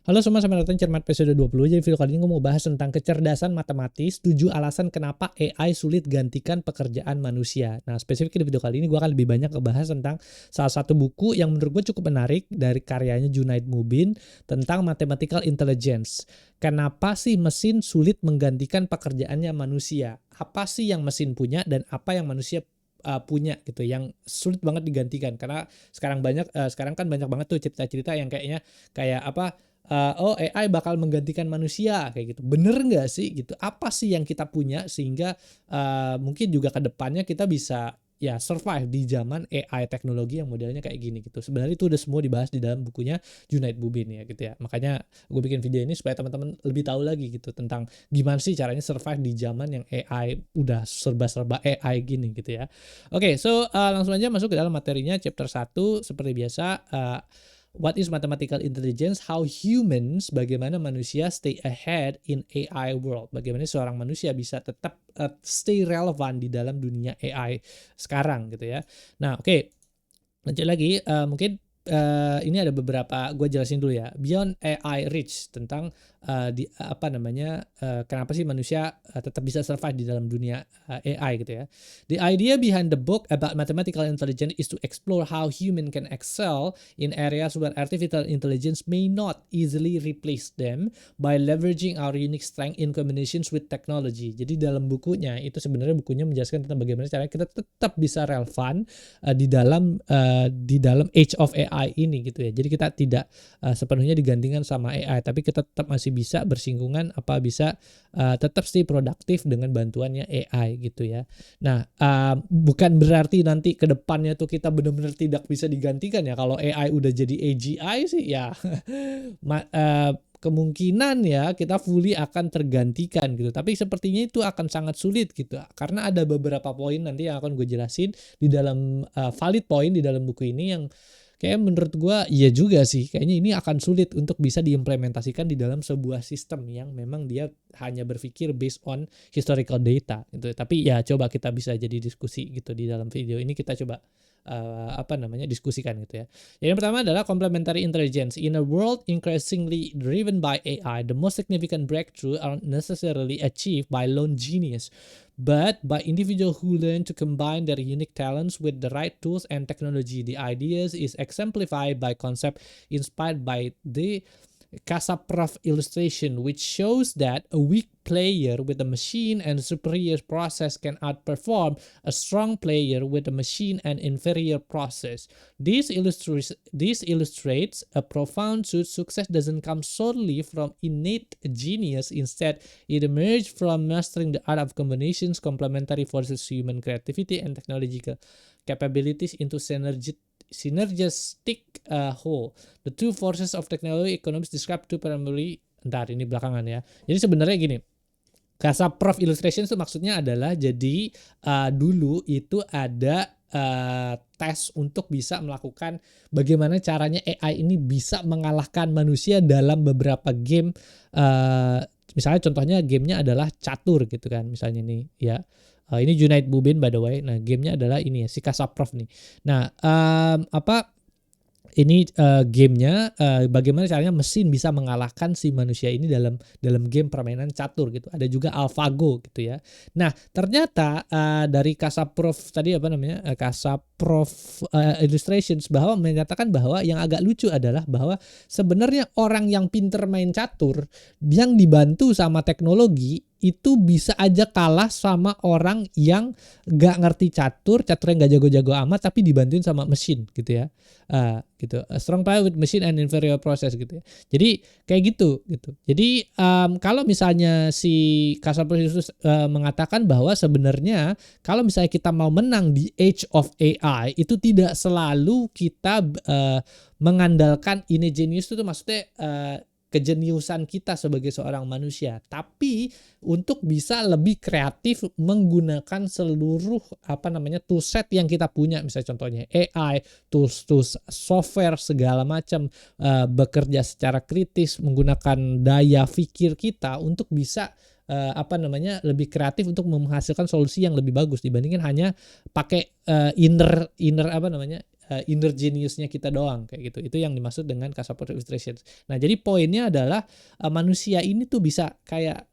Halo semua, selamat datang Cermat episode 20. Jadi video kali ini gue mau bahas tentang kecerdasan matematis, 7 alasan kenapa AI sulit gantikan pekerjaan manusia. Nah, spesifik di video kali ini gue akan lebih banyak ngebahas tentang salah satu buku yang menurut gue cukup menarik dari karyanya Junaid Mubin tentang mathematical intelligence. Kenapa sih mesin sulit menggantikan pekerjaannya manusia? Apa sih yang mesin punya dan apa yang manusia punya gitu yang sulit banget digantikan? Karena sekarang kan banyak banget tuh cerita-cerita yang kayak apa, oh AI bakal menggantikan manusia kayak gitu. Bener nggak sih gitu? Apa sih yang kita punya sehingga mungkin juga ke depannya kita bisa ya survive di zaman AI teknologi yang modelnya kayak gini gitu. Sebenarnya itu udah semua dibahas di dalam bukunya Junaid Mubin ya gitu ya. Makanya gue bikin video ini supaya teman-teman lebih tahu lagi gitu tentang gimana sih caranya survive di zaman yang AI udah serba-serba AI gini gitu ya. Oke, so langsung aja masuk ke dalam materinya chapter 1 seperti biasa. What is mathematical intelligence? How humans, bagaimana manusia stay ahead in AI world? Bagaimana seorang manusia bisa tetap stay relevant di dalam dunia AI sekarang gitu ya. Nah, oke. Lanjut lagi, mungkin ini ada beberapa gue jelasin dulu ya. Beyond AI Reach tentang kenapa sih manusia tetap bisa survive di dalam dunia AI gitu ya. The idea behind the book about mathematical intelligence is to explore how human can excel in areas where artificial intelligence may not easily replace them by leveraging our unique strength in combinations with technology. Jadi dalam bukunya itu sebenarnya bukunya menjelaskan tentang bagaimana caranya kita tetap bisa relevan di dalam age of AI ini gitu ya. Jadi kita tidak sepenuhnya digantikan sama AI, tapi kita tetap masih bisa bersinggungan bisa tetap stay produktif dengan bantuannya AI gitu ya. Nah, bukan berarti nanti ke depannya tuh kita benar-benar tidak bisa digantikan ya. Kalau AI udah jadi AGI sih ya kemungkinan ya kita fully akan tergantikan gitu. Tapi sepertinya itu akan sangat sulit gitu. Karena ada beberapa poin nanti yang akan gue jelasin di dalam valid point di dalam buku ini yang kayak menurut gue iya juga sih. Kayaknya ini akan sulit untuk bisa diimplementasikan di dalam sebuah sistem yang memang dia hanya berpikir based on historical data gitu. Tapi ya coba kita bisa jadi diskusi gitu di dalam video ini, kita coba diskusikan gitu ya. Yang pertama adalah complementary intelligence. In a world increasingly driven by AI, the most significant breakthrough aren't necessarily achieved by lone genius, but by individuals who learn to combine their unique talents with the right tools and technology. The ideas is exemplified by concept inspired by the Kasparov illustration, which shows that a weak player with a machine and superior process can outperform a strong player with a machine and inferior process. This illustrates a profound truth. Success doesn't come solely from innate genius. Instead, it emerges from mastering the art of combinations, complementary forces, human creativity, and technological capabilities into synergistic whole. The two forces of technology economics described two primary. Ini belakangan ya. Jadi sebenarnya gini, Kasparov illustration itu maksudnya adalah jadi dulu itu ada tes untuk bisa melakukan bagaimana caranya AI ini bisa mengalahkan manusia dalam beberapa game. Misalnya contohnya gamenya adalah catur gitu kan, misalnya nih ya. Ini Junaid Mubin by the way. Nah, gamenya adalah ini ya, si Kasparov nih. Nah, ini gamenya bagaimana caranya mesin bisa mengalahkan si manusia ini dalam game permainan catur gitu. Ada juga AlphaGo gitu ya. Nah, ternyata dari Kasparov tadi Kasparov illustrations bahwa menyatakan bahwa yang agak lucu adalah bahwa sebenarnya orang yang pinter main catur yang dibantu sama teknologi itu bisa aja kalah sama orang yang gak ngerti caturnya gak jago-jago amat tapi dibantuin sama mesin gitu ya. Gitu. A strong player with machine and inferior process gitu ya. Jadi kayak gitu. Jadi kalau misalnya si Kasparov itu mengatakan bahwa sebenarnya kalau misalnya kita mau menang di age of AI itu tidak selalu kita mengandalkan innate genius itu maksudnya kejeniusan kita sebagai seorang manusia, tapi untuk bisa lebih kreatif menggunakan seluruh toolset yang kita punya, misalnya contohnya AI, tools software segala macam, bekerja secara kritis menggunakan daya pikir kita untuk bisa lebih kreatif untuk menghasilkan solusi yang lebih bagus dibandingkan hanya pakai inner inner geniusnya kita doang kayak gitu. Itu yang dimaksud dengan customer illustrations. Nah, jadi poinnya adalah manusia ini tuh bisa kayak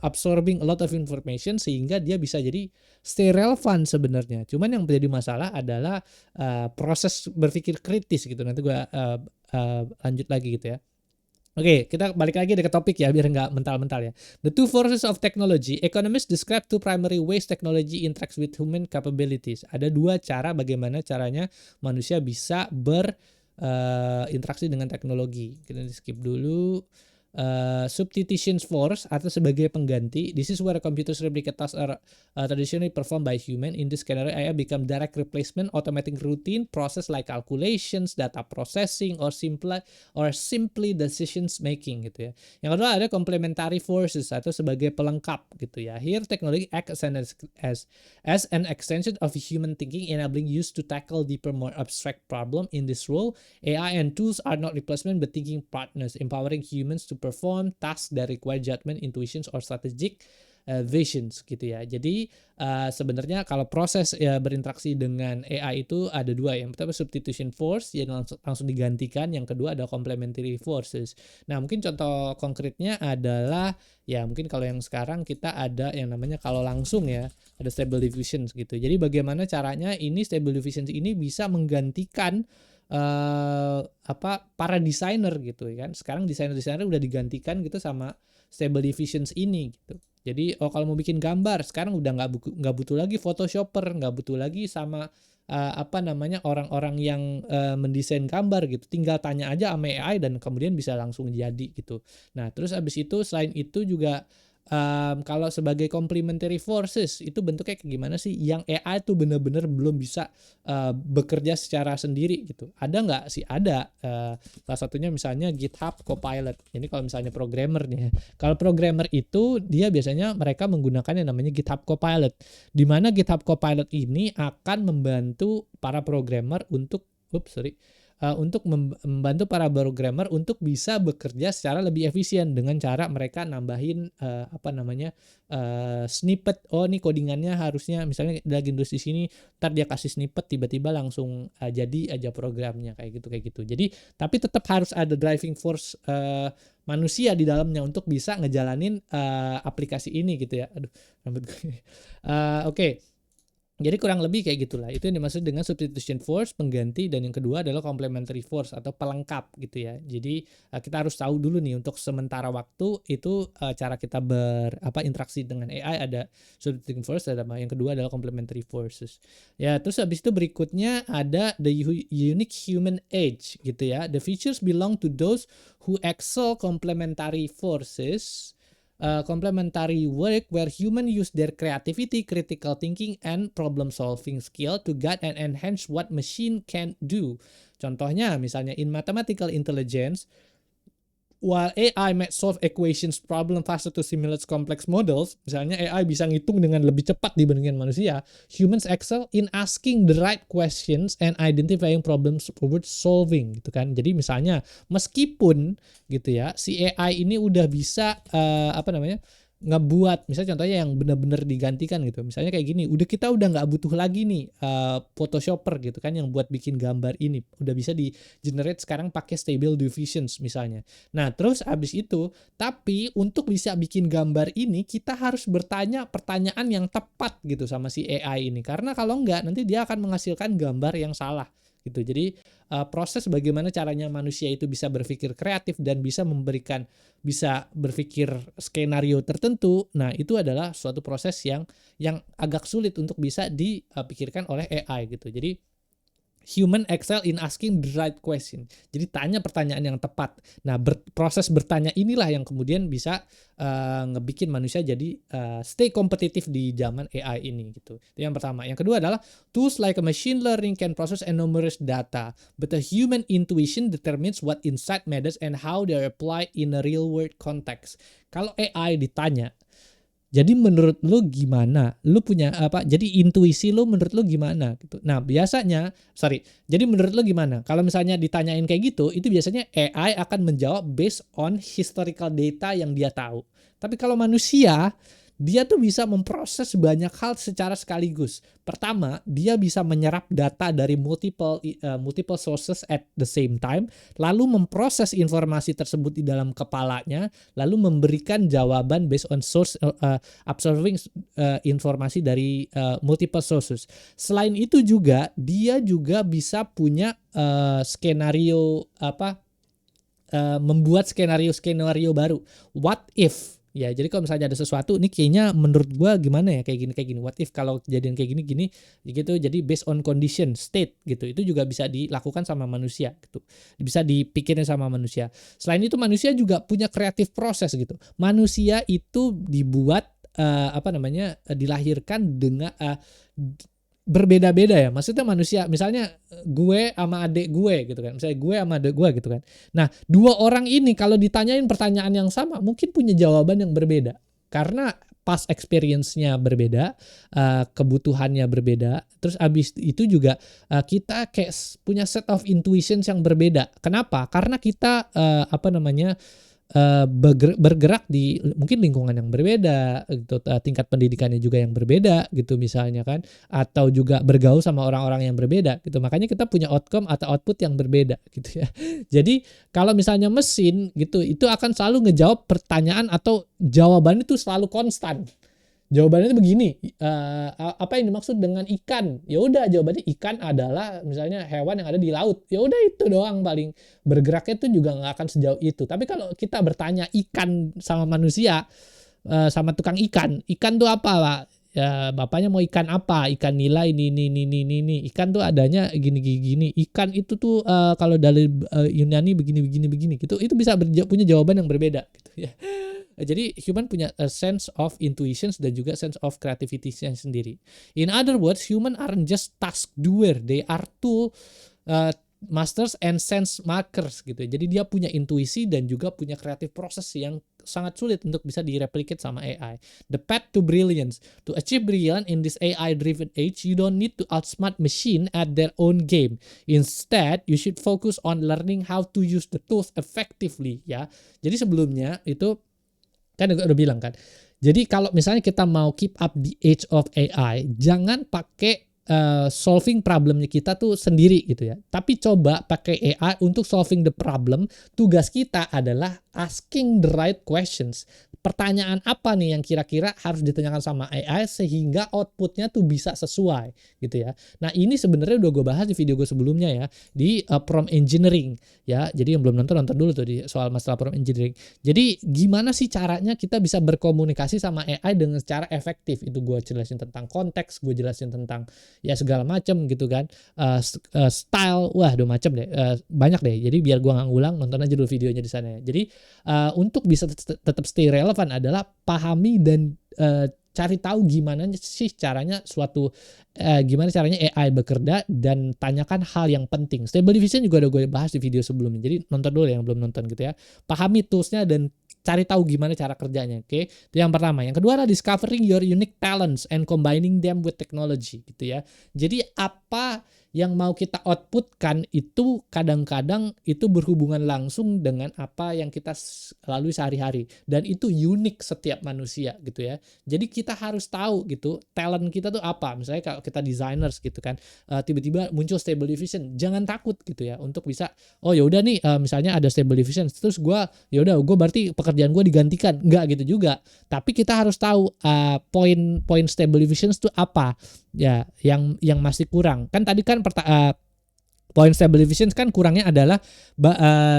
absorbing a lot of information sehingga dia bisa jadi stay relevant sebenarnya. Cuman yang menjadi masalah adalah proses berpikir kritis gitu. Nanti gua lanjut lagi gitu ya. Oke, kita balik lagi ke topik ya, biar nggak mental-mental ya. The two forces of technology, economists describe two primary ways technology interacts with human capabilities. Ada dua cara bagaimana caranya manusia bisa berinteraksi dengan teknologi. Kita skip dulu. Substitution force atau sebagai pengganti. This is where computers replicate tasks are traditionally performed by human. In this scenario, AI become direct replacement, automating routine process like calculations, data processing, or simply decisions making gitu ya. Yang kedua ada complementary forces atau sebagai pelengkap gitu ya. Here technology acts as an extension of human thinking, enabling use to tackle deeper, more abstract problem. In this role, AI and tools are not replacement but thinking partners, empowering humans to perform tasks that require judgment, intuitions, or strategic visions gitu ya. Jadi sebenarnya kalau proses berinteraksi dengan AI itu ada dua. Yang pertama substitution force, yang langsung digantikan. Yang kedua ada complementary forces. Nah, mungkin contoh konkretnya adalah ya mungkin kalau yang sekarang kita ada yang namanya kalau langsung ya ada stable diffusions gitu. Jadi bagaimana caranya ini stable diffusions ini bisa menggantikan para desainer gitu kan. Sekarang desainer udah digantikan gitu sama stable diffusions ini gitu. Jadi kalau mau bikin gambar sekarang udah nggak butuh lagi photoshopper, nggak butuh lagi sama orang-orang yang mendesain gambar gitu. Tinggal tanya aja sama AI dan kemudian bisa langsung jadi gitu. Nah, terus abis itu selain itu juga kalau sebagai complementary forces itu bentuknya kayak gimana sih yang AI tuh bener-bener belum bisa bekerja secara sendiri gitu. Ada nggak sih? Ada. Salah satunya misalnya GitHub Copilot. Ini kalau misalnya programmer nih. Kalau programmer itu dia biasanya mereka menggunakan yang namanya GitHub Copilot. Di mana GitHub Copilot ini akan membantu para programmer untuk membantu para programmer untuk bisa bekerja secara lebih efisien dengan cara mereka nambahin snippet. Oh, ini codingannya harusnya misalnya lagi nulis di sini, ntar dia kasih snippet tiba-tiba langsung jadi aja programnya kayak gitu. Jadi tapi tetap harus ada driving force manusia di dalamnya untuk bisa ngejalanin aplikasi ini gitu ya. Aduh, rambut gue. Oke. Jadi kurang lebih kayak gitulah. Itu yang dimaksud dengan substitution force, pengganti, dan yang kedua adalah complementary force atau pelengkap gitu ya. Jadi kita harus tahu dulu nih untuk sementara waktu itu cara kita berinteraksi dengan AI ada substituting force, ada yang kedua adalah complementary forces. Ya, terus habis itu berikutnya ada the unique human edge gitu ya. The features belong to those who excel complementary forces. Complementary work where human use their creativity, critical thinking, and problem solving skill to guide and enhance what machine can do. Contohnya misalnya in mathematical intelligence, while AI might solve equations problem faster to simulate complex models, misalnya AI bisa ngitung dengan lebih cepat dibandingkan manusia, humans excel in asking the right questions and identifying problems worth solving gitu kan. Jadi misalnya meskipun gitu ya si AI ini udah bisa ngebuat misalnya contohnya yang benar-benar digantikan gitu. Misalnya kayak gini, kita udah nggak butuh lagi nih photoshopper gitu kan yang buat bikin gambar ini. Udah bisa di generate sekarang pakai stable diffusions misalnya. Nah, terus abis itu tapi untuk bisa bikin gambar ini kita harus bertanya pertanyaan yang tepat gitu sama si AI ini. Karena kalau enggak nanti dia akan menghasilkan gambar yang salah gitu. Jadi proses bagaimana caranya manusia itu bisa berpikir kreatif dan bisa berpikir skenario tertentu. Nah, itu adalah suatu proses yang agak sulit untuk bisa dipikirkan oleh AI gitu. Jadi human excel in asking the right question. Jadi tanya pertanyaan yang tepat. Nah, proses bertanya inilah yang kemudian bisa ngebikin manusia jadi stay kompetitif di zaman AI ini gitu. Itu yang pertama. Yang kedua adalah tools like a machine learning can process enormous data, but a human intuition determines what insight matters and how they are applied in a real world context. Kalau AI ditanya, jadi menurut lu gimana? Lu punya apa? Jadi intuisi lu menurut lu gimana gitu. Nah, jadi menurut lu gimana? Kalau misalnya ditanyain kayak gitu, itu biasanya AI akan menjawab based on historical data yang dia tahu. Tapi kalau manusia dia tuh bisa memproses banyak hal secara sekaligus. Pertama, dia bisa menyerap data dari multiple sources at the same time, lalu memproses informasi tersebut di dalam kepalanya, lalu memberikan jawaban based on observing informasi dari multiple sources. Selain itu juga dia juga bisa punya skenario membuat skenario baru. What if? Ya, jadi kalau misalnya ada sesuatu, ini kayaknya menurut gua gimana ya, kayak gini. What if kalau kejadian kayak gini gitu. Jadi based on condition, state gitu. Itu juga bisa dilakukan sama manusia gitu. Bisa dipikirin sama manusia. Selain itu manusia juga punya creative process gitu. Manusia itu dibuat dilahirkan dengan berbeda-beda ya. Maksudnya manusia, misalnya gue sama adik gue gitu kan. Misalnya gue sama adik gue gitu kan. Nah, dua orang ini kalau ditanyain pertanyaan yang sama mungkin punya jawaban yang berbeda. Karena past experience-nya berbeda, kebutuhannya berbeda. Terus abis itu juga kita kayak punya set of intuitions yang berbeda. Kenapa? Karena kita bergerak di mungkin lingkungan yang berbeda gitu, tingkat pendidikannya juga yang berbeda gitu misalnya kan, atau juga bergaul sama orang-orang yang berbeda gitu, makanya kita punya outcome atau output yang berbeda gitu ya. Jadi kalau misalnya mesin gitu, itu akan selalu ngejawab pertanyaan atau jawabannya itu selalu konstan. Jawabannya itu begini, apa yang dimaksud dengan ikan? Ya udah, jawabannya ikan adalah misalnya hewan yang ada di laut. Ya udah, itu doang, paling bergeraknya itu juga nggak akan sejauh itu. Tapi kalau kita bertanya ikan sama manusia, sama tukang ikan tuh apa, Pak? Ya, bapaknya mau ikan apa? Ikan nila ini. Ikan tuh adanya gini. Ikan itu tuh kalau dari Yunani begini gitu. Itu bisa punya jawaban yang berbeda gitu ya. Jadi human punya a sense of intuitions dan juga sense of creativity-nya sendiri. In other words, human aren't just task doer, they are tool masters and sense makers gitu. Jadi dia punya intuisi dan juga punya creative process yang sangat sulit untuk bisa direplicate sama AI. The path to brilliance. To achieve brilliance in this AI-driven age, you don't need to outsmart machine at their own game. Instead, you should focus on learning how to use the tools effectively ya. Jadi sebelumnya itu kan udah bilang kan. Jadi kalau misalnya kita mau keep up the age of AI, jangan pakai solving problemnya kita tuh sendiri gitu ya. Tapi coba pakai AI untuk solving the problem. Tugas kita adalah asking the right questions. Pertanyaan apa nih yang kira-kira harus ditanyakan sama AI sehingga outputnya tuh bisa sesuai gitu ya. Nah, ini sebenarnya udah gue bahas di video gue sebelumnya ya, di prompt engineering ya. Jadi yang belum nonton dulu tuh di soal masalah prompt engineering. Jadi gimana sih caranya kita bisa berkomunikasi sama AI dengan secara efektif? Itu gue jelasin tentang konteks, gue jelasin tentang ya segala macam gitu kan, style, wah udah macam deh, banyak deh. Jadi biar gue nggak ngulang, nonton aja dulu videonya di sana ya. Jadi untuk bisa tetap stay relevan adalah pahami dan cari tahu gimana sih caranya gimana caranya AI bekerja dan tanyakan hal yang penting. Stable Diffusion juga udah gue bahas di video sebelumnya. Jadi nonton dulu yang belum nonton gitu ya. Pahami toolsnya dan cari tahu gimana cara kerjanya. Oke. Itu yang pertama. Yang kedua adalah discovering your unique talents and combining them with technology gitu ya. Jadi apa yang mau kita outputkan itu kadang-kadang itu berhubungan langsung dengan apa yang kita lalui sehari-hari, dan itu unik setiap manusia gitu ya. Jadi kita harus tahu gitu talent kita tuh apa. Misalnya kalau kita designers gitu kan, tiba-tiba muncul Stable Diffusion, jangan takut gitu ya untuk bisa ya udah nih, misalnya ada Stable Diffusion terus gue berarti pekerjaan gue digantikan, enggak gitu juga. Tapi kita harus tahu poin Stable Diffusion itu apa ya, yang masih kurang. Kan tadi kan point Stable Diffusion kan kurangnya adalah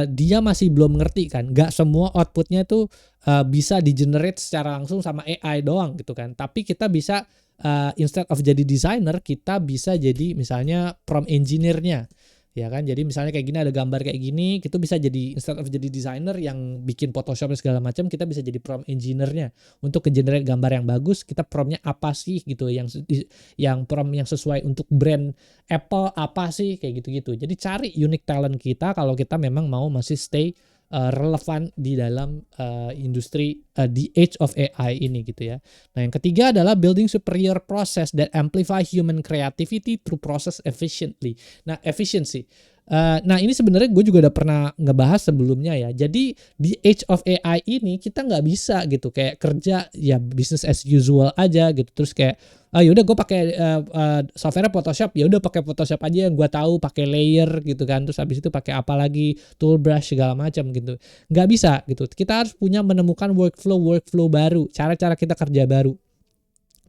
dia masih belum ngerti kan, nggak semua outputnya tuh bisa di-generate secara langsung sama AI doang gitu kan. Tapi kita bisa instead of jadi designer, kita bisa jadi misalnya prompt engineer-nya. Ya kan, jadi misalnya kayak gini, ada gambar kayak gini, kita bisa jadi instead of jadi designer yang bikin Photoshop segala macam, kita bisa jadi prompt engineer-nya untuk generate gambar yang bagus. Kita promptnya apa sih gitu, yang prompt yang sesuai untuk brand Apple apa sih, kayak gitu-gitu. Jadi cari unique talent kita kalau kita memang mau masih stay relevan di dalam industri the age of AI ini gitu ya. Nah, yang ketiga adalah building superior process that amplify human creativity through process efficiently. Nah, efficiency Nah ini sebenarnya gue juga udah pernah ngebahas sebelumnya ya. Jadi di age of AI ini kita nggak bisa gitu kayak kerja ya business as usual aja gitu. Terus kayak yaudah gue pakai software Photoshop, ya udah pakai Photoshop aja yang gue tahu, pakai layer gitu kan. Terus habis itu pakai apa lagi, tool brush segala macam gitu. Nggak bisa gitu. Kita harus punya menemukan workflow baru, cara-cara kita kerja baru.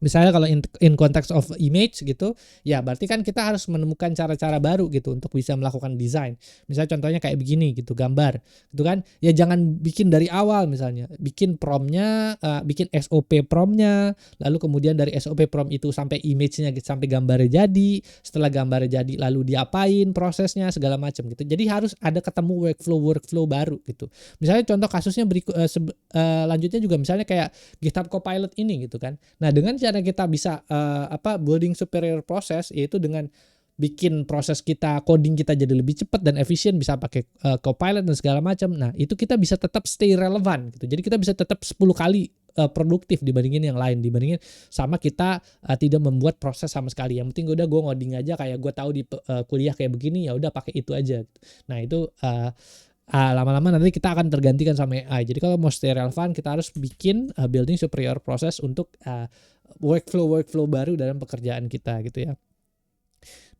Misalnya kalau in context of image gitu, ya berarti kan kita harus menemukan cara-cara baru gitu untuk bisa melakukan desain. Misalnya contohnya kayak begini gitu, gambar, gitu kan? Ya jangan bikin dari awal misalnya, bikin promnya, bikin SOP promnya, lalu kemudian dari SOP prom itu sampai image-nya, sampai gambarnya jadi, setelah gambarnya jadi lalu diapain prosesnya segala macam gitu. Jadi harus ada ketemu workflow baru gitu. Misalnya contoh kasusnya lanjutnya juga misalnya kayak GitHub Copilot ini gitu kan. Nah dengan cara kita bisa building superior process, yaitu dengan bikin proses kita, coding kita jadi lebih cepat dan efisien, bisa pakai Copilot dan segala macam. Nah itu kita bisa tetap stay relevant gitu. Jadi kita bisa tetap 10 kali produktif dibandingin yang lain, dibandingin sama kita tidak membuat proses sama sekali. Yang penting udah gue ngoding aja kayak gue tahu di kuliah kayak begini, ya udah pakai itu aja. Nah itu lama-lama nanti kita akan tergantikan sama AI. Jadi kalau mau stay relevan, kita harus bikin building superior process untuk workflow baru dalam pekerjaan kita gitu ya.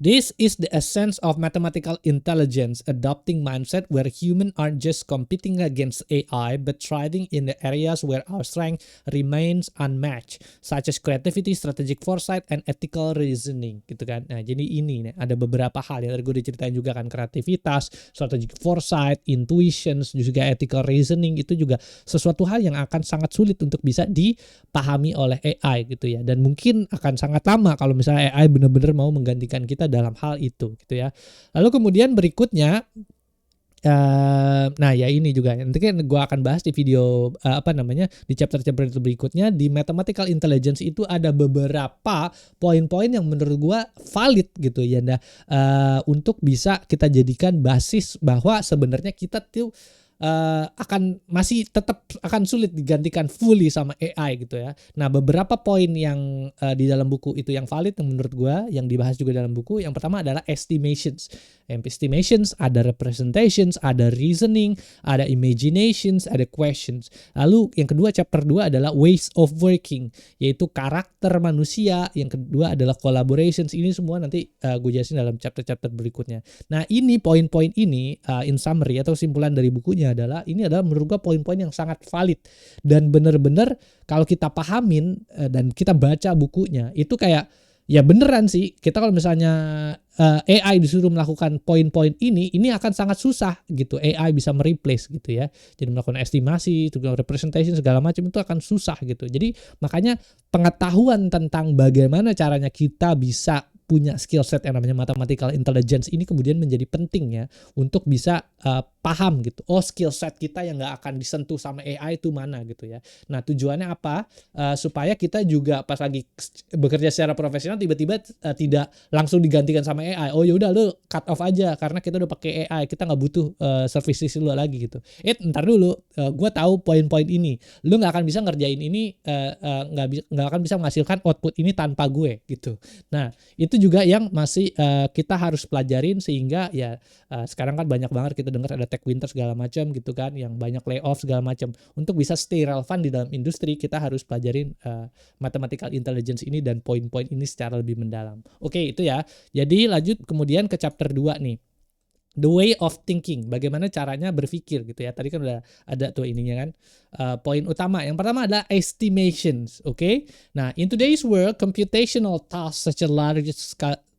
This is the essence of mathematical intelligence, adopting mindset where humans aren't just competing against AI, but thriving in the areas where our strength remains unmatched, such as creativity, strategic foresight, and ethical reasoning, gitu kan. Nah, jadi ini nih, ada beberapa hal yang tadi gue diceritain juga kan, kreativitas, strategic foresight, intuitions, juga ethical reasoning, itu juga sesuatu hal yang akan sangat sulit untuk bisa dipahami oleh AI gitu ya. Dan mungkin akan sangat lama kalau misalnya AI benar-benar mau menggantikan kita dalam hal itu gitu ya. Lalu kemudian berikutnya nah ya ini juga nanti kan gue akan bahas di video di chapter-chapter berikutnya. Di mathematical intelligence itu ada beberapa poin-poin yang menurut gue valid gitu ya, untuk bisa kita jadikan basis bahwa sebenarnya kita tuh masih tetap akan sulit digantikan fully sama AI gitu ya. Nah beberapa poin yang di dalam buku itu yang valid yang menurut gue, yang dibahas juga dalam buku, yang pertama adalah estimations. Estimations, ada representations, ada reasoning, ada imaginations, ada questions. Lalu yang kedua, chapter 2 adalah ways of working, yaitu karakter manusia. Yang kedua adalah collaborations. Ini semua nanti gue jelasin dalam chapter-chapter berikutnya. Nah ini poin-poin ini in summary atau simpulan dari bukunya adalah menurut gue poin-poin yang sangat valid dan benar-benar kalau kita pahamin dan kita baca bukunya itu kayak ya beneran sih, kita kalau misalnya AI disuruh melakukan poin-poin ini akan sangat susah gitu. AI bisa mereplace gitu ya. Jadi melakukan estimasi, representation segala macam itu akan susah gitu. Jadi makanya pengetahuan tentang bagaimana caranya kita bisa punya skill set yang namanya mathematical intelligence ini kemudian menjadi penting ya untuk bisa paham gitu. Oh skill set kita yang nggak akan disentuh sama AI itu mana gitu ya. Nah tujuannya apa? Supaya kita juga pas lagi bekerja secara profesional tiba-tiba tidak langsung digantikan sama AI. Oh yaudah lu cut off aja karena kita udah pakai AI, kita nggak butuh services lu lagi gitu. Ntar dulu, gue tahu poin-poin ini. Lu nggak akan bisa ngerjain ini, nggak akan bisa menghasilkan output ini tanpa gue gitu. Nah itu juga yang masih kita harus pelajarin sehingga ya sekarang kan banyak banget kita dengar ada tech winter segala macam gitu kan, yang banyak layoff segala macam. Untuk bisa stay relevan di dalam industri kita harus pelajarin mathematical intelligence ini dan poin-poin ini secara lebih mendalam. Oke itu ya. Jadi lanjut kemudian ke chapter 2 nih. The way of thinking, bagaimana caranya berpikir gitu ya. Tadi kan udah ada tuh ininya kan. Poin utama yang pertama adalah estimations, oke? Nah, in today's world, computational tasks such as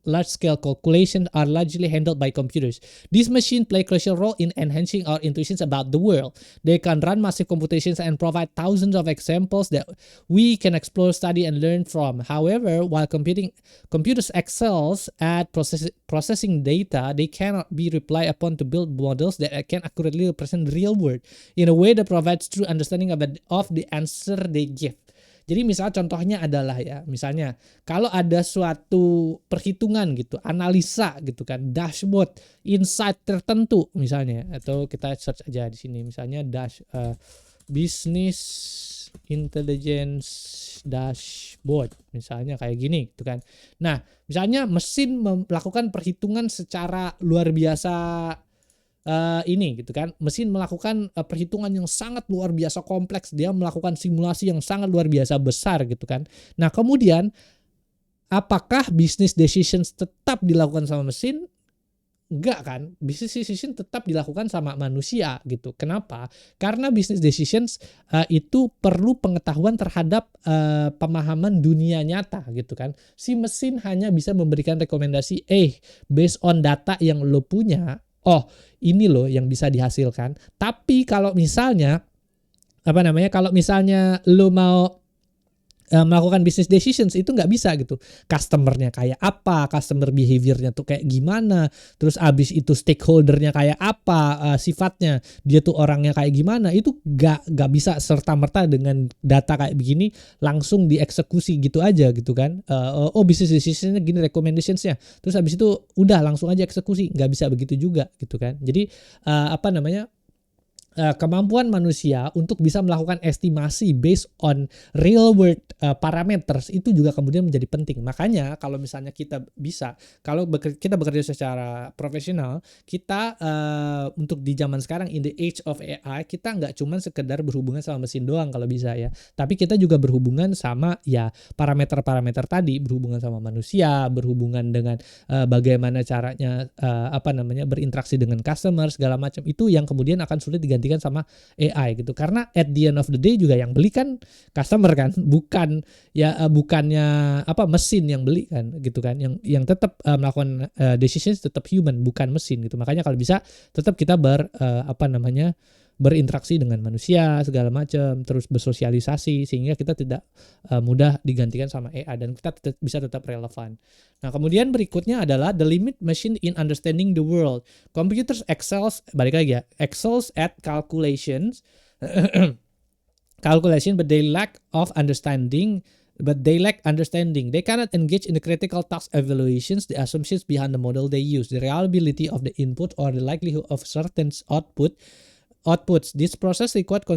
large-scale calculations are largely handled by computers. These machines play a crucial role in enhancing our intuitions about the world. They can run massive computations and provide thousands of examples that we can explore, study, and learn from. However, while computers excels at processing data, they cannot be relied upon to build models that can accurately represent the real world in a way that provides true understanding of the answer they give. Jadi misalnya contohnya adalah ya, misalnya kalau ada suatu perhitungan gitu, analisa gitu kan, dashboard, insight tertentu misalnya, atau kita search aja di sini misalnya business intelligence dashboard misalnya kayak gini gitu kan. Nah, misalnya mesin melakukan perhitungan secara luar biasa ini gitu kan. Mesin melakukan perhitungan yang sangat luar biasa kompleks, dia melakukan simulasi yang sangat luar biasa besar gitu kan. Nah, kemudian apakah business decisions tetap dilakukan sama mesin? Enggak kan, business decision tetap dilakukan sama manusia gitu. Kenapa? Karena business decisions itu perlu pengetahuan terhadap pemahaman dunia nyata gitu kan. Si mesin hanya bisa memberikan rekomendasi, based on data yang lo punya, oh ini loh yang bisa dihasilkan. Tapi kalau misalnya kalau misalnya lo mau melakukan business decisions itu nggak bisa gitu. Customernya kayak apa, customer behaviornya tuh kayak gimana, terus abis itu stakeholdernya kayak apa, sifatnya, dia tuh orangnya kayak gimana, itu nggak bisa serta-merta dengan data kayak begini langsung dieksekusi gitu aja gitu kan. Business decisionnya gini, recommendationsnya, terus abis itu udah langsung aja eksekusi, nggak bisa begitu juga gitu kan. Jadi kemampuan manusia untuk bisa melakukan estimasi based on real world parameters itu juga kemudian menjadi penting. Makanya kalau misalnya kita bekerja secara profesional, kita untuk di zaman sekarang in the age of AI, kita nggak cuma sekedar berhubungan sama mesin doang kalau bisa ya, tapi kita juga berhubungan sama ya parameter-parameter tadi, berhubungan sama manusia, berhubungan dengan bagaimana caranya berinteraksi dengan customer segala macam, itu yang kemudian akan sulit digantikan sama AI gitu. Karena at the end of the day juga yang beli kan customer kan, bukannya mesin yang beli kan gitu kan. Yang tetap melakukan decisions tetap human, bukan mesin gitu. Makanya kalau bisa tetap kita berinteraksi dengan manusia segala macam, terus bersosialisasi sehingga kita tidak mudah digantikan sama AI dan kita bisa tetap relevan. Nah, kemudian berikutnya adalah the limit machine in understanding the world. Computers excels at calculations but they lack understanding. They cannot engage in the critical task evaluations, the assumptions behind the model they use, the reliability of the input, or the likelihood of certain outputs. This process required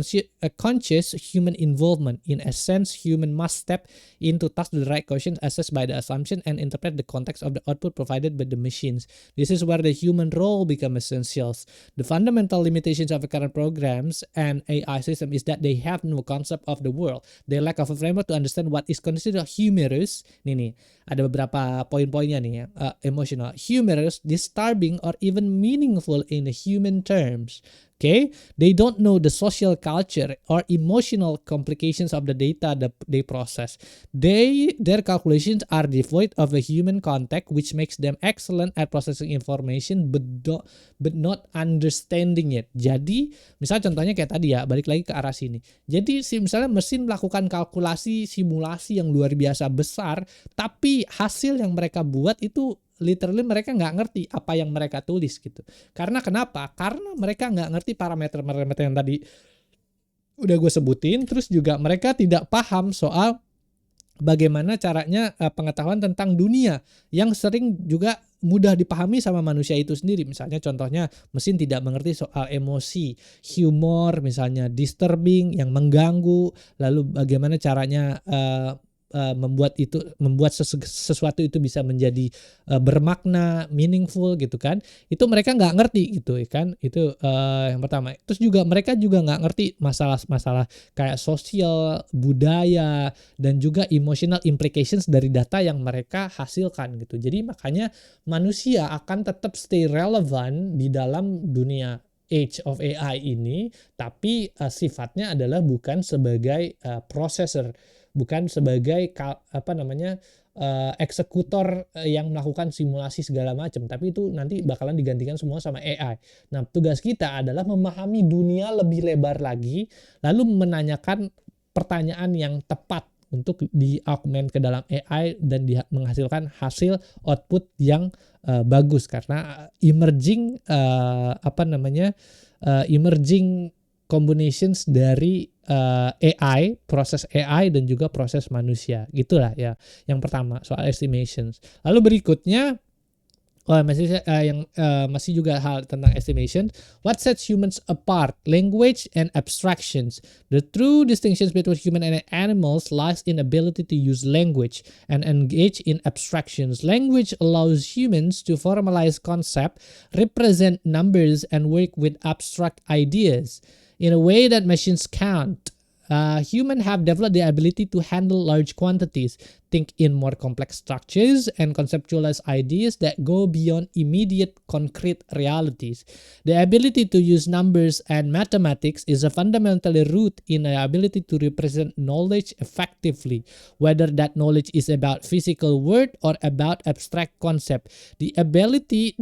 conscious human involvement. In essence, human must step into task the right questions, assess by the assumption, and interpret the context of the output provided by the machines. This is where the human role becomes essential. The fundamental limitations of the current programs and AI system is that they have no concept of the world. They lack of a framework to understand what is considered humorous. Nih, ada beberapa poin-poinnya nih ya. Emotional, humorous, disturbing, or even meaningful in the human terms. Okay, they don't know the social culture or emotional complications of the data that they process. Their calculations are devoid of a human contact, which makes them excellent at processing information but not understanding it. Jadi, misalnya contohnya kayak tadi ya, balik lagi ke arah sini. Jadi, misalnya mesin melakukan kalkulasi simulasi yang luar biasa besar, tapi hasil yang mereka buat itu literally mereka nggak ngerti apa yang mereka tulis gitu. Karena kenapa? Karena mereka nggak ngerti parameter-parameter yang tadi udah gue sebutin. Terus juga mereka tidak paham soal bagaimana caranya pengetahuan tentang dunia yang sering juga mudah dipahami sama manusia itu sendiri. Misalnya contohnya mesin tidak mengerti soal emosi, humor, misalnya disturbing yang mengganggu, lalu bagaimana caranya membuat sesuatu itu bisa menjadi bermakna, meaningful gitu kan. Itu mereka nggak ngerti gitu kan. Itu yang pertama. Terus juga mereka juga nggak ngerti masalah kayak sosial, budaya, dan juga emotional implications dari data yang mereka hasilkan gitu. Jadi makanya manusia akan tetap stay relevant di dalam dunia age of AI ini, tapi sifatnya adalah bukan sebagai processor, bukan sebagai eksekutor yang melakukan simulasi segala macam, tapi itu nanti bakalan digantikan semua sama AI. Nah, tugas kita adalah memahami dunia lebih lebar lagi, lalu menanyakan pertanyaan yang tepat untuk di-augment ke dalam AI dan menghasilkan hasil output yang bagus, karena emerging combinations dari AI, proses AI dan juga proses manusia. Gitulah ya. Yang pertama soal estimations. Lalu berikutnya masih juga hal tentang estimation. What sets humans apart? Language and abstractions. The true distinctions between human and animals lies in ability to use language and engage in abstractions. Language allows humans to formalize concept, represent numbers, and work with abstract ideas in a way that machines can't. Humans have developed the ability to handle large quantities, think in more complex structures, and conceptualize ideas that go beyond immediate concrete realities. The ability to use numbers and mathematics is a fundamentally root in the ability to represent knowledge effectively, whether that knowledge is about physical world or about abstract concept. The ability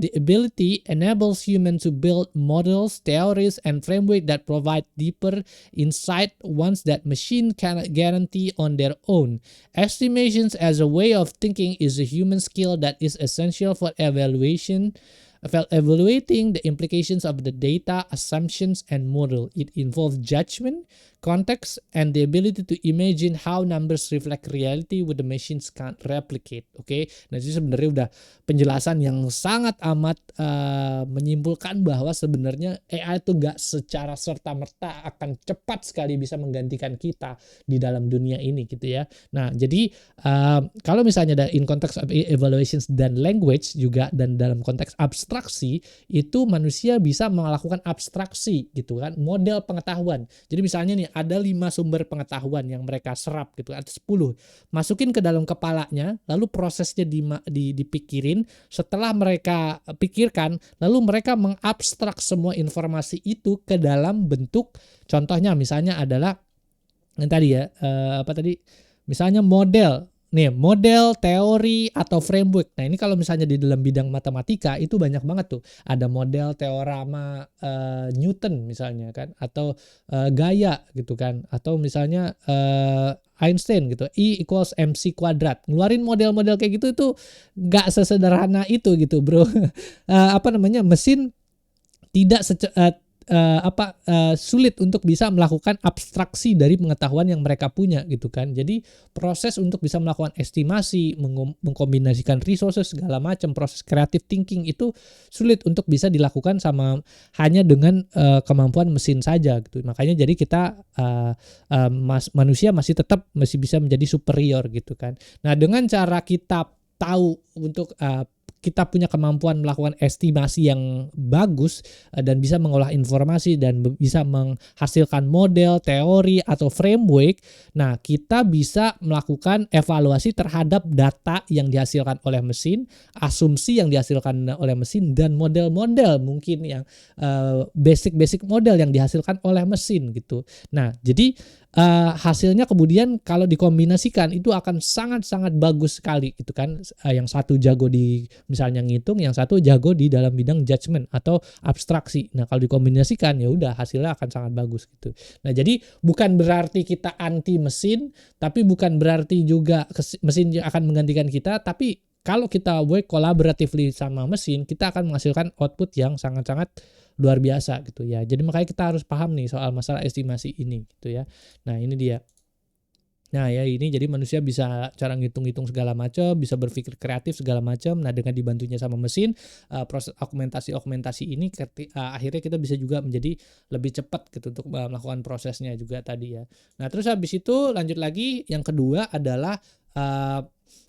enables humans to build models, theories, and frameworks that provide deeper insight that machine cannot guarantee on their own. Estimations as a way of thinking is a human skill that is essential for evaluating the implications of the data, assumptions, and model. It involves judgment, context, and the ability to imagine how numbers reflect reality with the machines can't replicate. Oke, nah itu sebenarnya udah penjelasan yang sangat amat menyimpulkan bahwa sebenarnya AI itu nggak secara serta-merta akan cepat sekali bisa menggantikan kita di dalam dunia ini gitu ya. Nah jadi kalau misalnya in konteks evaluations dan language juga, dan dalam konteks abstraksi itu manusia bisa melakukan abstraksi gitu kan, model pengetahuan. Jadi misalnya nih ada 5 sumber pengetahuan yang mereka serap gitu, atau 10, masukin ke dalam kepalanya, lalu prosesnya dipikirin. Setelah mereka pikirkan, lalu mereka mengabstrak semua informasi itu ke dalam bentuk, contohnya misalnya adalah yang tadi ya, misalnya model, teori atau framework. Nah ini kalau misalnya di dalam bidang matematika itu banyak banget tuh. Ada model teorema Newton misalnya kan, atau gaya gitu kan, atau misalnya Einstein gitu, E equals MC kuadrat. Ngeluarin model-model kayak gitu itu nggak sesederhana itu gitu bro. Mesin tidak sulit untuk bisa melakukan abstraksi dari pengetahuan yang mereka punya gitu kan. Jadi proses untuk bisa melakukan estimasi, mengkombinasikan resources segala macam, proses creative thinking itu sulit untuk bisa dilakukan hanya dengan kemampuan mesin saja gitu. Makanya jadi kita manusia masih bisa menjadi superior gitu kan. Nah dengan cara kita tahu untuk kita punya kemampuan melakukan estimasi yang bagus dan bisa mengolah informasi dan bisa menghasilkan model, teori, atau framework. Nah, kita bisa melakukan evaluasi terhadap data yang dihasilkan oleh mesin, asumsi yang dihasilkan oleh mesin, dan model-model mungkin yang basic model yang dihasilkan oleh mesin gitu. Nah, jadi hasilnya kemudian kalau dikombinasikan itu akan sangat-sangat bagus sekali gitu kan. Yang satu jago di misalnya ngitung, yang satu jago di dalam bidang judgment atau abstraksi. Nah kalau dikombinasikan ya udah hasilnya akan sangat bagus gitu. Nah jadi bukan berarti kita anti mesin, tapi bukan berarti juga mesin akan menggantikan kita, tapi kalau kita work collaboratively sama mesin, kita akan menghasilkan output yang sangat-sangat luar biasa gitu ya. Jadi makanya kita harus paham nih soal masalah estimasi ini gitu ya. Nah ini dia. Nah ya ini jadi manusia bisa cara ngitung-ngitung segala macam, bisa berpikir kreatif segala macam. Nah dengan dibantunya sama mesin, proses augmentasi ini akhirnya kita bisa juga menjadi lebih cepat gitu untuk melakukan prosesnya juga tadi ya. Nah terus habis itu lanjut lagi, yang kedua adalah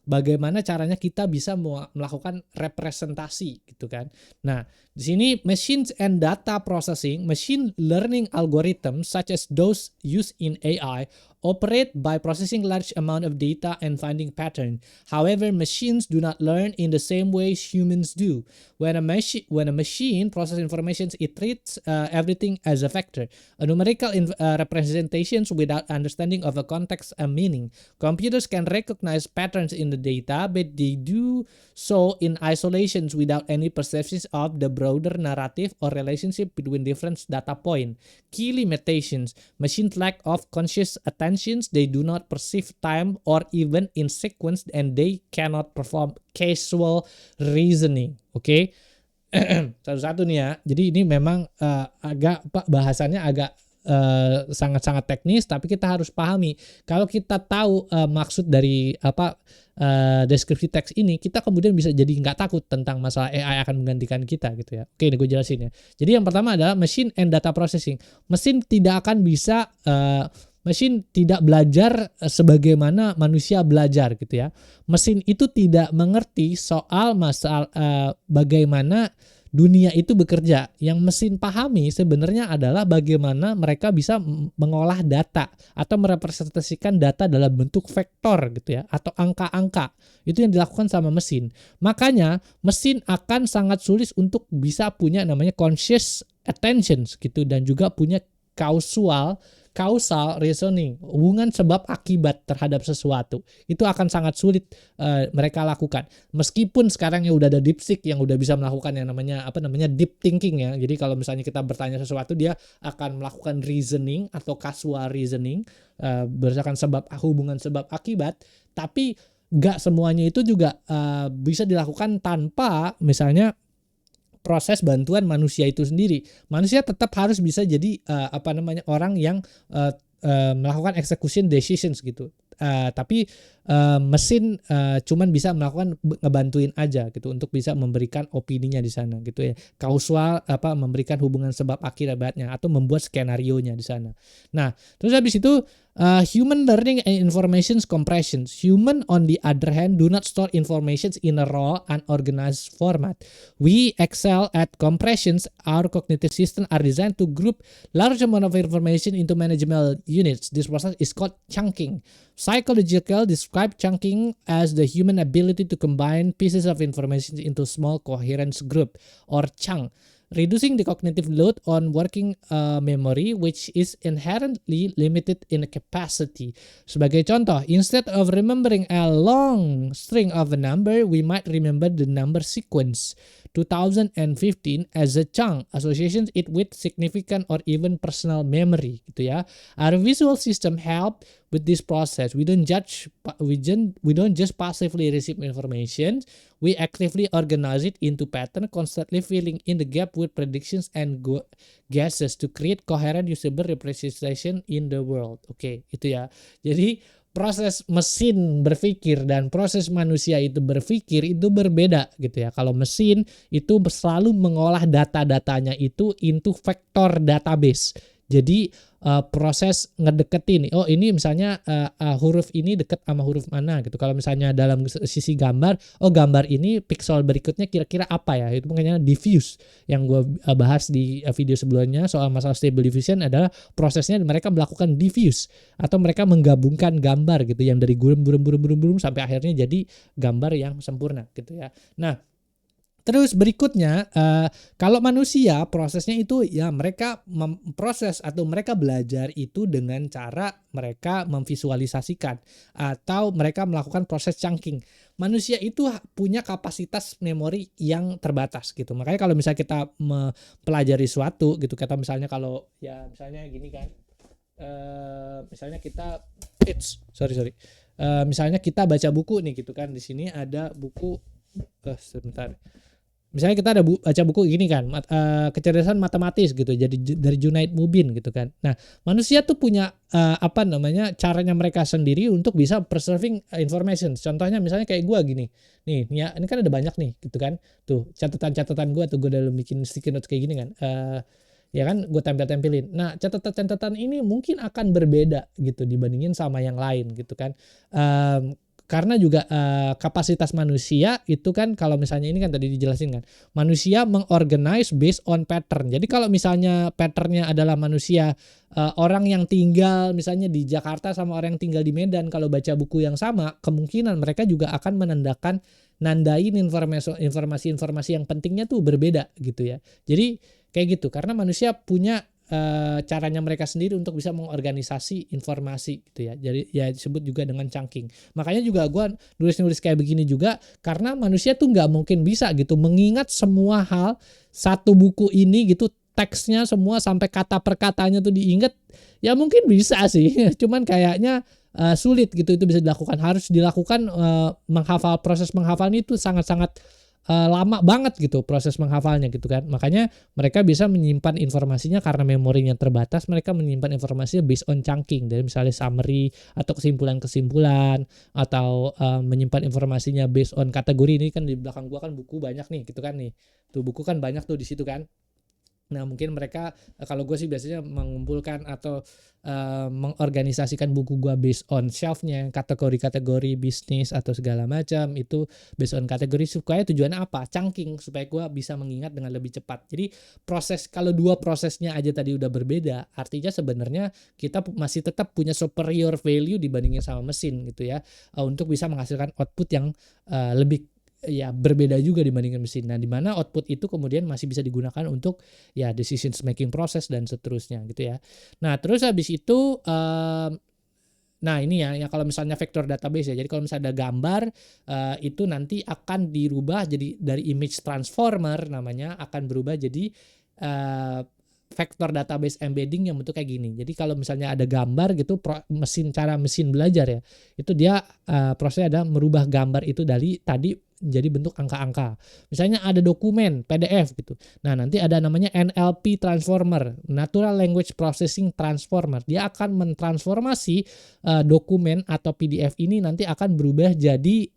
bagaimana caranya kita bisa melakukan representasi gitu kan. Nah, di sini machines and data processing, machine learning algorithms such as those used in AI operate by processing large amount of data and finding pattern. However, machines do not learn in the same way humans do. When a machine processes information, it treats everything as a vector, a numerical representations without understanding of a context and meaning. Computers can recognize patterns in the data, but they do so in isolations without any perceptions of the broader narrative or relationship between different data points. Key limitations: machines lack of conscious attention, they do not perceive time or even in sequence, and they cannot perform causal reasoning. Oke. Satu-satu nih ya. Jadi ini memang bahasannya agak sangat-sangat teknis, tapi kita harus pahami. Kalau kita tahu maksud dari deskripsi teks ini, kita kemudian bisa jadi nggak takut tentang masalah AI akan menggantikan kita gitu ya. Oke, ini gue jelasin ya. Jadi yang pertama adalah machine and data processing. Mesin tidak akan bisa mesin tidak belajar sebagaimana manusia belajar gitu ya. Mesin itu tidak mengerti soal bagaimana dunia itu bekerja. Yang mesin pahami sebenarnya adalah bagaimana mereka bisa mengolah data atau merepresentasikan data dalam bentuk vektor gitu ya, atau angka-angka. Itu yang dilakukan sama mesin. Makanya mesin akan sangat sulit untuk bisa punya namanya conscious attention gitu, dan juga punya causal reasoning, hubungan sebab akibat terhadap sesuatu. Itu akan sangat sulit mereka lakukan. Meskipun sekarang ya udah ada DeepSeek yang udah bisa melakukan yang namanya deep thinking ya. Jadi kalau misalnya kita bertanya sesuatu, dia akan melakukan reasoning atau causal reasoning berdasarkan hubungan sebab akibat. Tapi nggak semuanya itu juga bisa dilakukan tanpa misalnya proses bantuan manusia itu sendiri. Manusia tetap harus bisa jadi orang yang melakukan execution decisions gitu. Tapi mesin cuman bisa melakukan ngebantuin aja gitu untuk bisa memberikan opininya di sana gitu ya. Kausal memberikan hubungan sebab akibatnya atau membuat skenario-nya di sana. Nah, terus habis itu human learning and information compression. Human on the other hand do not store information in a raw unorganized format. We excel at compressions. Our cognitive systems are designed to group large amount of information into manageable units. This process is called chunking. Psychological describe chunking as the human ability to combine pieces of information into small coherent group or chunk, reducing the cognitive load on working memory, which is inherently limited in capacity. Sebagai contoh, instead of remembering a long string of a number, we might remember the number sequence 2015 as a chunk, associations it with significant or even personal memory gitu ya. Our visual system help with this process. We don't just passively receive information. We actively organize it into pattern, constantly filling in the gap with predictions and guesses to create coherent usable representation in the world. Oke, itu ya. Jadi proses mesin berpikir dan proses manusia itu berpikir itu berbeda gitu ya. Kalau mesin itu selalu mengolah data-datanya itu into vector database. Jadi proses ngedeketin, oh ini misalnya huruf ini deket sama huruf mana gitu. Kalau misalnya dalam sisi gambar, oh gambar ini pixel berikutnya kira-kira apa ya, itu makanya diffuse yang gue bahas di video sebelumnya soal masalah stable diffusion adalah prosesnya mereka melakukan diffuse atau mereka menggabungkan gambar gitu yang dari gurum sampai akhirnya jadi gambar yang sempurna gitu ya. Nah, terus berikutnya, kalau manusia prosesnya itu ya mereka memproses atau mereka belajar itu dengan cara mereka memvisualisasikan atau mereka melakukan proses chunking. Manusia itu punya kapasitas memori yang terbatas gitu. Makanya kalau misalnya kita mempelajari suatu gitu, kata misalnya kalau ya misalnya gini kan, misalnya kita misalnya kita baca buku nih gitu kan, di sini ada buku sebentar. Misalnya kita ada baca buku gini kan, kecerdasan matematis gitu, jadi dari Junaid Mubin gitu kan. Nah, manusia tuh punya caranya mereka sendiri untuk bisa preserving information. Contohnya misalnya kayak gue gini, nih ya ini kan ada banyak nih gitu kan, tuh catatan gue tuh gue dalam bikin sticky notes kayak gini kan, ya kan gue tempelin. Nah, catatan ini mungkin akan berbeda gitu dibandingin sama yang lain gitu kan. Karena juga kapasitas manusia itu kan, kalau misalnya ini kan tadi dijelasin kan, manusia mengorganize based on pattern. Jadi kalau misalnya patternnya adalah manusia orang yang tinggal misalnya di Jakarta sama orang yang tinggal di Medan, kalau baca buku yang sama kemungkinan mereka juga akan nandain informasi yang pentingnya tuh berbeda gitu ya. Jadi kayak gitu, karena manusia punya caranya mereka sendiri untuk bisa mengorganisasi informasi gitu ya. Jadi ya disebut juga dengan chunking. Makanya juga gue nulis kayak begini juga karena manusia tuh nggak mungkin bisa gitu mengingat semua hal satu buku ini gitu, teksnya semua sampai kata per katanya tuh diingat. Ya mungkin bisa sih, cuman kayaknya sulit gitu itu bisa dilakukan. Harus dilakukan proses menghafal itu sangat-sangat lama banget gitu proses menghafalnya gitu kan. Makanya mereka bisa menyimpan informasinya karena memorinya terbatas, mereka menyimpan informasinya based on chunking, dari misalnya summary atau kesimpulan-kesimpulan, atau menyimpan informasinya based on kategori. Ini kan di belakang gua kan buku banyak nih gitu kan nih. Tuh buku kan banyak tuh di situ kan. Nah mungkin mereka, kalau gue sih biasanya mengumpulkan atau mengorganisasikan buku gue based on shelf-nya, kategori-kategori bisnis atau segala macam itu based on kategori, supaya tujuannya apa? Chunking, supaya gue bisa mengingat dengan lebih cepat. Jadi kalau dua prosesnya aja tadi udah berbeda, artinya sebenarnya kita masih tetap punya superior value dibandingin sama mesin gitu ya, untuk bisa menghasilkan output yang lebih ya berbeda juga dibandingkan mesin. Nah, di mana output itu kemudian masih bisa digunakan untuk ya decisions making process dan seterusnya gitu ya. Nah, terus habis itu nah ini ya kalau misalnya vector database ya. Jadi kalau misalnya ada gambar itu nanti akan dirubah jadi dari image transformer namanya, akan berubah jadi vector database embedding yang bentuk kayak gini. Jadi kalau misalnya ada gambar gitu, cara mesin belajar ya, itu dia prosesnya ada merubah gambar itu dari tadi jadi bentuk angka-angka. Misalnya ada dokumen PDF gitu. Nah, nanti ada namanya NLP transformer, Natural Language Processing Transformer. Dia akan mentransformasi dokumen atau PDF ini nanti akan berubah jadi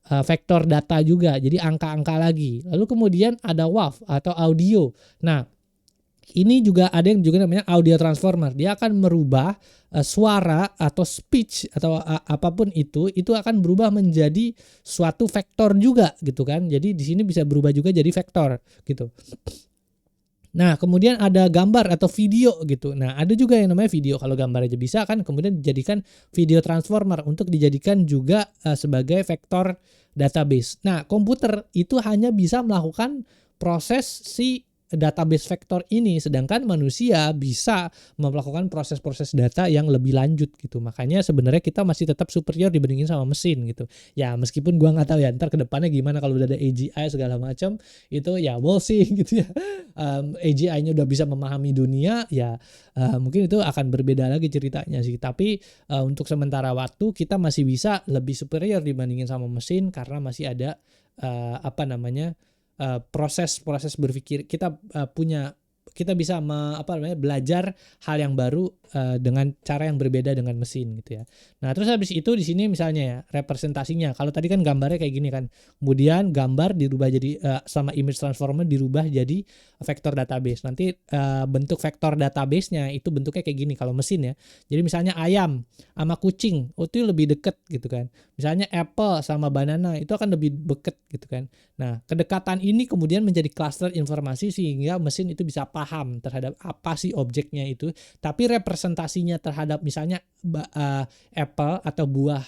vektor data juga, jadi angka-angka lagi. Lalu kemudian ada WAV atau audio. Nah, ini juga ada yang juga namanya audio transformer. Dia akan merubah suara atau speech atau apapun itu akan berubah menjadi suatu vektor juga gitu kan. Jadi di sini bisa berubah juga jadi vektor gitu. Nah, kemudian ada gambar atau video gitu. Nah, ada juga yang namanya video. Kalau gambar aja bisa kan, kemudian dijadikan video transformer untuk dijadikan juga sebagai vektor database. Nah, komputer itu hanya bisa melakukan proses si database vektor ini, sedangkan manusia bisa melakukan proses-proses data yang lebih lanjut gitu. Makanya sebenarnya kita masih tetap superior dibandingin sama mesin gitu. Ya meskipun gua nggak tahu ya ntar kedepannya gimana kalau udah ada AGI segala macam, itu ya we'll see gitu ya. AGI-nya udah bisa memahami dunia ya, mungkin itu akan berbeda lagi ceritanya sih. Tapi untuk sementara waktu kita masih bisa lebih superior dibandingin sama mesin karena masih ada proses berpikir kita kita bisa belajar hal yang baru dengan cara yang berbeda dengan mesin gitu ya. Nah, terus habis itu di sini misalnya ya representasinya. Kalau tadi kan gambarnya kayak gini kan. Kemudian gambar dirubah jadi sama image transformer dirubah jadi vektor database. Nanti bentuk vektor database-nya itu bentuknya kayak gini kalau mesin ya. Jadi misalnya ayam sama kucing itu lebih deket gitu kan. Misalnya apple sama banana itu akan lebih deket gitu kan. Nah, kedekatan ini kemudian menjadi cluster informasi sehingga mesin itu bisa paham terhadap apa sih objeknya itu. Tapi representasinya terhadap misalnya apple atau buah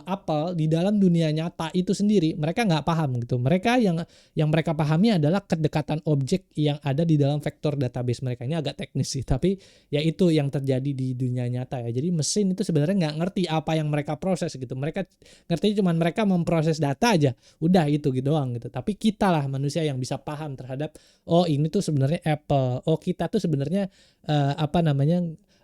apel di dalam dunia nyata itu sendiri mereka nggak paham gitu. Mereka yang mereka pahami adalah kedekatan objek yang ada di dalam vektor database mereka. Ini agak teknis sih, tapi ya itu yang terjadi di dunia nyata ya. Jadi mesin itu sebenarnya nggak ngerti apa yang mereka proses gitu. Mereka ngerti cuman mereka memproses data aja, udah itu gitu doang gitu. Tapi kita lah manusia yang bisa paham terhadap oh ini tuh sebenarnya apple, oh kita tuh sebenarnya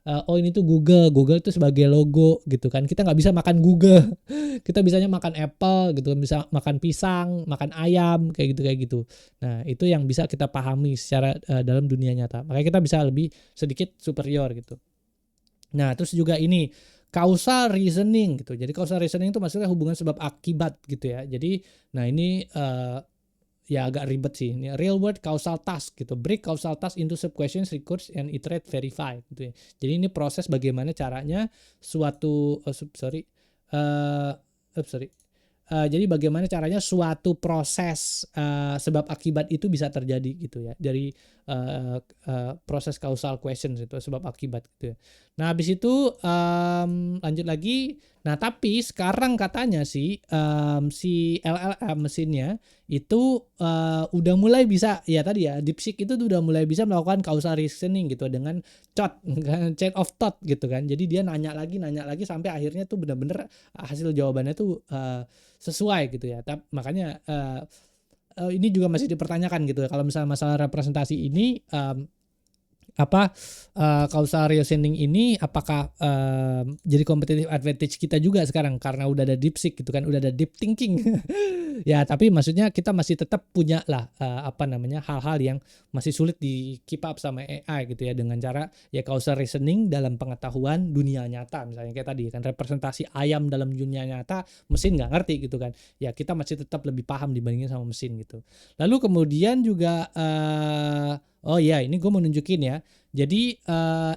oh ini tuh Google itu sebagai logo gitu kan. Kita nggak bisa makan Google, kita bisanya makan apple gitu, bisa makan pisang, makan ayam kayak gitu. Nah itu yang bisa kita pahami secara dalam dunia nyata. Makanya kita bisa lebih sedikit superior gitu. Nah terus juga ini causal reasoning gitu. Jadi causal reasoning itu maksudnya hubungan sebab akibat gitu ya. Jadi nah ini ya agak ribet sih. Ini real world causal task gitu. Break causal task into sub questions, recurse and iterate verify gitu ya. Jadi ini proses bagaimana caranya suatu jadi bagaimana caranya suatu proses sebab akibat itu bisa terjadi gitu ya. Dari proses causal questions itu sebab akibat gitu ya. Nah, habis itu lanjut lagi. Nah, tapi sekarang katanya sih si LLM mesinnya itu udah mulai bisa ya tadi ya DeepSeek itu udah mulai bisa melakukan causal reasoning gitu dengan chain of thought gitu kan. Jadi dia nanya lagi sampai akhirnya tuh benar-benar hasil jawabannya tuh sesuai gitu ya. Makanya ini juga masih dipertanyakan gitu ya. Kalau misalnya masalah representasi ini causal reasoning ini apakah jadi competitive advantage kita juga sekarang karena udah ada DeepSeek gitu kan, udah ada deep thinking Ya, tapi maksudnya kita masih tetap punya lah hal-hal yang masih sulit di keep up sama AI gitu ya, dengan cara ya causal reasoning dalam pengetahuan dunia nyata, misalnya kayak tadi kan representasi ayam dalam dunia nyata mesin nggak ngerti gitu kan. Ya kita masih tetap lebih paham dibandingin sama mesin gitu. Lalu kemudian juga oh ya, ini gue mau nunjukin ya. Jadi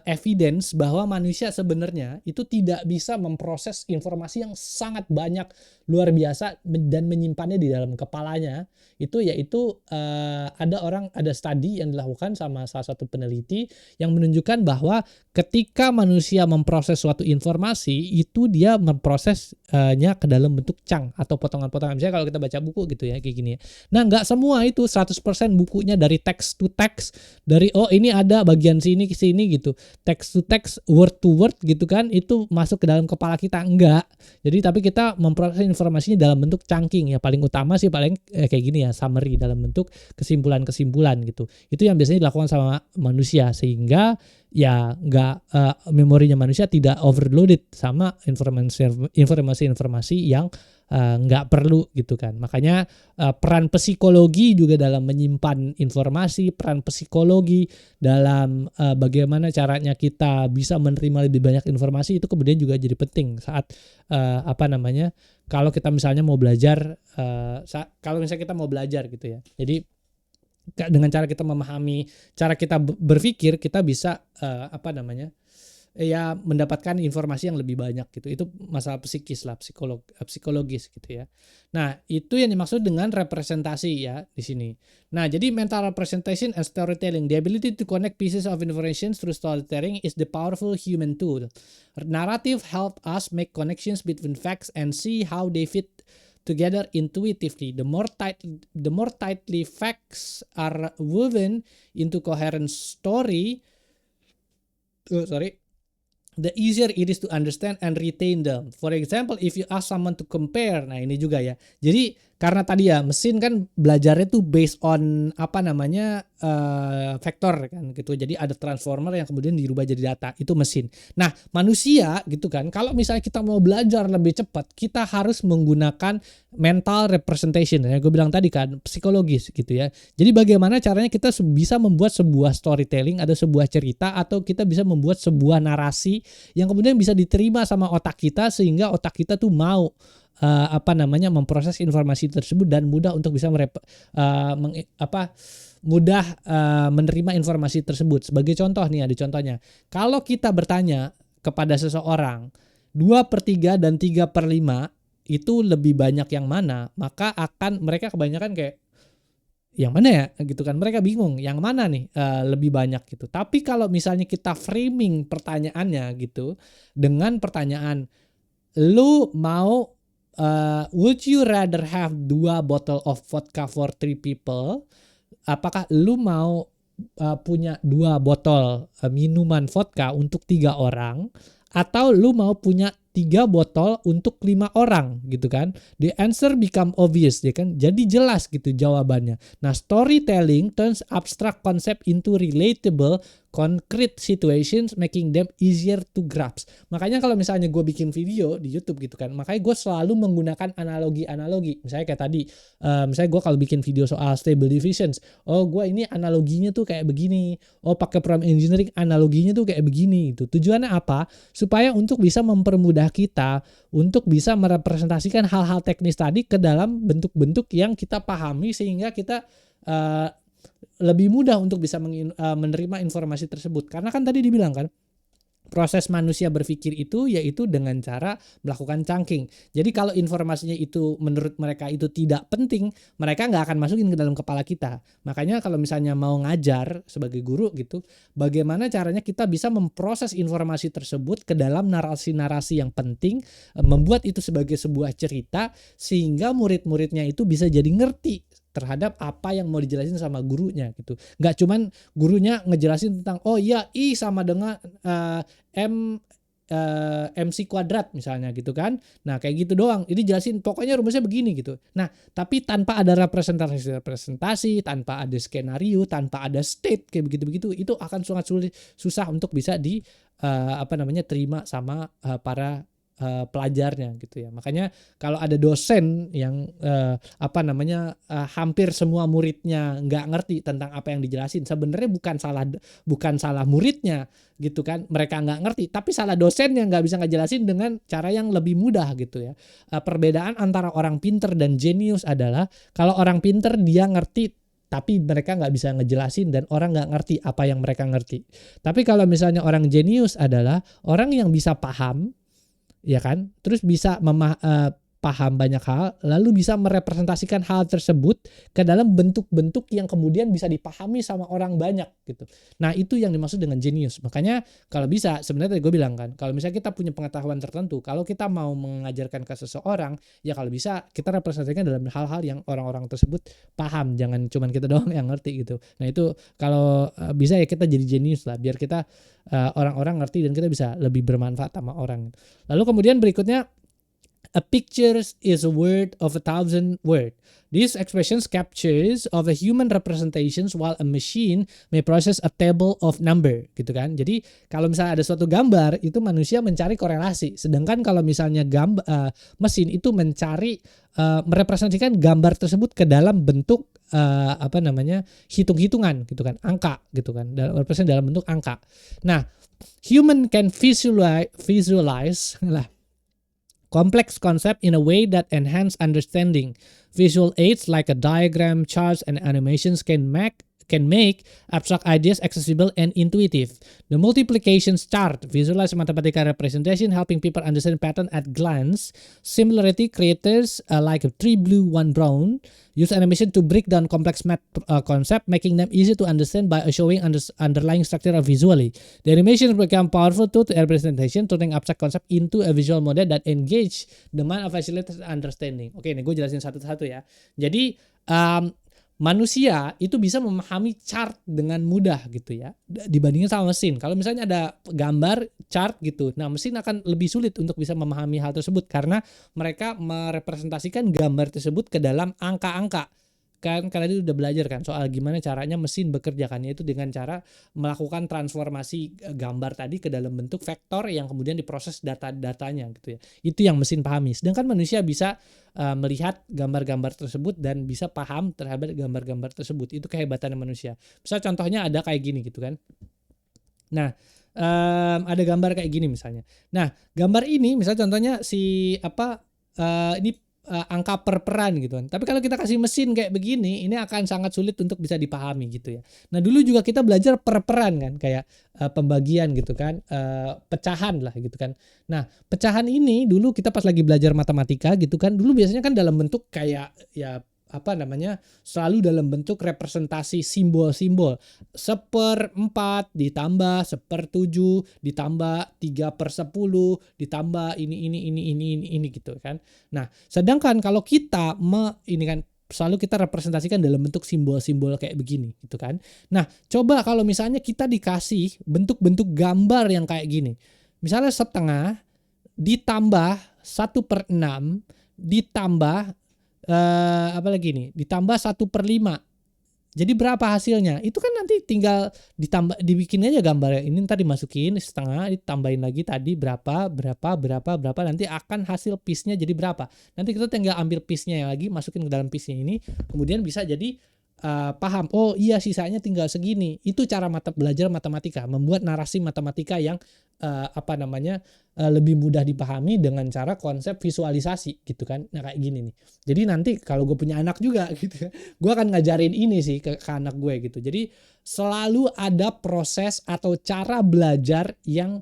evidence bahwa manusia sebenarnya itu tidak bisa memproses informasi yang sangat banyak, luar biasa, dan menyimpannya di dalam kepalanya. Itu yaitu ada studi yang dilakukan sama salah satu peneliti yang menunjukkan bahwa ketika manusia memproses suatu informasi, itu dia memprosesnya ke dalam bentuk chunk atau potongan-potongan. Misalnya kalau kita baca buku gitu ya, kayak gini ya. Nah, nggak semua itu 100% bukunya dari text to text, dari ini ada bagian sini ke sini gitu, text to text, word to word gitu kan, itu masuk ke dalam kepala kita, enggak. Jadi tapi kita memproses informasinya dalam bentuk chunking ya, paling utama sih paling kayak gini ya, summary dalam bentuk kesimpulan-kesimpulan gitu. Itu yang biasanya dilakukan sama manusia, sehingga ya nggak memorinya manusia tidak overloaded sama informasi-informasi yang nggak perlu gitu kan. Makanya peran psikologi juga dalam menyimpan informasi, peran psikologi dalam bagaimana caranya kita bisa menerima lebih banyak informasi, itu kemudian juga jadi penting saat kalau kita misalnya mau belajar, kalau misalnya kita mau belajar gitu ya. Jadi dengan cara kita memahami cara kita berpikir, kita bisa mendapatkan informasi yang lebih banyak gitu. Itu masalah psikis lah, psikologis gitu ya. Nah, itu yang dimaksud dengan representasi ya di sini. Nah, jadi mental representation and storytelling, the ability to connect pieces of information through storytelling is the powerful human tool. Narrative help us make connections between facts and see how they fit together intuitively. The more tightly facts are woven into coherent story, the easier it is to understand and retain them. For example, if you ask someone to compare, nah ini juga ya. Jadi karena tadi ya mesin kan belajarnya tuh based on vektor kan gitu. Jadi ada transformer yang kemudian dirubah jadi data, itu mesin. Nah, manusia gitu kan, kalau misalnya kita mau belajar lebih cepat, kita harus menggunakan mental representation. Ya gue bilang tadi kan, psikologis gitu ya. Jadi bagaimana caranya kita bisa membuat sebuah storytelling, ada sebuah cerita, atau kita bisa membuat sebuah narasi yang kemudian bisa diterima sama otak kita, sehingga otak kita tuh mau memproses informasi tersebut dan mudah untuk bisa menerima informasi tersebut. Sebagai contoh nih, ada contohnya. Kalau kita bertanya kepada seseorang 2/3 dan 3/5 itu lebih banyak yang mana, maka akan mereka kebanyakan kayak yang mana ya gitu kan, mereka bingung yang mana nih lebih banyak gitu. Tapi kalau misalnya kita framing pertanyaannya gitu dengan pertanyaan, lu mau would you rather have 2 bottle of vodka for 3 people? Apakah lu mau punya 2 botol minuman vodka untuk 3 orang, atau lu mau punya 3 botol untuk 5 orang gitu kan? The answer become obvious ya kan? Jadi jelas gitu jawabannya. Nah, storytelling turns abstract concept into relatable concrete situations, making them easier to grasp. Makanya kalau misalnya gue bikin video di YouTube gitu kan, makanya gue selalu menggunakan analogi-analogi. Misalnya kayak tadi, misalnya gue kalau bikin video soal stable diffusions, oh gue ini analoginya tuh kayak begini. Oh pakai prompt engineering, analoginya tuh kayak begini. Itu tujuannya apa? Supaya untuk bisa mempermudah kita untuk bisa merepresentasikan hal-hal teknis tadi ke dalam bentuk-bentuk yang kita pahami, sehingga kita lebih mudah untuk bisa menerima informasi tersebut. Karena kan tadi dibilang kan, proses manusia berpikir itu yaitu dengan cara melakukan chunking. Jadi kalau informasinya itu menurut mereka itu tidak penting, mereka nggak akan masukin ke dalam kepala kita. Makanya kalau misalnya mau ngajar sebagai guru gitu, bagaimana caranya kita bisa memproses informasi tersebut ke dalam narasi-narasi yang penting, membuat itu sebagai sebuah cerita, sehingga murid-muridnya itu bisa jadi ngerti terhadap apa yang mau dijelasin sama gurunya gitu. Nggak cuman gurunya ngejelasin tentang oh iya I sama dengan MC kuadrat misalnya gitu kan. Nah kayak gitu doang. Ini jelasin pokoknya rumusnya begini gitu. Nah tapi tanpa ada representasi, tanpa ada skenario, tanpa ada state kayak begitu-begitu, itu akan sangat susah untuk bisa terima sama para pelajarnya gitu ya. Makanya kalau ada dosen yang hampir semua muridnya nggak ngerti tentang apa yang dijelasin, sebenarnya bukan salah muridnya gitu kan, mereka nggak ngerti, tapi salah dosen yang nggak bisa ngejelasin dengan cara yang lebih mudah gitu ya. Perbedaan antara orang pinter dan jenius adalah kalau orang pinter dia ngerti tapi mereka nggak bisa ngejelasin dan orang nggak ngerti apa yang mereka ngerti. Tapi kalau misalnya orang jenius adalah orang yang bisa paham, ya kan, terus bisa paham banyak hal, lalu bisa merepresentasikan hal tersebut ke dalam bentuk-bentuk yang kemudian bisa dipahami sama orang banyak gitu. Nah itu yang dimaksud dengan jenius. Makanya kalau bisa, sebenarnya tadi gue bilang kan, kalau misalnya kita punya pengetahuan tertentu, kalau kita mau mengajarkan ke seseorang, ya kalau bisa kita representasikan dalam hal-hal yang orang-orang tersebut paham, jangan cuman kita doang yang ngerti gitu. Nah itu kalau bisa ya kita jadi jenius lah, biar kita orang-orang ngerti dan kita bisa lebih bermanfaat sama orang. Lalu kemudian berikutnya, a picture is a word of 1,000 words. These expressions captures of a human representations while a machine may process a table of number gitu kan. Jadi kalau misalnya ada suatu gambar itu manusia mencari korelasi, sedangkan kalau misalnya mesin itu mencari merepresentasikan gambar tersebut ke dalam bentuk hitung-hitungan gitu kan, angka gitu kan, representasi dalam bentuk angka. Nah, human can visualize complex concept in a way that enhance understanding. Visual aids like a diagram, charts, and animations can make abstract ideas accessible and intuitive. The multiplication chart visualize mathematical representation, helping people understand pattern at glance. Similarity creators like 3 blue, 1 brown use animation to break down complex math concept, making them easy to understand by showing underlying structure visually. The animation become powerful tool to representation, turning abstract concept into a visual model that engage the mind of facilitate understanding. Oke, ini gue jelasin satu-satu ya. Jadi manusia itu bisa memahami chart dengan mudah gitu ya dibandingin sama mesin. Kalau misalnya ada gambar chart gitu, nah mesin akan lebih sulit untuk bisa memahami hal tersebut karena mereka merepresentasikan gambar tersebut ke dalam angka-angka. Kan kalian udah belajar kan soal gimana caranya mesin bekerja kan, yaitu dengan cara melakukan transformasi gambar tadi ke dalam bentuk vektor yang kemudian diproses data-datanya gitu ya. Itu yang mesin pahami. Sedangkan manusia bisa melihat gambar-gambar tersebut dan bisa paham terhadap gambar-gambar tersebut. Itu kehebatannya manusia. Misal contohnya ada kayak gini gitu kan. Nah, ada gambar kayak gini misalnya. Nah, gambar ini misal contohnya ini angka per-peran gitu kan. Tapi kalau kita kasih mesin kayak begini, ini akan sangat sulit untuk bisa dipahami gitu ya. Nah dulu juga kita belajar per-peran kan, kayak pembagian gitu kan, pecahan lah gitu kan. Nah pecahan ini dulu kita pas lagi belajar matematika gitu kan, dulu biasanya kan dalam bentuk kayak ya selalu dalam bentuk representasi simbol-simbol 1/4 ditambah 1/7 ditambah 3/10 ditambah ini gitu kan. Nah sedangkan kalau kita ini kan selalu kita representasikan dalam bentuk simbol-simbol kayak begini gitu kan. Nah coba kalau misalnya kita dikasih bentuk-bentuk gambar yang kayak gini, misalnya setengah ditambah 1/6 ditambah ditambah 1/5. Jadi berapa hasilnya? Itu kan nanti tinggal dibikin aja gambarnya. Ini ntar dimasukin setengah, ditambahin lagi tadi berapa, nanti akan hasil piece-nya jadi berapa. Nanti kita tinggal ambil piece-nya lagi, masukin ke dalam piece-nya ini, kemudian bisa jadi paham. Oh iya sisanya tinggal segini. Itu cara belajar matematika, membuat narasi matematika yang lebih mudah dipahami dengan cara konsep visualisasi gitu kan. Nah kayak gini nih. Jadi nanti kalau gue punya anak juga gitu ya, gue akan ngajarin ini sih ke anak gue gitu. Jadi selalu ada proses atau cara belajar yang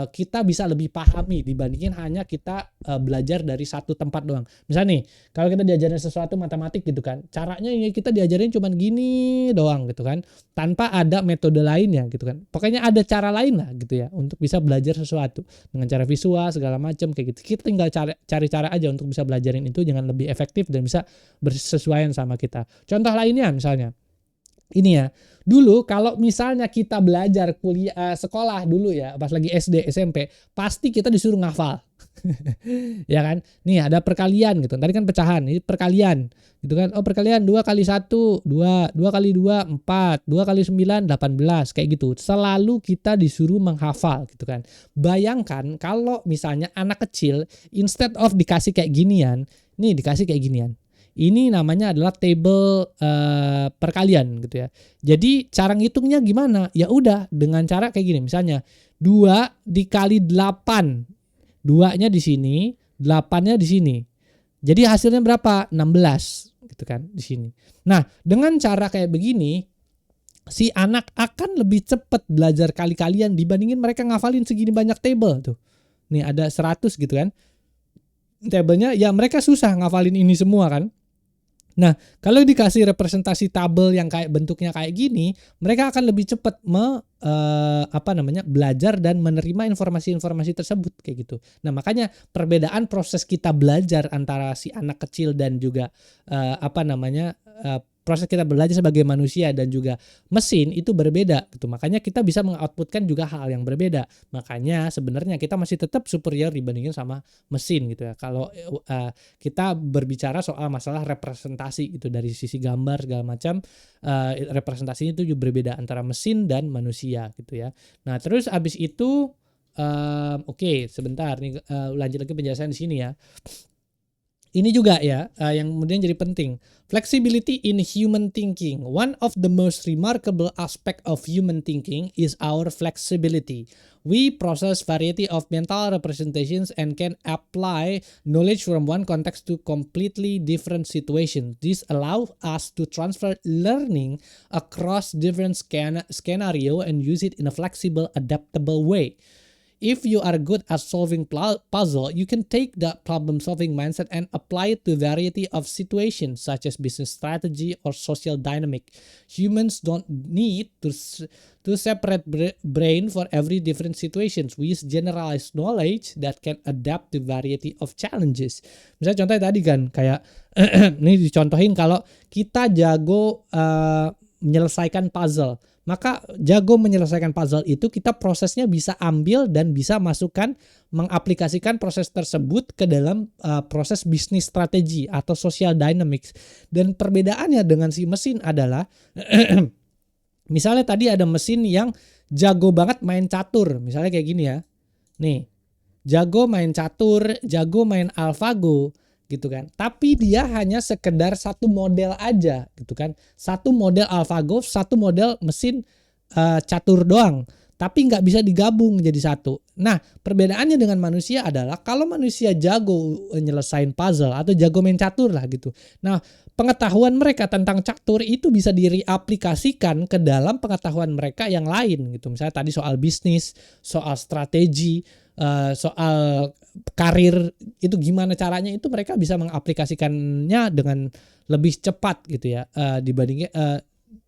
kita bisa lebih pahami dibandingin hanya kita belajar dari satu tempat doang. Misalnya nih, kalau kita diajarin sesuatu matematik gitu kan, caranya ya kita diajarin cuman gini doang gitu kan, tanpa ada metode lainnya gitu kan. Pokoknya ada cara lain lah gitu ya untuk bisa belajar sesuatu dengan cara visual segala macam kayak gitu. Kita tinggal cari cara aja untuk bisa belajarin itu dengan lebih efektif dan bisa bersesuaian sama kita. Contoh lainnya misalnya ini ya, dulu kalau misalnya kita belajar sekolah dulu ya, pas lagi SD, SMP, pasti kita disuruh ngafal. Ya kan? Nih ada perkalian gitu. Tadi kan pecahan, ini perkalian. Gitu kan. Oh, perkalian 2 kali 1 2, 2 kali 2 4, 2 kali 9 18 kayak gitu. Selalu kita disuruh menghafal gitu kan. Bayangkan kalau misalnya anak kecil instead of dikasih kayak ginian, nih dikasih kayak ginian. Ini namanya adalah table perkalian gitu ya. Jadi cara ngitungnya gimana? Ya udah dengan cara kayak gini. Misalnya 2 dikali 8. 2-nya di sini, 8-nya di sini. Jadi hasilnya berapa? 16 gitu kan di sini. Nah, dengan cara kayak begini si anak akan lebih cepat belajar kali-kalian dibandingin mereka ngafalin segini banyak table tuh. Nih ada 100 gitu kan. Tablenya ya mereka susah ngafalin ini semua kan. Nah, kalau dikasih representasi tabel yang kayak bentuknya kayak gini, mereka akan lebih cepat belajar dan menerima informasi-informasi tersebut kayak gitu. Nah, makanya perbedaan proses kita belajar antara si anak kecil dan juga proses kita belajar sebagai manusia dan juga mesin itu berbeda gitu. Makanya kita bisa mengoutputkan juga hal yang berbeda. Makanya sebenarnya kita masih tetap superior dibandingin sama mesin gitu ya. Kalau kita berbicara soal masalah representasi gitu dari sisi gambar segala macam, representasinya itu juga berbeda antara mesin dan manusia gitu ya. Nah, terus abis itu oke, sebentar nih lanjut lagi penjelasan di sini ya. Ini juga ya yang kemudian jadi penting. Flexibility in human thinking. One of the most remarkable aspect of human thinking is our flexibility. We process variety of mental representations and can apply knowledge from one context to completely different situations. This allows us to transfer learning across different scenario and use it in a flexible, adaptable way. If you are good at solving puzzle, you can take that problem-solving mindset and apply it to variety of situations such as business strategy or social dynamic. Humans don't need to separate brain for every different situations. We use generalized knowledge that can adapt to variety of challenges. Misalnya contohnya tadi kan kayak ini dicontohin kalau kita jago menyelesaikan puzzle. Maka jago menyelesaikan puzzle itu kita prosesnya bisa ambil dan bisa masukkan mengaplikasikan proses tersebut ke dalam proses bisnis strategi atau social dynamics. Dan perbedaannya dengan si mesin adalah misalnya tadi ada mesin yang jago banget main catur, misalnya kayak gini ya. Nih, jago main catur, jago main AlphaGo gitu kan. Tapi dia hanya sekedar satu model aja gitu kan. Satu model AlphaGo, satu model mesin catur doang. Tapi nggak bisa digabung jadi satu. Nah, perbedaannya dengan manusia adalah kalau manusia jago nyelesain puzzle atau jago main catur lah gitu. Nah, pengetahuan mereka tentang catur itu bisa diaplikasikan ke dalam pengetahuan mereka yang lain gitu. Misalnya tadi soal bisnis, soal strategi, soal karir itu gimana caranya itu mereka bisa mengaplikasikannya dengan lebih cepat gitu ya dibandingnya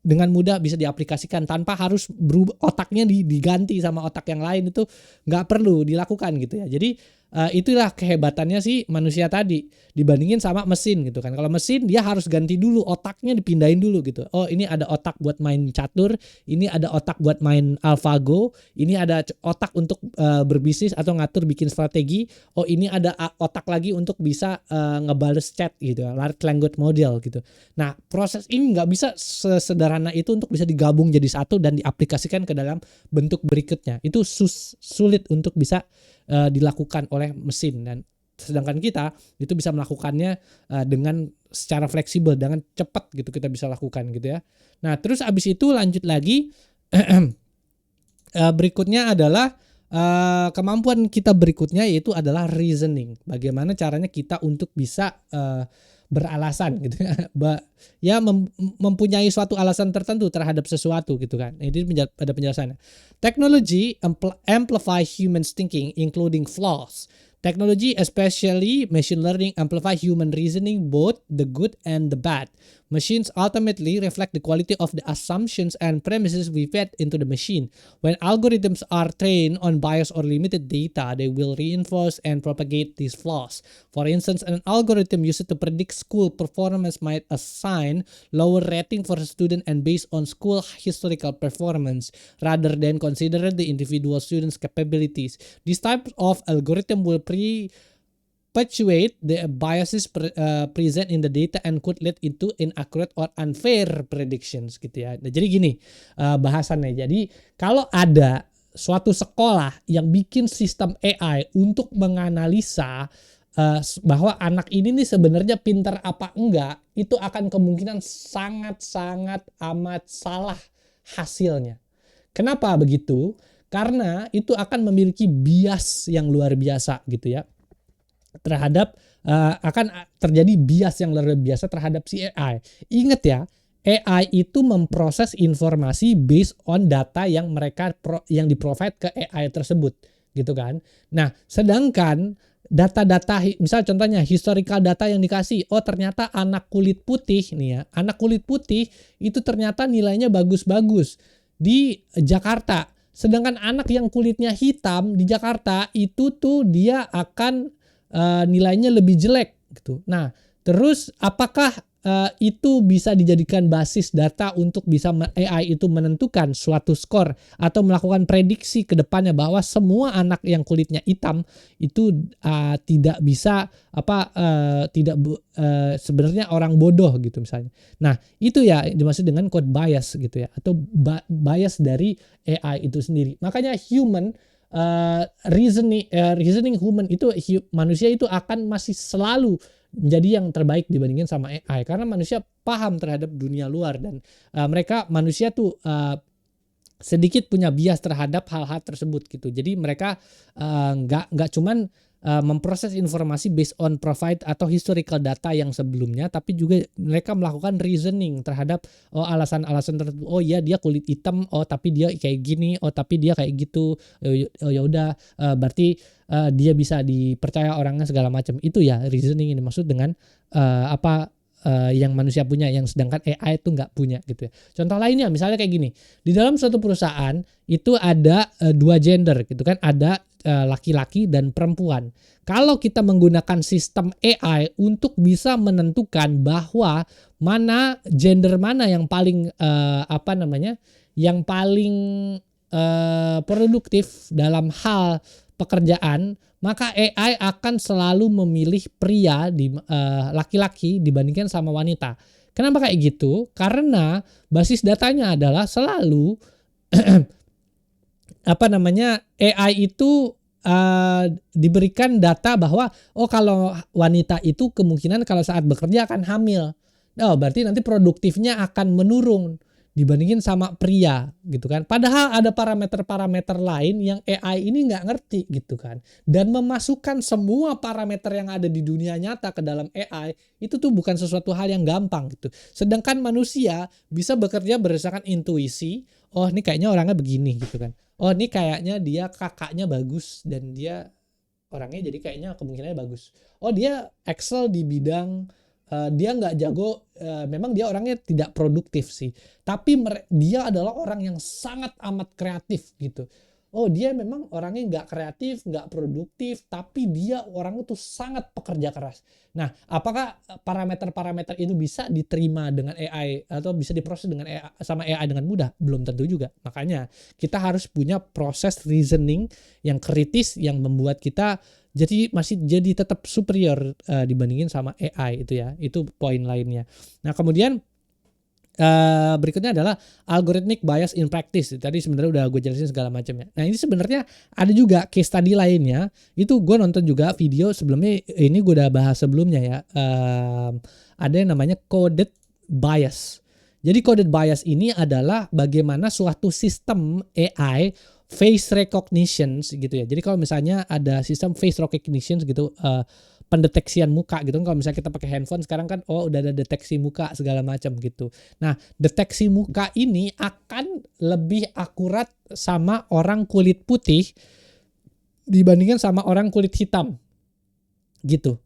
dengan mudah bisa diaplikasikan tanpa harus berubah otaknya diganti sama otak yang lain itu nggak perlu dilakukan gitu ya. Jadi itulah kehebatannya si manusia tadi dibandingin sama mesin gitu kan. Kalau mesin dia harus ganti dulu otaknya, dipindahin dulu gitu. Oh, ini ada otak buat main catur, ini ada otak buat main AlphaGo, ini ada otak untuk berbisnis atau ngatur bikin strategi. Oh, ini ada otak lagi untuk bisa ngebales chat gitu, large language model gitu. Nah, proses ini nggak bisa sesederhana itu untuk bisa digabung jadi satu dan diaplikasikan ke dalam bentuk berikutnya. Itu sulit untuk bisa dilakukan oleh mesin, dan sedangkan kita itu bisa melakukannya dengan secara fleksibel, dengan cepat gitu kita bisa lakukan gitu ya. Nah, terus abis itu lanjut lagi berikutnya adalah kemampuan kita berikutnya yaitu adalah reasoning. Bagaimana caranya kita untuk bisa beralasan gitu ya, mempunyai suatu alasan tertentu terhadap sesuatu gitu kan. Ini ada penjelasannya. Technology amplify human thinking including flaws. Technology, especially machine learning, amplify human reasoning, both the good and the bad. Machines ultimately reflect the quality of the assumptions and premises we fed into the machine. When algorithms are trained on biased or limited data, they will reinforce and propagate these flaws. For instance, an algorithm used to predict school performance might assign lower rating for a student and based on school historical performance rather than consider the individual student's capabilities. This type of algorithm will perpetuate the biases present in the data and could lead into inaccurate or unfair predictions gitu ya. Nah, jadi gini bahasannya. Jadi kalau ada suatu sekolah yang bikin sistem AI untuk menganalisa bahwa anak ini nih sebenarnya pintar apa enggak, itu akan kemungkinan sangat-sangat amat salah hasilnya. Kenapa begitu? Karena itu akan memiliki bias yang luar biasa gitu ya. Terhadap akan terjadi bias yang luar biasa terhadap si AI. Ingat ya, AI itu memproses informasi based on data yang yang di-provide ke AI tersebut, gitu kan. Nah, sedangkan data-data, misal contohnya historical data yang dikasih, oh ternyata anak kulit putih nih ya, anak kulit putih itu ternyata nilainya bagus-bagus di Jakarta. Sedangkan anak yang kulitnya hitam di Jakarta itu tuh dia akan nilainya lebih jelek gitu. Nah, terus apakah itu bisa dijadikan basis data untuk bisa AI itu menentukan suatu skor atau melakukan prediksi ke depannya bahwa semua anak yang kulitnya hitam itu tidak bisa sebenarnya orang bodoh gitu misalnya. Nah, itu ya dimaksud dengan code bias gitu ya, atau bias dari AI itu sendiri. Makanya reasoning human itu manusia itu akan masih selalu menjadi yang terbaik dibandingin sama AI karena manusia paham terhadap dunia luar dan manusia tuh sedikit punya bias terhadap hal-hal tersebut gitu. Jadi mereka nggak cuman memproses informasi based on provide atau historical data yang sebelumnya, tapi juga mereka melakukan reasoning terhadap alasan-alasan tertentu. Oh iya dia kulit hitam, oh tapi dia kayak gini, oh tapi dia kayak gitu. Oh ya udah berarti dia bisa dipercaya orangnya segala macam. Itu ya reasoning ini maksud dengan yang manusia punya, yang sedangkan AI itu nggak punya gitu ya. Contoh lainnya misalnya kayak gini, di dalam suatu perusahaan itu ada dua gender gitu kan, ada laki-laki dan perempuan. Kalau kita menggunakan sistem AI untuk bisa menentukan bahwa mana gender mana yang paling yang paling produktif dalam hal pekerjaan, maka AI akan selalu memilih pria laki-laki dibandingkan sama wanita. Kenapa kayak gitu? Karena basis datanya adalah selalu AI itu diberikan data bahwa kalau wanita itu kemungkinan kalau saat bekerja akan hamil. Oh, berarti nanti produktifnya akan menurun dibandingin sama pria gitu kan. Padahal ada parameter-parameter lain yang AI ini nggak ngerti gitu kan. Dan memasukkan semua parameter yang ada di dunia nyata ke dalam AI itu tuh bukan sesuatu hal yang gampang gitu. Sedangkan manusia bisa bekerja berdasarkan intuisi. Oh ini kayaknya orangnya begini gitu kan. Oh ini kayaknya dia kakaknya bagus dan dia orangnya jadi kayaknya kemungkinannya bagus. Oh dia excel di bidang dia nggak jago, memang dia orangnya tidak produktif sih, tapi dia adalah orang yang sangat amat kreatif gitu. Oh dia memang orangnya nggak kreatif, nggak produktif, tapi dia orangnya tuh sangat pekerja keras. Nah, apakah parameter-parameter itu bisa diterima dengan AI atau bisa diproses dengan sama AI dengan mudah? Belum tentu juga. Makanya kita harus punya proses reasoning yang kritis yang membuat kita masih jadi tetap superior dibandingin sama AI itu ya. Itu poin lainnya. Nah, kemudian berikutnya adalah algorithmic bias in practice. Tadi sebenarnya udah gue jelasin segala macamnya. Nah, ini sebenarnya ada juga case study lainnya. Itu gue nonton juga video sebelumnya, ini gue udah bahas sebelumnya ya. Ada yang namanya coded bias. Jadi coded bias ini adalah bagaimana suatu sistem AI face recognition gitu ya. Jadi kalau misalnya ada sistem face recognition gitu, pendeteksian muka gitu kan, kalau misalnya kita pakai handphone sekarang kan udah ada deteksi muka segala macam gitu. Nah, deteksi muka ini akan lebih akurat sama orang kulit putih dibandingkan sama orang kulit hitam gitu.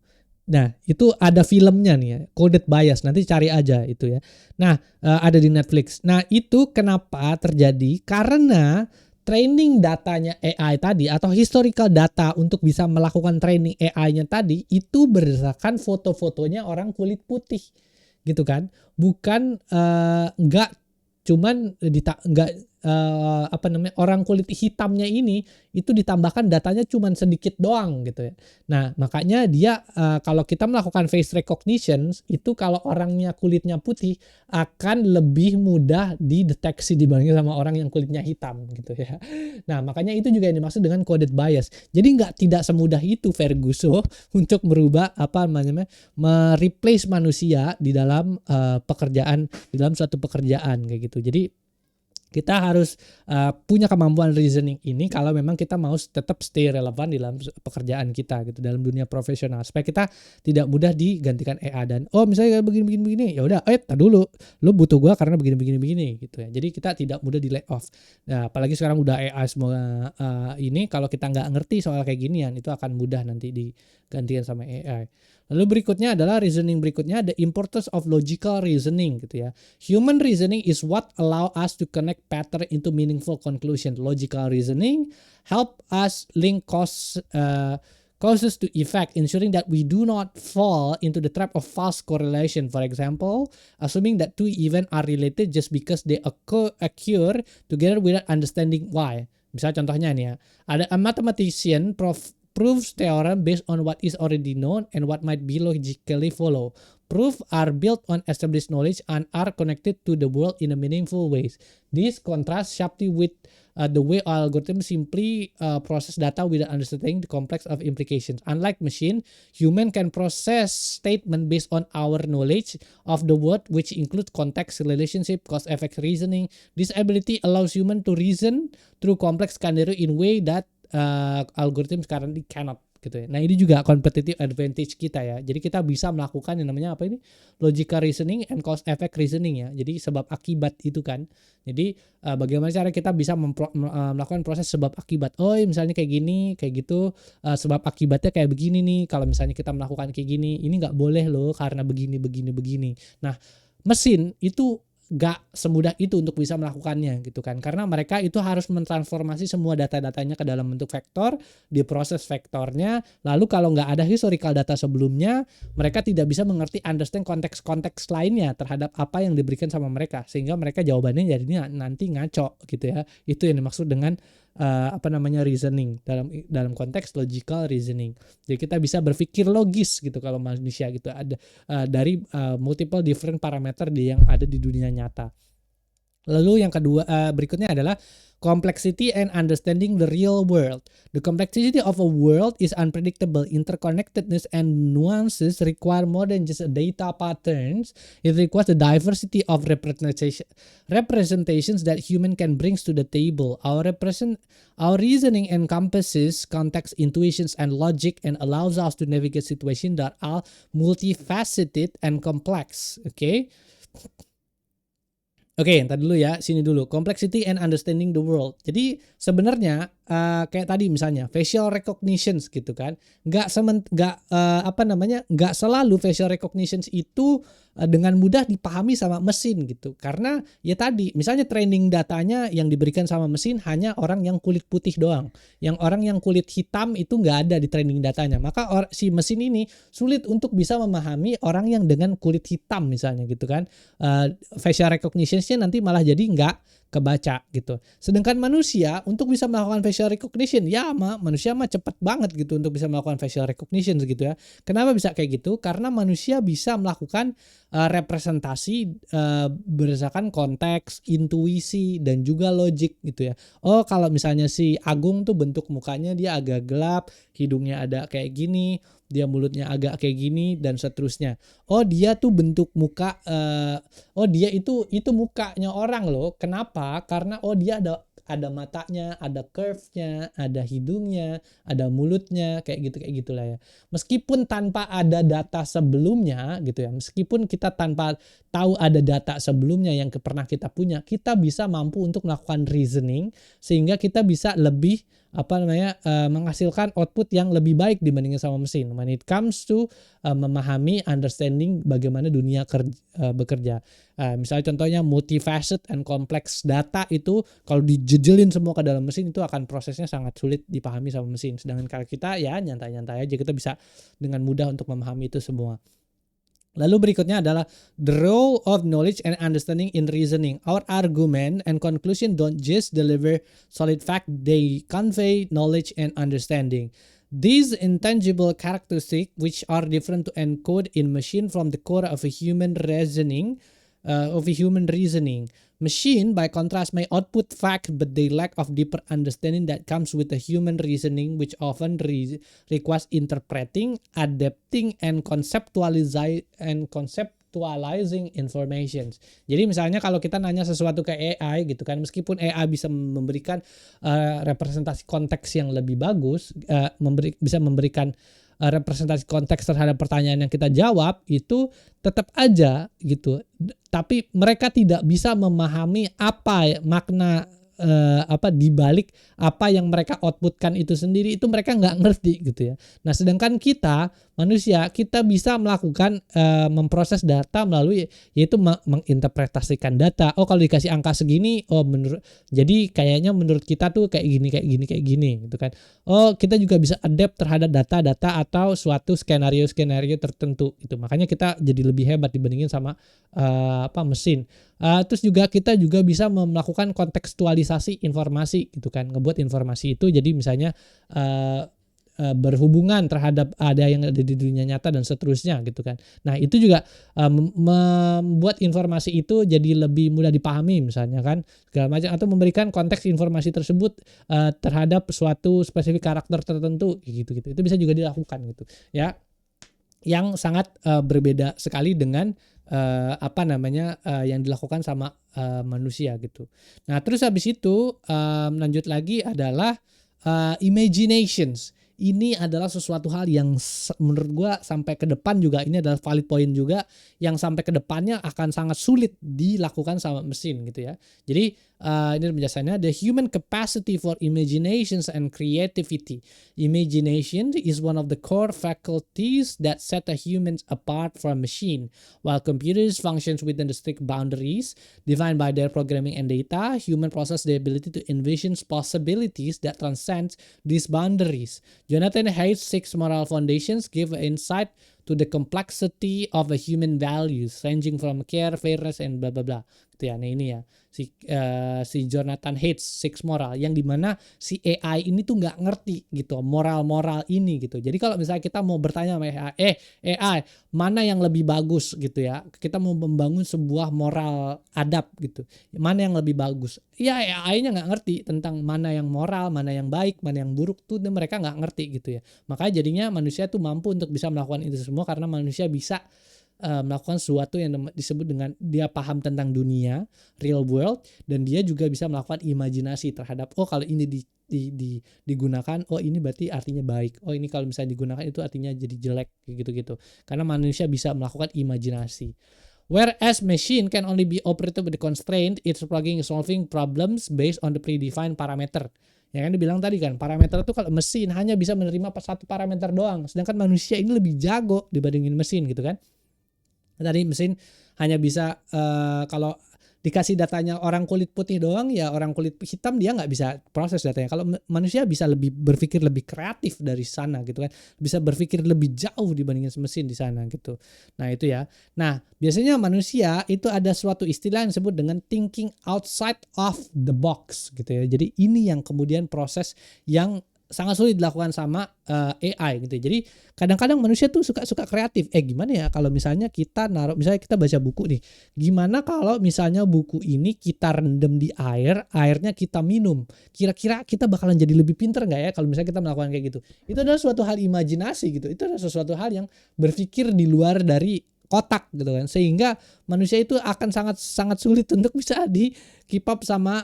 Nah, itu ada filmnya nih ya, Coded Bias, nanti cari aja itu ya. Nah, ada di Netflix. Nah, itu kenapa terjadi? Karena training datanya AI tadi atau historical data untuk bisa melakukan training AI-nya tadi itu berdasarkan foto-fotonya orang kulit putih gitu kan. Bukan nggak orang kulit hitamnya ini itu ditambahkan datanya cuman sedikit doang gitu ya. Nah, makanya dia kalau kita melakukan face recognition itu kalau orangnya kulitnya putih akan lebih mudah dideteksi dibanding sama orang yang kulitnya hitam gitu ya. Nah, makanya itu juga yang dimaksud dengan coded bias. Jadi tidak semudah itu Ferguson untuk merubah mereplace manusia di dalam pekerjaan, di dalam suatu pekerjaan kayak gitu. Jadi kita harus punya kemampuan reasoning ini kalau memang kita mau tetap stay relevan di dalam pekerjaan kita gitu, dalam dunia profesional, supaya kita tidak mudah digantikan AI. Dan misalnya begini ya udah dulu lu butuh gua karena begini gitu ya. Jadi kita tidak mudah di lay off. Nah, apalagi sekarang udah AI semua ini, kalau kita nggak ngerti soal kayak ginian itu akan mudah nanti digantikan sama AI. Lalu berikutnya adalah reasoning berikutnya, the importance of logical reasoning gitu ya. Human reasoning is what allow us to connect pattern into meaningful conclusion. Logical reasoning help us link causes to effect, ensuring that we do not fall into the trap of false correlation. For example, assuming that two events are related just because they occur together without understanding why. Misalnya contohnya nih ya, ada a mathematician proves theorem based on what is already known and what might be logically follow. Proof are built on established knowledge and are connected to the world in a meaningful ways. This contrasts sharply with the way algorithms simply process data without understanding the complex of implications. Unlike machine, human can process statement based on our knowledge of the world, which include context, relationship, cause-effect reasoning. This ability allows human to reason through complex scenario in way that algorithm currently cannot gitu ya. Nah, ini juga competitive advantage kita ya. Jadi kita bisa melakukan yang namanya logical reasoning and cause effect reasoning ya. Jadi sebab akibat itu kan. Jadi bagaimana cara kita bisa melakukan proses sebab akibat. Misalnya kayak gini, kayak gitu, sebab akibatnya kayak begini nih. Kalau misalnya kita melakukan kayak gini, ini nggak boleh loh karena begini. Nah, mesin itu gak semudah itu untuk bisa melakukannya gitu kan, karena mereka itu harus mentransformasi semua data-datanya ke dalam bentuk vektor, diproses vektornya, lalu kalau nggak ada historical data sebelumnya, mereka tidak bisa mengerti understand konteks-konteks lainnya terhadap apa yang diberikan sama mereka, sehingga mereka jawabannya jadinya nanti ngaco gitu ya. Itu yang dimaksud dengan reasoning dalam konteks logical reasoning. Jadi kita bisa berpikir logis gitu kalau manusia gitu, ada dari multiple different parameter yang ada di dunia nyata. Lalu yang kedua berikutnya adalah complexity and understanding the real world. The complexity of a world is unpredictable. Interconnectedness and nuances require more than just data patterns. It requires the diversity of representations that human can bring to the table. Our reasoning encompasses context, intuitions, and logic, and allows us to navigate situations that are multifaceted and complex. Oke, entar dulu ya, sini dulu. Complexity and understanding the world. Jadi sebenarnya kayak tadi misalnya facial recognition gitu kan, nggak selalu facial recognition itu dengan mudah dipahami sama mesin gitu. Karena ya tadi, misalnya training datanya yang diberikan sama mesin hanya orang yang kulit putih doang. Yang orang yang kulit hitam itu nggak ada di training datanya. Maka si mesin ini sulit untuk bisa memahami orang yang dengan kulit hitam misalnya gitu kan. Facial recognition-nya nanti malah jadi nggak kebaca gitu. Sedangkan manusia untuk bisa melakukan facial recognition, ya manusia cepat banget gitu untuk bisa melakukan facial recognition gitu ya. Kenapa bisa kayak gitu? Karena manusia bisa melakukan representasi berdasarkan konteks, intuisi, dan juga logik gitu ya. Kalau misalnya si Agung tuh bentuk mukanya dia agak gelap, hidungnya ada kayak gini, dia mulutnya agak kayak gini, dan seterusnya. Dia tuh bentuk muka, dia itu mukanya orang loh. Kenapa? Karena dia ada matanya, ada curve-nya, ada hidungnya, ada mulutnya, kayak gitulah ya. Meskipun tanpa ada data sebelumnya gitu ya, meskipun kita tanpa tahu ada data sebelumnya yang pernah kita punya, kita bisa mampu untuk melakukan reasoning sehingga kita bisa lebih menghasilkan output yang lebih baik dibandingkan sama mesin when it comes to memahami, understanding bagaimana dunia bekerja. Misalnya contohnya multifaceted and complex data itu kalau dijejelin semua ke dalam mesin itu akan prosesnya sangat sulit dipahami sama mesin. Sedangkan kalau kita ya nyantai-nyantai aja, kita bisa dengan mudah untuk memahami itu semua. Lalu berikutnya adalah the role of knowledge and understanding in reasoning. Our argument and conclusion don't just deliver solid fact, they convey knowledge and understanding. These intangible characteristics, which are different to encode in machine from the core of a human reasoning, Machine, by contrast, may output fact, but they lack of deeper understanding that comes with the human reasoning, which often requires interpreting, adapting, and conceptualizing information. Jadi misalnya kalau kita nanya sesuatu ke AI gitu kan, meskipun AI bisa memberikan representasi konteks yang lebih bagus, bisa memberikan representasi konteks terhadap pertanyaan yang kita jawab, itu tetap aja gitu. Tapi mereka tidak bisa memahami apa makna di balik apa yang mereka outputkan itu sendiri, itu mereka nggak ngerti gitu ya. Nah, sedangkan kita manusia, kita bisa melakukan memproses data melalui yaitu menginterpretasikan data. Oh, kalau dikasih angka segini, jadi kayaknya menurut kita tuh kayak gini gitu kan. Oh, kita juga bisa adapt terhadap data-data atau suatu skenario-skenario tertentu itu. Makanya kita jadi lebih hebat dibandingin sama mesin. Terus juga kita juga bisa melakukan kontekstualisasi informasi gitu kan, ngebuat informasi itu jadi misalnya berhubungan terhadap ada yang ada di dunia nyata dan seterusnya gitu kan. Nah, itu juga membuat informasi itu jadi lebih mudah dipahami misalnya kan, segala macam, atau memberikan konteks informasi tersebut terhadap suatu spesifik karakter tertentu gitu. Itu bisa juga dilakukan gitu ya. Yang sangat berbeda sekali dengan yang dilakukan sama manusia gitu. Nah, terus habis itu lanjut lagi adalah imaginations. Ini adalah sesuatu hal yang menurut gua sampai ke depan juga ini adalah valid point juga, yang sampai ke depannya akan sangat sulit dilakukan sama mesin gitu ya. Jadi ini penjelasannya, the human capacity for imaginations and creativity. Imagination is one of the core faculties that set a humans apart from machine. While computers functions within the strict boundaries defined by their programming and data, human possess the ability to envision possibilities that transcend these boundaries. Jonathan Haidt's 6 moral foundations give insight to the complexity of a human values ranging from care, fairness, and bla bla bla. Gitu ya. Nah, ini ya si Jonathan Haidt's 6 moral, yang dimana si AI ini tuh nggak ngerti gitu moral-moral ini gitu. Jadi kalau misalnya kita mau bertanya sama AI mana yang lebih bagus gitu ya, kita mau membangun sebuah moral adab gitu, mana yang lebih bagus, ya AI-nya nggak ngerti tentang mana yang moral, mana yang baik, mana yang buruk tuh mereka nggak ngerti gitu ya. Makanya jadinya manusia tuh mampu untuk bisa melakukan itu semua karena manusia bisa melakukan sesuatu yang disebut dengan dia paham tentang dunia real world, dan dia juga bisa melakukan imajinasi terhadap kalau ini digunakan, ini berarti artinya baik, ini kalau misalnya digunakan itu artinya jadi jelek gitu karena manusia bisa melakukan imajinasi. Whereas machine can only be operated with the constraint it's plugging solving problems based on the predefined parameter. Ya kan dibilang tadi kan, parameter itu kalau mesin hanya bisa menerima satu parameter doang, sedangkan manusia ini lebih jago dibandingin mesin gitu kan. Tadi mesin hanya bisa kalau dikasih datanya orang kulit putih doang, ya orang kulit hitam dia nggak bisa proses datanya. Kalau manusia bisa lebih berpikir lebih kreatif dari sana gitu kan, bisa berpikir lebih jauh dibandingin mesin di sana gitu. Nah itu ya. Nah biasanya manusia itu ada suatu istilah yang disebut dengan thinking outside of the box gitu ya. Jadi ini yang kemudian proses yang sangat sulit dilakukan sama AI gitu. Jadi kadang-kadang manusia tuh suka kreatif. Gimana ya kalau misalnya kita misalnya kita baca buku nih. Gimana kalau misalnya buku ini kita rendam di air, airnya kita minum. Kira-kira kita bakalan jadi lebih pinter nggak ya kalau misalnya kita melakukan kayak gitu. Itu adalah suatu hal imajinasi gitu. Itu adalah sesuatu hal yang berpikir di luar dari kotak gitu kan, sehingga manusia itu akan sangat sulit untuk bisa di keep up sama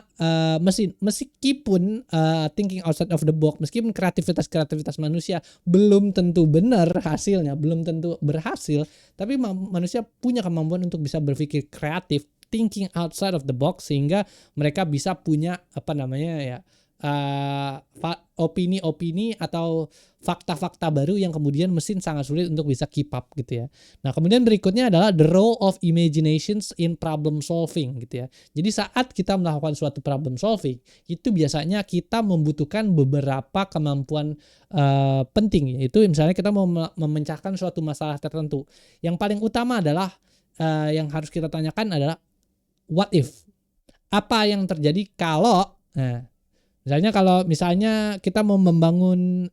mesin. Meskipun thinking outside of the box, meskipun kreativitas manusia belum tentu benar hasilnya, belum tentu berhasil, tapi manusia punya kemampuan untuk bisa berpikir kreatif, thinking outside of the box, sehingga mereka bisa punya opini-opini atau fakta-fakta baru yang kemudian mesin sangat sulit untuk bisa keep up gitu ya. Nah, kemudian berikutnya adalah the role of imaginations in problem solving gitu ya. Jadi saat kita melakukan suatu problem solving, itu biasanya kita membutuhkan beberapa kemampuan penting, yaitu misalnya kita mau memecahkan suatu masalah tertentu. Yang paling utama adalah yang harus kita tanyakan adalah what if? Apa yang terjadi kalau, nah, misalnya kita mau membangun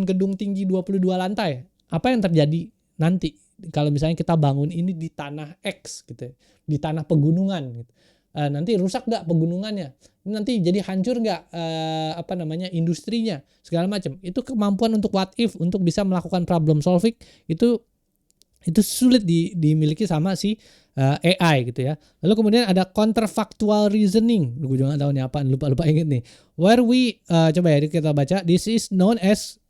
gedung tinggi 22 lantai, apa yang terjadi nanti kalau misalnya kita bangun ini di tanah X gitu, di tanah pegunungan gitu. Nanti rusak nggak pegunungannya? Nanti jadi hancur nggak industrinya segala macam. Itu kemampuan untuk what if, untuk bisa melakukan problem solving itu sulit dimiliki sama si AI gitu ya. Lalu kemudian ada counterfactual reasoning. Gue juga nggak tahu nih apa, lupa inget nih. Where we coba ya kita baca. This is known as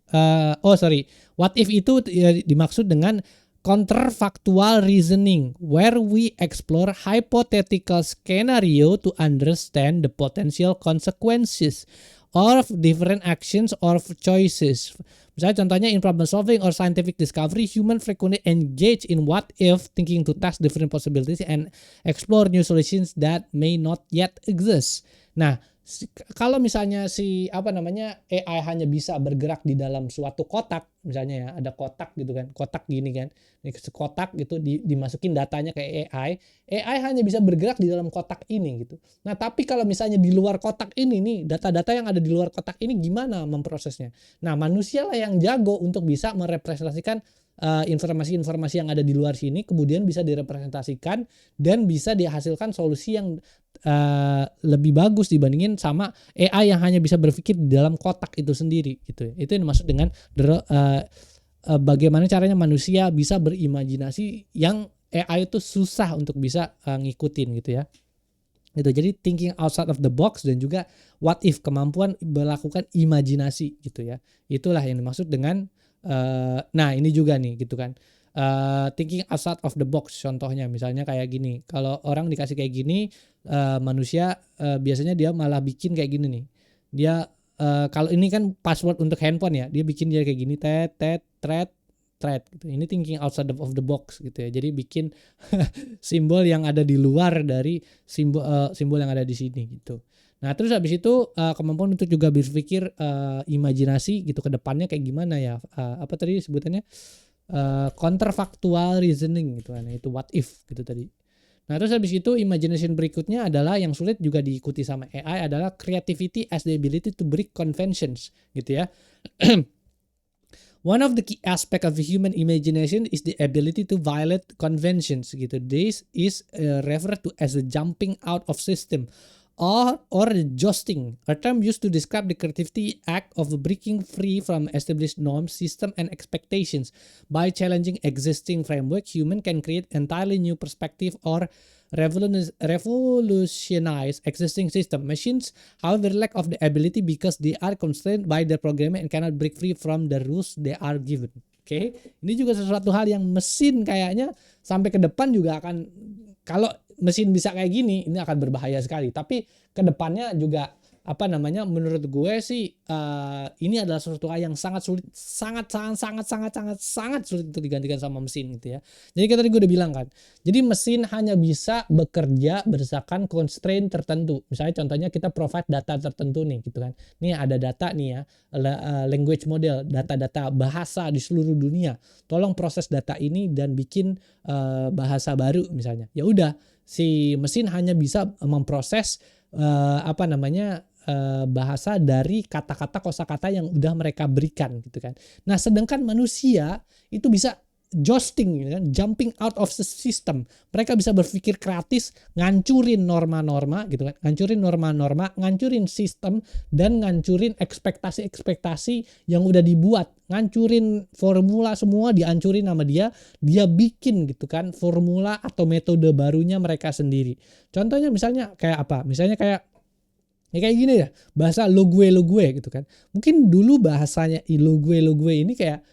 what if itu dimaksud dengan counterfactual reasoning, where we explore hypothetical scenario to understand the potential consequences of different actions or choices. Misalnya contohnya in problem solving or scientific discovery, human frequently engage in what if thinking to test different possibilities and explore new solutions that may not yet exist. Nah, kalau misalnya AI hanya bisa bergerak di dalam suatu kotak, misalnya ya ada kotak gitu kan, kotak gini kan, ini kotak gitu dimasukin datanya ke AI hanya bisa bergerak di dalam kotak ini gitu. Nah tapi kalau misalnya di luar kotak ini nih, data-data yang ada di luar kotak ini gimana memprosesnya? Nah manusia lah yang jago untuk bisa merepresentasikan informasi-informasi yang ada di luar sini, kemudian bisa direpresentasikan dan bisa dihasilkan solusi yang lebih bagus dibandingin sama AI yang hanya bisa berpikir di dalam kotak itu sendiri gitu ya. Itu yang dimaksud dengan bagaimana caranya manusia bisa berimajinasi yang AI itu susah untuk bisa ngikutin gitu ya. Gitu. Jadi thinking outside of the box dan juga what if, kemampuan melakukan imajinasi gitu ya. Itulah yang dimaksud dengan nah ini juga nih gitu kan. Thinking outside of the box, contohnya misalnya kayak gini, kalau orang dikasih kayak gini, manusia biasanya dia malah bikin kayak gini nih, dia kalau ini kan password untuk handphone ya, dia bikin dia kayak gini, thread gitu. Ini thinking outside of the box gitu ya, jadi bikin simbol yang ada di luar dari simbol yang ada di sini gitu. Nah terus habis itu kemampuan untuk juga berpikir imajinasi gitu ke depannya kayak gimana ya, apa tadi sebutannya, counterfactual reasoning gitu kan, itu what if gitu tadi. Nah terus habis itu imagination berikutnya adalah yang sulit juga diikuti sama AI adalah creativity as the ability to break conventions gitu ya. One of the key aspect of human imagination is the ability to violate conventions gitu. This is referred to as the jumping out of system or jousting, a term used to describe the creativity act of breaking free from established norms, system, and expectations. By challenging existing framework, human can create entirely new perspective or revolutionize existing system. Machines, however, lack of the ability because they are constrained by their programming and cannot break free from the rules they are given. Oke, ini juga sesuatu hal yang mesin kayaknya sampai ke depan juga akan, kalau mesin bisa kayak gini, ini akan berbahaya sekali. Tapi ke depannya juga menurut gue sih ini adalah sesuatu hal yang sangat sulit, sangat sulit untuk digantikan sama mesin gitu ya. Jadi tadi gue udah bilang kan, jadi mesin hanya bisa bekerja berdasarkan constraint tertentu. Misalnya contohnya kita provide data tertentu nih gitu kan. Nih ada data nih ya, language model, data-data bahasa di seluruh dunia. Tolong proses data ini dan bikin bahasa baru misalnya. Ya udah, si mesin hanya bisa memproses bahasa dari kata-kata kosakata yang udah mereka berikan gitu kan. Nah, sedangkan manusia itu bisa jousting gitu kan, jumping out of the system. Mereka bisa berpikir kreatif, ngancurin norma-norma gitu kan, ngancurin sistem dan ngancurin ekspektasi-ekspektasi yang udah dibuat, ngancurin formula semua dihancurin sama dia bikin gitu kan formula atau metode barunya mereka sendiri. Contohnya misalnya kayak apa? Misalnya kayak gini ya, bahasa lo gue gitu kan. Mungkin dulu bahasanya lo gue ini kayak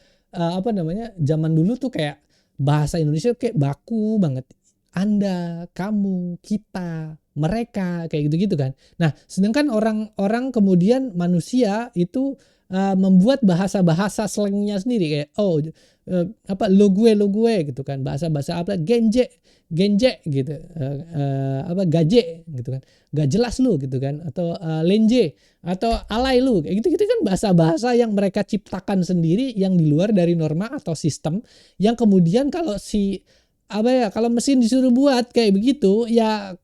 zaman dulu tuh kayak bahasa Indonesia kayak baku banget. Anda, kamu, kita, mereka, kayak gitu-gitu kan. Nah, sedangkan orang kemudian manusia itu membuat bahasa-bahasa slangnya sendiri kayak apa lo gue gitu kan, bahasa-bahasa apa genje genje gitu, apa gaje gitu kan, gak jelas lu gitu kan, atau lenje atau alay lu, kayak gitu-gitu kan bahasa-bahasa yang mereka ciptakan sendiri yang di luar dari norma atau sistem, yang kemudian kalau kalau mesin disuruh buat kayak begitu ya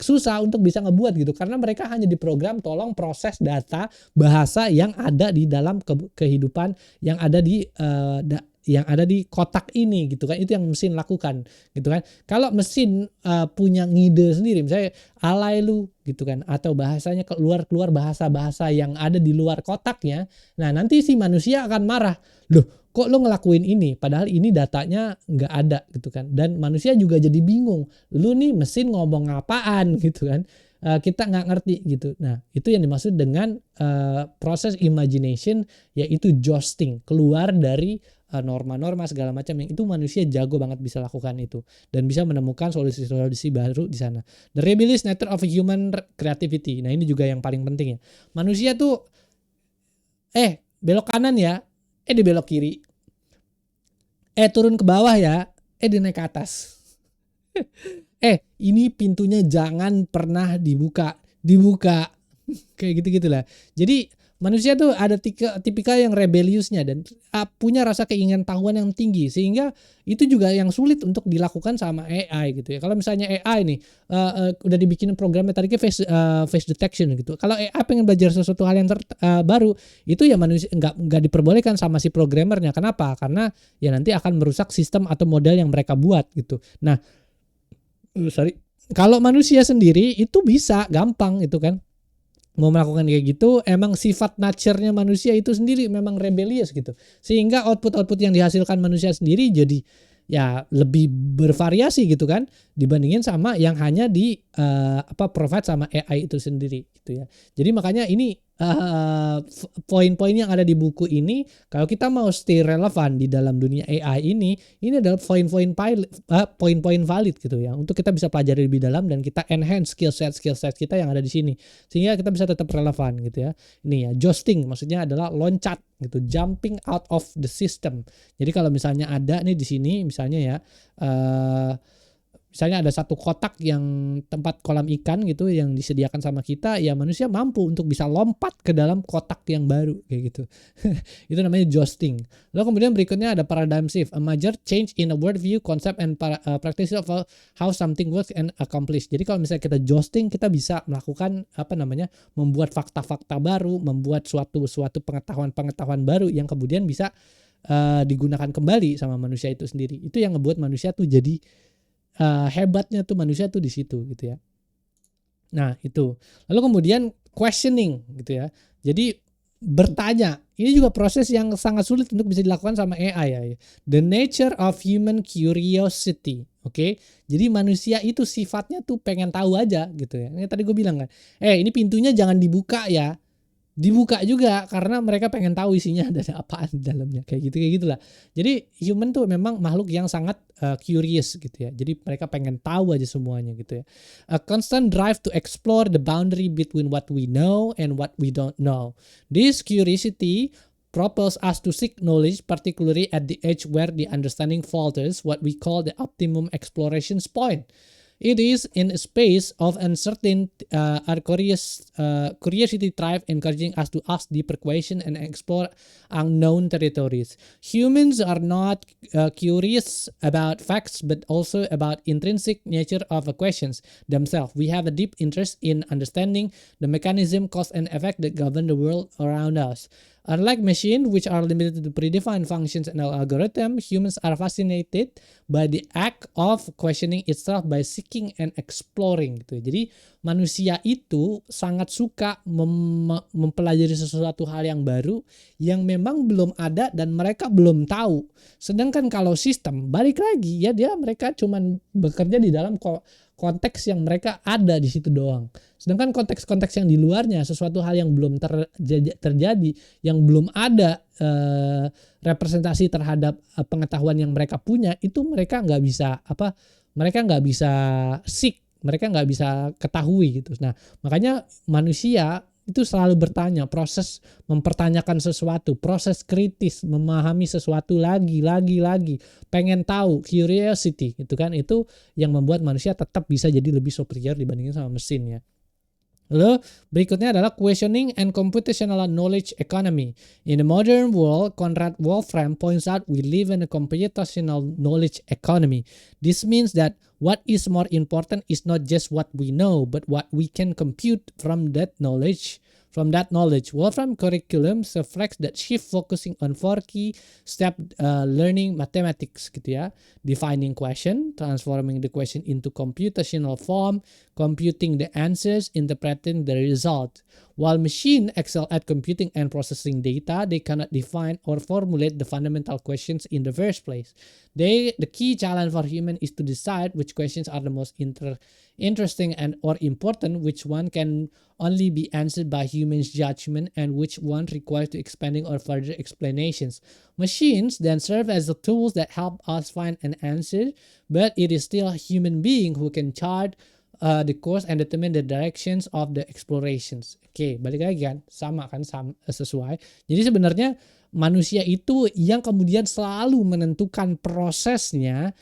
susah untuk bisa ngebuat gitu, karena mereka hanya diprogram tolong proses data bahasa yang ada di dalam kehidupan yang ada di kotak ini gitu kan, itu yang mesin lakukan gitu kan. Kalau mesin punya ngide sendiri, misalnya alay lu gitu kan, atau bahasanya keluar bahasa-bahasa yang ada di luar kotaknya, nah nanti si manusia akan marah, loh kok lo ngelakuin ini padahal ini datanya nggak ada gitu kan, dan manusia juga jadi bingung, lu nih mesin ngomong apaan gitu kan, kita nggak ngerti gitu. Nah itu yang dimaksud dengan proses imagination, yaitu jousting keluar dari norma-norma segala macam yang itu manusia jago banget bisa lakukan itu, dan bisa menemukan solusi-solusi baru di sana. The rebellious nature of human creativity, nah ini juga yang paling penting ya, manusia tuh belok kanan ya, dibelok kiri, turun ke bawah ya, dinaik ke atas. Ini pintunya jangan pernah dibuka. Kayak gitu-gitulah. Jadi manusia tuh ada tipikal yang rebelliusnya dan punya rasa keingintahuan yang tinggi, sehingga itu juga yang sulit untuk dilakukan sama AI gitu ya. Kalau misalnya AI nih udah dibikin programnya tadi face detection gitu. Kalau AI pengen belajar sesuatu hal yang baru, itu ya manusia nggak diperbolehkan sama si programmernya. Kenapa? Karena ya nanti akan merusak sistem atau model yang mereka buat gitu. Nah, kalau manusia sendiri itu bisa gampang itu kan. Mau melakukan kayak gitu, emang sifat nature-nya manusia itu sendiri memang rebellious gitu, sehingga output yang dihasilkan manusia sendiri jadi ya lebih bervariasi gitu kan, dibandingin sama yang hanya di provide sama AI itu sendiri gitu ya. Jadi makanya ini poin-poin yang ada di buku ini, kalau kita mau stay relevan di dalam dunia AI ini adalah poin-poin valid gitu ya, untuk kita bisa pelajari lebih dalam dan kita enhance skill set kita yang ada di sini, sehingga kita bisa tetap relevan gitu ya. Ini ya, jousting maksudnya adalah loncat gitu, jumping out of the system. Jadi kalau misalnya ada nih di sini misalnya ya, misalnya ada satu kotak yang tempat kolam ikan gitu yang disediakan sama kita, ya manusia mampu untuk bisa lompat ke dalam kotak yang baru kayak gitu. Itu namanya jousting. Lalu kemudian berikutnya ada paradigm shift, a major change in a worldview, concept and practice of how something works and accomplished. Jadi kalau misalnya kita jousting, kita bisa melakukan membuat fakta-fakta baru, membuat suatu pengetahuan baru yang kemudian bisa digunakan kembali sama manusia itu sendiri. Itu yang ngebuat manusia tuh jadi hebatnya tuh manusia tuh di situ gitu ya. Nah itu. Lalu kemudian questioning gitu ya. Jadi bertanya. Ini juga proses yang sangat sulit untuk bisa dilakukan sama AI ya. The nature of human curiosity. Oke. Jadi manusia itu sifatnya tuh pengen tahu aja gitu ya. Ini tadi gue bilang kan. Ini pintunya jangan dibuka ya. Dibuka juga karena mereka pengen tahu isinya ada apaan di dalamnya, kayak gitulah. Jadi human tuh memang makhluk yang sangat curious gitu ya. Jadi mereka pengen tahu aja semuanya gitu ya. A constant drive to explore the boundary between what we know and what we don't know. This curiosity propels us to seek knowledge, particularly at the edge where the understanding falters, what we call the optimum exploration point. It is in a space of uncertainty, our curiosity thrive, encouraging us to ask deeper questions and explore unknown territories. Humans are not curious about facts, but also about intrinsic nature of the questions themselves. We have a deep interest in understanding the mechanism, cause, and effect that govern the world around us. Unlike machines, which are limited to predefined functions and algorithms, humans are fascinated by the act of questioning itself by seeking and exploring. Gitu. Jadi manusia itu sangat suka mempelajari sesuatu hal yang baru yang memang belum ada dan mereka belum tahu. Sedangkan kalau sistem, balik lagi ya mereka cuman bekerja di dalam konteks yang mereka ada di situ doang. Sedangkan konteks-konteks yang di luarnya, sesuatu hal yang belum terjadi, yang belum ada representasi terhadap pengetahuan yang mereka punya, itu mereka nggak bisa mereka nggak bisa seek, mereka nggak bisa ketahui gitu. Nah, makanya manusia itu selalu bertanya, proses mempertanyakan sesuatu, proses kritis, memahami sesuatu lagi, pengen tahu, curiosity gitu kan, itu yang membuat manusia tetap bisa jadi lebih superior dibandingin sama mesin ya. Lalu berikutnya adalah questioning and computational knowledge economy. In the modern world, Conrad Wolfram points out we live in a computational knowledge economy. This means that what is more important is not just what we know, but what we can compute from that knowledge. Wolfram curriculum reflects that shift focusing on 4 key step learning mathematics gitu ya. Defining question, transforming the question into computational form, computing the answers, interpreting the result. While machines excel at computing and processing data, they cannot define or formulate the fundamental questions in the first place. The key challenge for human is to decide which questions are the most interesting and or important, which one can only be answered by humans' judgment, and which one requires to expanding or further explanations. Machines then serve as the tools that help us find an answer, but it is still a human being who can chart the course and determine the directions of the explorations. Oke, balik lagi kan, sama sesuai. Jadi sebenarnya manusia itu yang kemudian selalu menentukan prosesnya,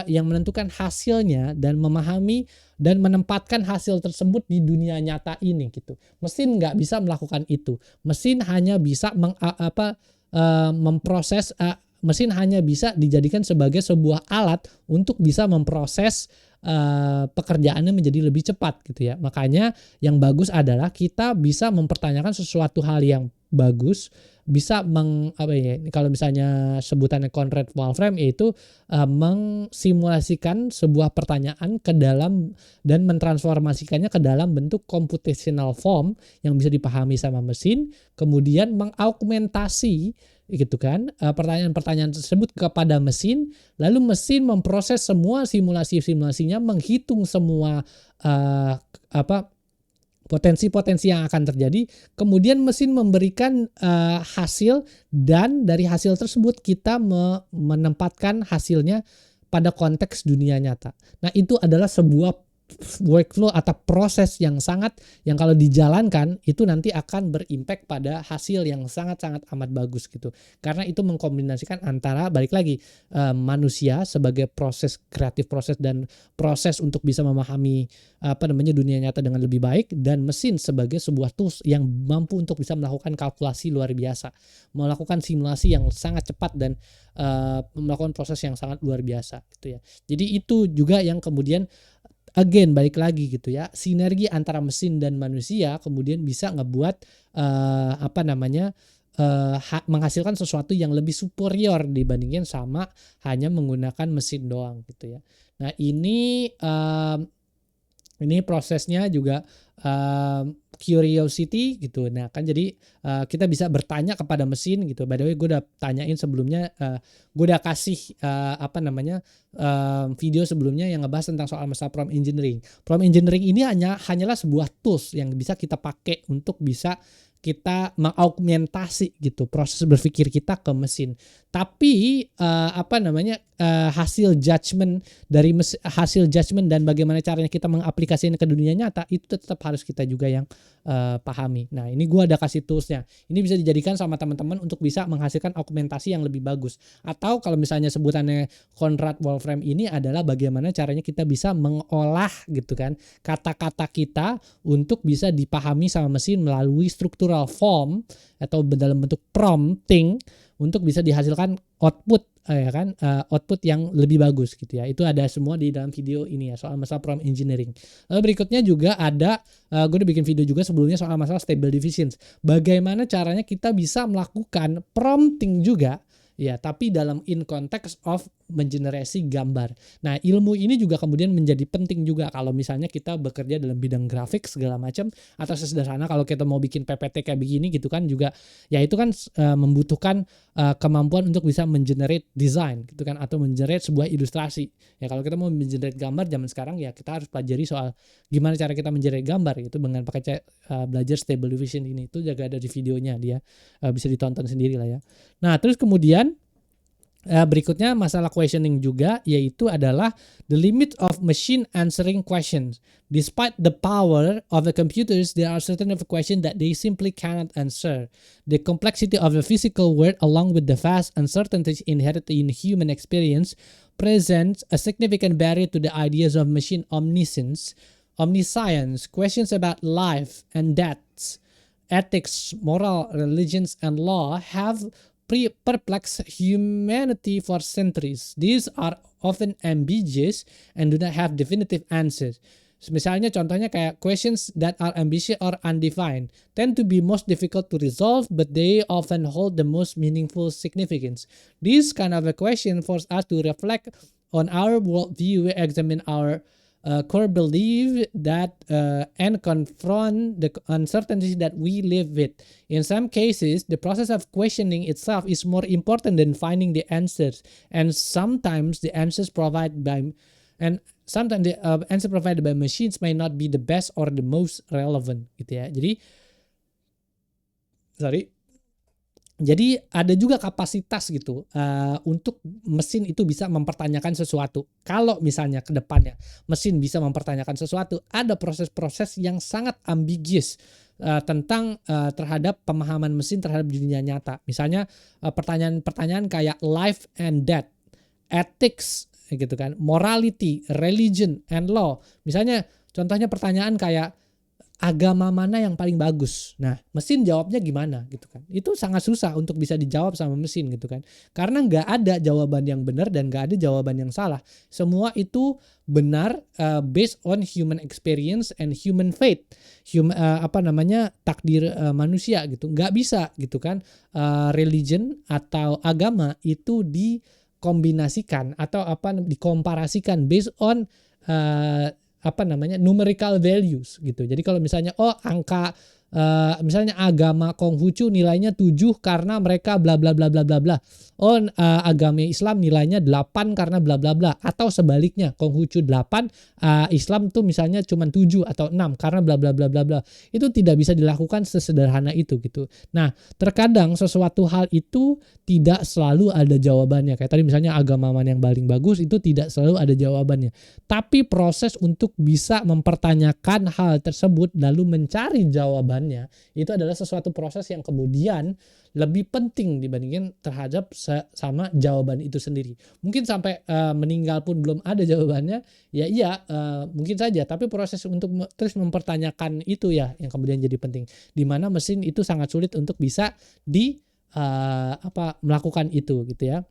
yang menentukan hasilnya dan memahami dan menempatkan hasil tersebut di dunia nyata ini gitu. Mesin nggak bisa melakukan itu. Mesin hanya bisa memproses. Mesin hanya bisa dijadikan sebagai sebuah alat untuk bisa memproses pekerjaannya menjadi lebih cepat gitu ya. Makanya yang bagus adalah kita bisa mempertanyakan sesuatu hal yang bagus, bisa kalau misalnya sebutannya Conrad Wolfram, yaitu mengsimulasikan sebuah pertanyaan ke dalam dan mentransformasikannya ke dalam bentuk computational form yang bisa dipahami sama mesin, kemudian mengaugmentasi gitu kan pertanyaan-pertanyaan tersebut kepada mesin, lalu mesin memproses semua simulasinya, menghitung semua potensi-potensi yang akan terjadi, kemudian mesin memberikan hasil, dan dari hasil tersebut kita menempatkan hasilnya pada konteks dunia nyata. Nah, itu adalah sebuah workflow atau proses yang kalau dijalankan itu nanti akan berimpact pada hasil yang sangat-sangat amat bagus gitu. Karena itu mengkombinasikan antara balik lagi manusia sebagai proses kreatif, proses dan proses untuk bisa memahami dunia nyata dengan lebih baik, dan mesin sebagai sebuah tools yang mampu untuk bisa melakukan kalkulasi luar biasa, melakukan simulasi yang sangat cepat dan melakukan proses yang sangat luar biasa gitu ya. Jadi itu juga yang kemudian again balik lagi gitu ya, sinergi antara mesin dan manusia kemudian bisa ngebuat menghasilkan sesuatu yang lebih superior dibandingin sama hanya menggunakan mesin doang gitu ya. Nah, ini prosesnya juga curiosity gitu. Nah, kan jadi kita bisa bertanya kepada mesin gitu. By the way, gue udah tanyain sebelumnya, gue udah kasih video sebelumnya yang ngebahas tentang soal masalah prompt engineering. Prompt engineering ini hanyalah sebuah tools yang bisa kita pakai untuk bisa kita mengaugmentasi gitu proses berpikir kita ke mesin. Tapi hasil judgment dan bagaimana caranya kita mengaplikasikan ke dunia nyata itu tetap harus kita juga yang pahami. Nah, ini gue ada kasih toolsnya. Ini bisa dijadikan sama teman-teman untuk bisa menghasilkan augmentasi yang lebih bagus. Atau kalau misalnya sebutannya Conrad Wolfram ini adalah bagaimana caranya kita bisa mengolah gitu kan kata-kata kita untuk bisa dipahami sama mesin melalui structural form atau dalam bentuk prompting untuk bisa dihasilkan output output yang lebih bagus gitu ya. Itu ada semua di dalam video ini ya soal masalah prompt engineering. Lalu berikutnya juga ada gue udah bikin video juga sebelumnya soal masalah stable diffusion. Bagaimana caranya kita bisa melakukan prompting juga ya, tapi dalam in context of mengenerasi gambar. Nah, ilmu ini juga kemudian menjadi penting juga kalau misalnya kita bekerja dalam bidang grafik segala macam, atau sesederhana kalau kita mau bikin PPT kayak begini gitu kan juga ya itu kan membutuhkan kemampuan untuk bisa mengenerate design gitu kan, atau mengenerate sebuah ilustrasi. Ya kalau kita mau mengenerate gambar zaman sekarang ya kita harus pelajari soal gimana cara kita mengenerate gambar gitu dengan pakai belajar stable diffusion ini. Itu juga ada di videonya, dia bisa ditonton sendiri lah ya. Nah, terus kemudian Berikutnya masalah questioning juga, yaitu adalah the limit of machine answering questions. Despite the power of the computers, there are certain of questions that they simply cannot answer. The complexity of the physical world, along with the vast uncertainties inherent in human experience, presents a significant barrier to the ideas of machine omniscience. Questions about life and death, ethics, moral, religions, and law have perplex humanity for centuries. These are often ambiguous and do not have definitive answers. Misalnya contohnya kayak questions that are ambiguous or undefined tend to be most difficult to resolve, but they often hold the most meaningful significance. These kind of a question force us to reflect on our worldview, examine our core belief that and confront the uncertainties that we live with. In some cases, the process of questioning itself is more important than finding the answers, and sometimes the answers provided by machines may not be the best or the most relevant, gitu ya. Jadi ada juga kapasitas gitu untuk mesin itu bisa mempertanyakan sesuatu. Kalau misalnya ke depannya mesin bisa mempertanyakan sesuatu, ada proses-proses yang sangat ambiguous tentang terhadap pemahaman mesin terhadap dunia nyata. Misalnya pertanyaan-pertanyaan kayak life and death, ethics gitu kan, morality, religion and law. Misalnya contohnya pertanyaan kayak agama mana yang paling bagus? Nah, mesin jawabnya gimana gitu kan? Itu sangat susah untuk bisa dijawab sama mesin gitu kan. Karena nggak ada jawaban yang benar dan nggak ada jawaban yang salah. Semua itu benar based on human experience and human faith. Takdir manusia gitu. Nggak bisa gitu kan. Religion atau agama itu dikombinasikan atau dikomparasikan based on numerical values gitu. Jadi kalau misalnya angka misalnya agama Konghucu nilainya 7 karena mereka bla bla bla bla bla bla. Agama Islam nilainya 8 karena bla bla bla, atau sebaliknya Konghucu 8, Islam tuh misalnya cuma 7 atau 6 karena bla bla bla bla bla. Itu tidak bisa dilakukan sesederhana itu gitu. Nah, terkadang sesuatu hal itu tidak selalu ada jawabannya. Kayak tadi misalnya agama mana yang paling bagus, itu tidak selalu ada jawabannya. Tapi proses untuk bisa mempertanyakan hal tersebut lalu mencari jawabannya, itu adalah sesuatu proses yang kemudian lebih penting dibandingin terhadap sama jawaban itu sendiri. Mungkin sampai meninggal pun belum ada jawabannya, mungkin saja. Tapi proses untuk terus mempertanyakan itu ya yang kemudian jadi penting. Dimana mesin itu sangat sulit untuk bisa melakukan itu gitu ya.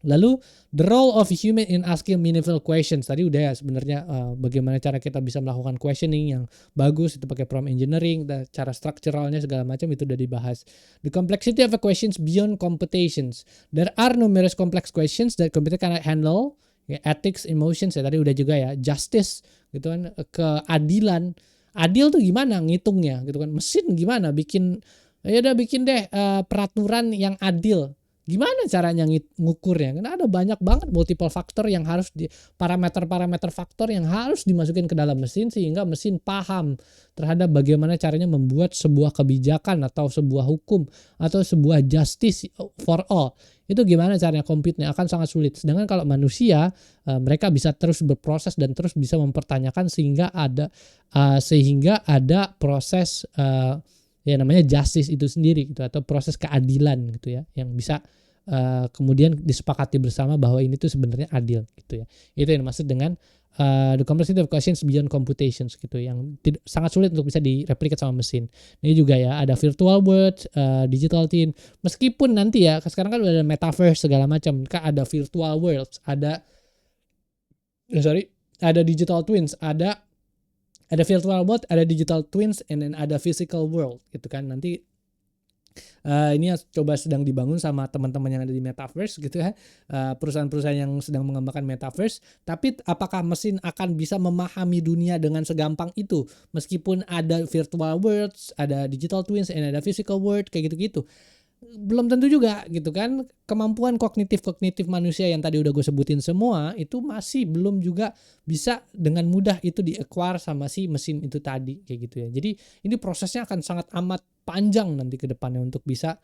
Lalu the role of human in asking meaningful questions, tadi udah ya sebenarnya bagaimana cara kita bisa melakukan questioning yang bagus, itu pakai prompt engineering, cara strukturalnya segala macam itu udah dibahas. The complexity of the questions beyond computations. There are numerous complex questions that computer cannot handle. Ethics, emotions ya tadi udah juga ya. Justice gitu kan, keadilan. Adil tuh gimana ngitungnya gitu kan. Mesin gimana bikin deh peraturan yang adil. Gimana caranya ngukurnya? Karena ada banyak banget multiple factor yang harus parameter-parameter faktor yang harus dimasukin ke dalam mesin sehingga mesin paham terhadap bagaimana caranya membuat sebuah kebijakan atau sebuah hukum atau sebuah justice for all. Itu gimana caranya compute-nya akan sangat sulit. Sedangkan kalau manusia mereka bisa terus berproses dan terus bisa mempertanyakan sehingga ada proses namanya justice itu sendiri gitu, atau proses keadilan gitu ya, yang bisa kemudian disepakati bersama bahwa ini tuh sebenarnya adil gitu ya. Itu yang dimaksud dengan the complexity of questions beyond computations gitu, yang sangat sulit untuk bisa direplikat sama mesin. Ini juga ya ada virtual world, digital twin. Meskipun nanti ya sekarang kan udah ada metaverse segala macam, kan ada virtual worlds, ada digital twins, ada virtual world, ada digital twins, and then ada physical world gitu kan. Nanti ini coba sedang dibangun sama teman-teman yang ada di metaverse gitu ya, perusahaan-perusahaan yang sedang mengembangkan metaverse. Tapi apakah mesin akan bisa memahami dunia dengan segampang itu meskipun ada virtual worlds, ada digital twins, and ada physical world kayak gitu-gitu? belum tentu juga gitu kan. Kemampuan kognitif manusia yang tadi udah gue sebutin semua itu masih belum juga bisa dengan mudah itu di-acquire sama si mesin itu tadi kayak gitu ya. Jadi ini prosesnya akan sangat amat panjang nanti ke depannya untuk bisa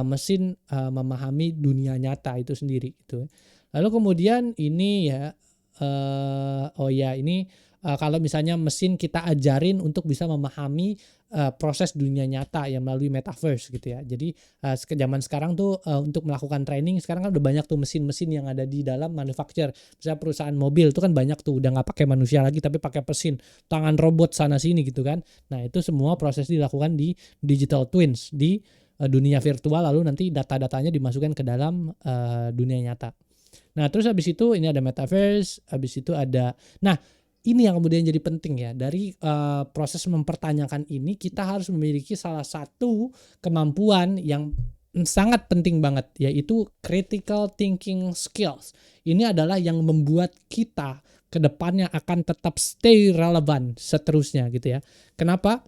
mesin memahami dunia nyata itu sendiri gitu. Lalu kemudian ini ya kalau misalnya mesin kita ajarin untuk bisa memahami proses dunia nyata ya melalui metaverse gitu ya. Jadi zaman sekarang tuh untuk melakukan training sekarang kan udah banyak tuh mesin-mesin yang ada di dalam manufacture. Misalnya perusahaan mobil itu kan banyak tuh udah nggak pakai manusia lagi tapi pakai mesin, tangan robot sana sini gitu kan. Nah itu semua proses dilakukan di digital twins di dunia virtual, lalu nanti data-datanya dimasukkan ke dalam dunia nyata. Nah terus habis itu ini ada metaverse, habis itu ada, nah ini yang kemudian jadi penting ya, dari proses mempertanyakan ini kita harus memiliki salah satu kemampuan yang sangat penting banget, yaitu critical thinking skills. Ini adalah yang membuat kita ke depannya akan tetap stay relevant seterusnya gitu ya. Kenapa?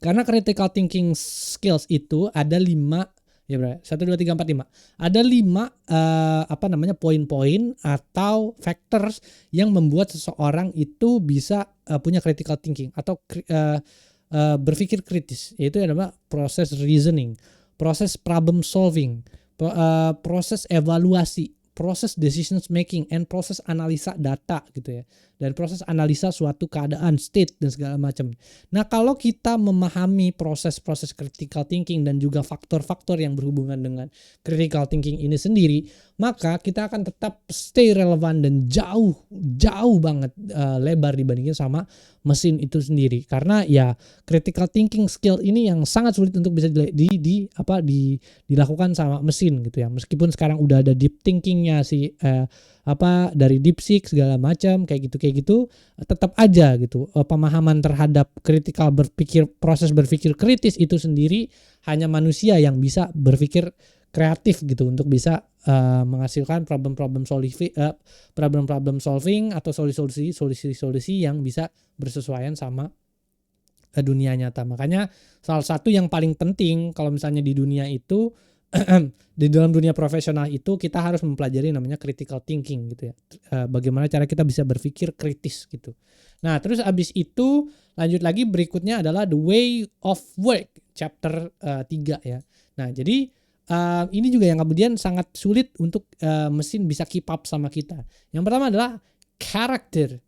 Karena critical thinking skills itu ada 5 ya bro, 1, 2, 3, 4, 5. Ada 5 poin-poin atau factors yang membuat seseorang itu bisa punya critical thinking atau berpikir kritis, yaitu adalah proses reasoning, proses problem solving, proses evaluasi, proses decision making, and proses analisa data gitu ya, dan proses analisa suatu keadaan, state dan segala macam. Nah kalau kita memahami proses-proses critical thinking dan juga faktor-faktor yang berhubungan dengan critical thinking ini sendiri, maka kita akan tetap stay relevan dan jauh banget lebar dibandingin sama mesin itu sendiri. Karena ya critical thinking skill ini yang sangat sulit untuk bisa dilakukan sama mesin gitu ya. Meskipun sekarang udah ada deep thinkingnya dari DeepSeek segala macam kayak gitu, tetap aja gitu pemahaman terhadap proses berpikir kritis itu sendiri hanya manusia yang bisa berpikir kreatif gitu untuk bisa menghasilkan problem solving atau solusi yang bisa bersesuaian sama dunia nyata. Makanya salah satu yang paling penting kalau misalnya di dunia itu di dalam dunia profesional itu kita harus mempelajari namanya critical thinking gitu ya. Bagaimana cara kita bisa berpikir kritis gitu. Nah, terus abis itu lanjut lagi berikutnya adalah the way of work chapter 3 ya. Nah, jadi ini juga yang kemudian sangat sulit untuk mesin bisa keep up sama kita. Yang pertama adalah character.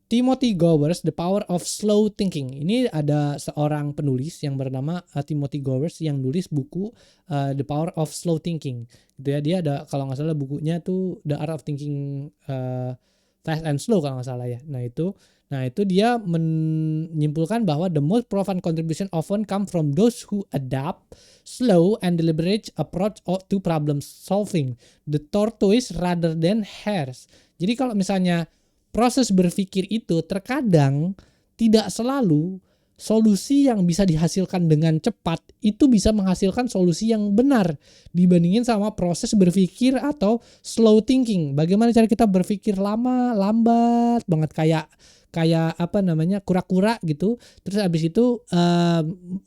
Timothy Gowers, The Power of Slow Thinking. Ini ada seorang penulis yang bernama Timothy Gowers yang nulis buku The Power of Slow Thinking. Gitu ya, dia ada kalau nggak salah bukunya tuh The Art of Thinking Fast and Slow kalau nggak salah ya. Nah itu dia menyimpulkan bahwa the most profound contribution often come from those who adapt slow and deliberate approach to problem solving, the tortoise rather than hares. Jadi kalau misalnya proses berpikir itu terkadang tidak selalu solusi yang bisa dihasilkan dengan cepat itu bisa menghasilkan solusi yang benar dibandingin sama proses berpikir atau slow thinking. Bagaimana cara kita berpikir lambat banget kayak kura-kura gitu. Terus habis itu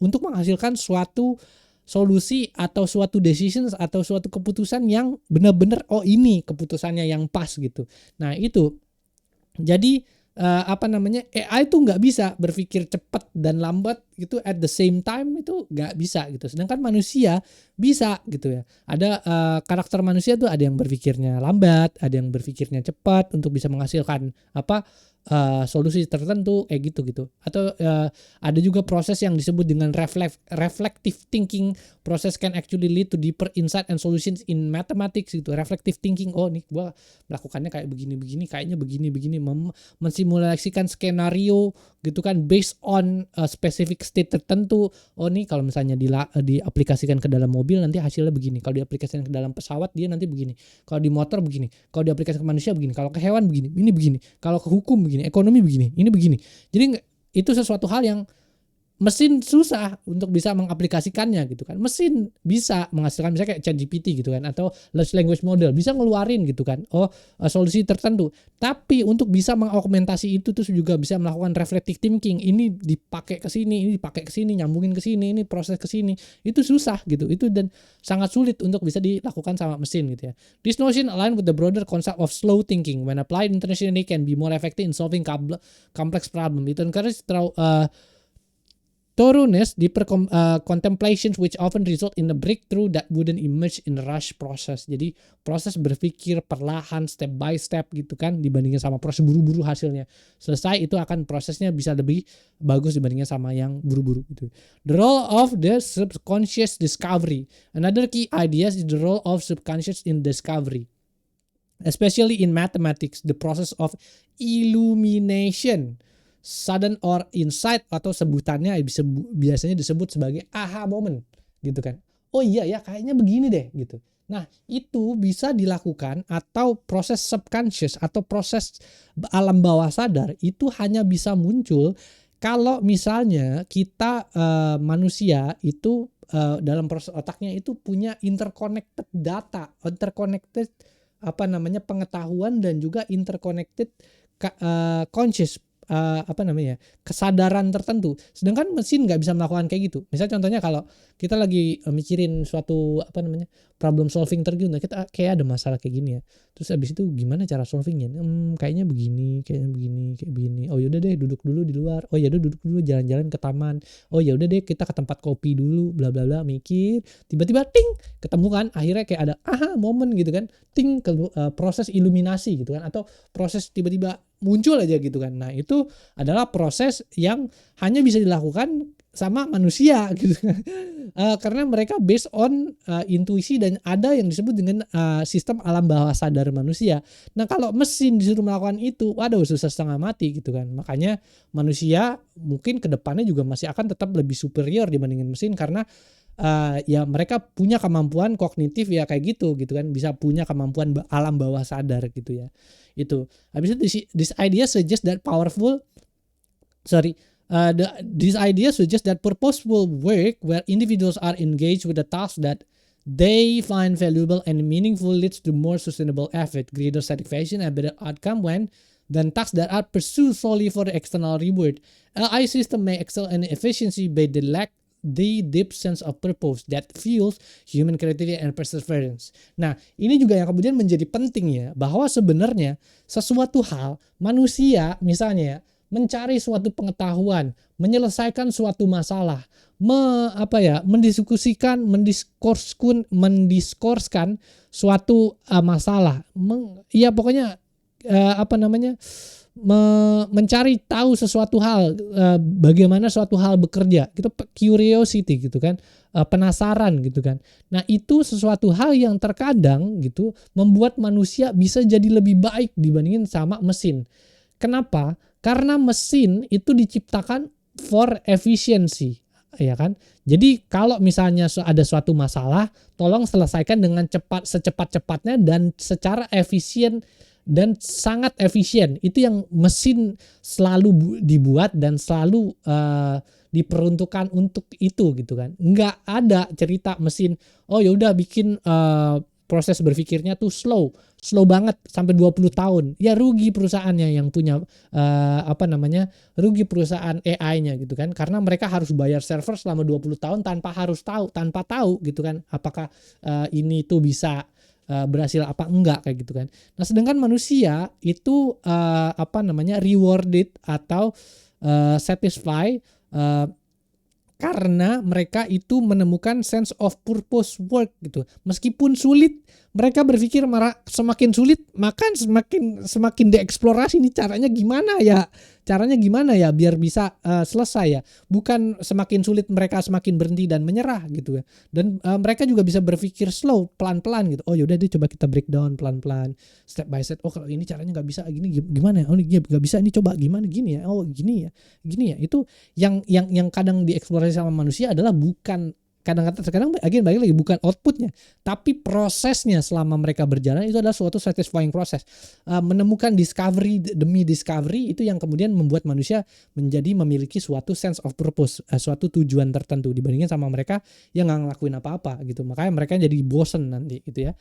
untuk menghasilkan suatu solusi atau suatu decisions atau suatu keputusan yang benar-benar ini keputusannya yang pas gitu. Nah itu jadi AI itu nggak bisa berpikir cepat dan lambat gitu at the same time, itu nggak bisa gitu. Sedangkan manusia bisa gitu ya. Ada karakter manusia tuh ada yang berpikirnya lambat, ada yang berpikirnya cepat untuk bisa menghasilkan solusi tertentu kayak gitu. Atau ada juga proses yang disebut dengan reflective thinking. Proses can actually lead to deeper insight and solutions in mathematics gitu. Reflective thinking, nih gua melakukannya kayak begini, kayaknya begini, mensimulasikan skenario gitu kan based on specific state tertentu. Nih kalau misalnya diaplikasikan ke dalam mobil nanti hasilnya begini. Kalau diaplikasikan ke dalam pesawat dia nanti begini. Kalau di motor begini. Kalau diaplikasikan ke manusia begini. Kalau ke hewan begini. Ini begini. Kalau ke hukum begini. Ekonomi begini. Ini begini. Jadi itu sesuatu hal yang mesin susah untuk bisa mengaplikasikannya gitu kan. Mesin bisa menghasilkan misalnya kayak ChatGPT gitu kan, atau large language model bisa ngeluarin gitu kan, solusi tertentu. Tapi untuk bisa mengaugmentasi itu terus juga bisa melakukan reflective thinking, ini dipakai ke sini, ini dipakai ke sini, nyambungin ke sini, ini proses ke sini, itu susah gitu. Itu dan sangat sulit untuk bisa dilakukan sama mesin gitu ya. This notion align with the broader concept of slow thinking when applied internationally can be more effective in solving complex problem. It encourages thoroughness, deeper contemplations which often result in a breakthrough that wouldn't emerge in a rush process. Jadi proses berpikir perlahan, step by step gitu kan, dibandingkan sama proses buru-buru hasilnya selesai, itu akan prosesnya bisa lebih bagus dibandingkan sama yang buru-buru gitu. The role of the subconscious discovery. Another key idea is the role of subconscious in discovery. Especially in mathematics, the process of illumination, sudden or insight, atau sebutannya biasanya disebut sebagai aha moment gitu kan. Oh iya ya, kayaknya begini deh gitu. Nah, itu bisa dilakukan, atau proses subconscious atau proses alam bawah sadar itu hanya bisa muncul kalau misalnya kita manusia itu dalam proses otaknya itu punya interconnected data, interconnected pengetahuan, dan juga interconnected conscious kesadaran tertentu. Sedangkan mesin nggak bisa melakukan kayak gitu. Misalnya contohnya kalau kita lagi mikirin suatu problem solving tertentu, nah kita kayak ada masalah kayak gini ya. Terus abis itu gimana cara solvingnya? Kayaknya begini, kayak begini. Oh yaudah deh, duduk dulu di luar. Oh yaudah, duduk dulu, jalan-jalan ke taman. Oh yaudah deh, kita ke tempat kopi dulu, bla bla bla, mikir. Tiba-tiba ting, ketemu kan. Akhirnya kayak ada aha momen gitu kan. Ting, proses iluminasi gitu kan, atau proses tiba-tiba muncul aja gitu kan. Nah, itu adalah proses yang hanya bisa dilakukan sama manusia gitu kan. Karena mereka based on intuisi, dan ada yang disebut dengan sistem alam bawah sadar manusia. Nah, kalau mesin disuruh melakukan itu, waduh, susah setengah mati gitu kan. Makanya manusia mungkin kedepannya juga masih akan tetap lebih superior dibandingin mesin, karena ya mereka punya kemampuan kognitif ya kayak gitu kan, bisa punya kemampuan alam bawah sadar gitu ya. Itu habis itu this idea suggests that purposeful work where individuals are engaged with the task that they find valuable and meaningful leads to more sustainable effort, greater satisfaction, and better outcome than tasks that are pursued solely for the external reward. AI system may excel in efficiency, but they lack the deep sense of purpose that fuels human creativity and perseverance. Nah, ini juga yang kemudian menjadi penting ya, bahwa sebenarnya sesuatu hal, manusia misalnya mencari suatu pengetahuan, menyelesaikan suatu masalah, mendiskorskan suatu masalah, mencari tahu sesuatu hal, bagaimana suatu hal bekerja, gitu, curiosity gitu kan, penasaran gitu kan. Nah, itu sesuatu hal yang terkadang gitu membuat manusia bisa jadi lebih baik dibandingin sama mesin. Kenapa? Karena mesin itu diciptakan for efficiency, ya kan? Jadi kalau misalnya ada suatu masalah, tolong selesaikan dengan secepat-cepatnya dan secara efisien dan sangat efisien. Itu yang mesin selalu dibuat dan selalu diperuntukkan untuk itu gitu kan. Nggak ada cerita mesin, oh ya udah bikin proses berpikirnya tuh slow banget sampai 20 tahun. Ya rugi perusahaannya yang punya rugi perusahaan AI-nya gitu kan. Karena mereka harus bayar server selama 20 tahun tanpa tahu gitu kan apakah ini tuh bisa berhasil apa enggak kayak gitu kan. Nah, sedangkan manusia itu rewarded atau satisfy karena mereka itu menemukan sense of purpose work gitu. Meskipun sulit, mereka berpikir semakin sulit maka semakin dieksplorasi nih caranya gimana ya biar bisa selesai ya. Bukan semakin sulit mereka semakin berhenti dan menyerah gitu ya. Dan mereka juga bisa berpikir slow, pelan-pelan gitu. Oh yaudah deh, coba kita breakdown pelan-pelan, step by step. Oh kalau ini caranya nggak bisa gini gimana ya? Oh ini nggak bisa, ini coba gimana gini ya? Oh gini ya. Itu yang kadang dieksplorasi sama manusia adalah bukan kadang-kadang balik lagi bukan outputnya, tapi prosesnya selama mereka berjalan itu adalah suatu satisfying proses. Menemukan discovery demi discovery itu yang kemudian membuat manusia menjadi memiliki suatu sense of purpose, suatu tujuan tertentu dibandingin sama mereka yang nggak ngelakuin apa-apa gitu. Makanya mereka jadi bosen nanti gitu ya.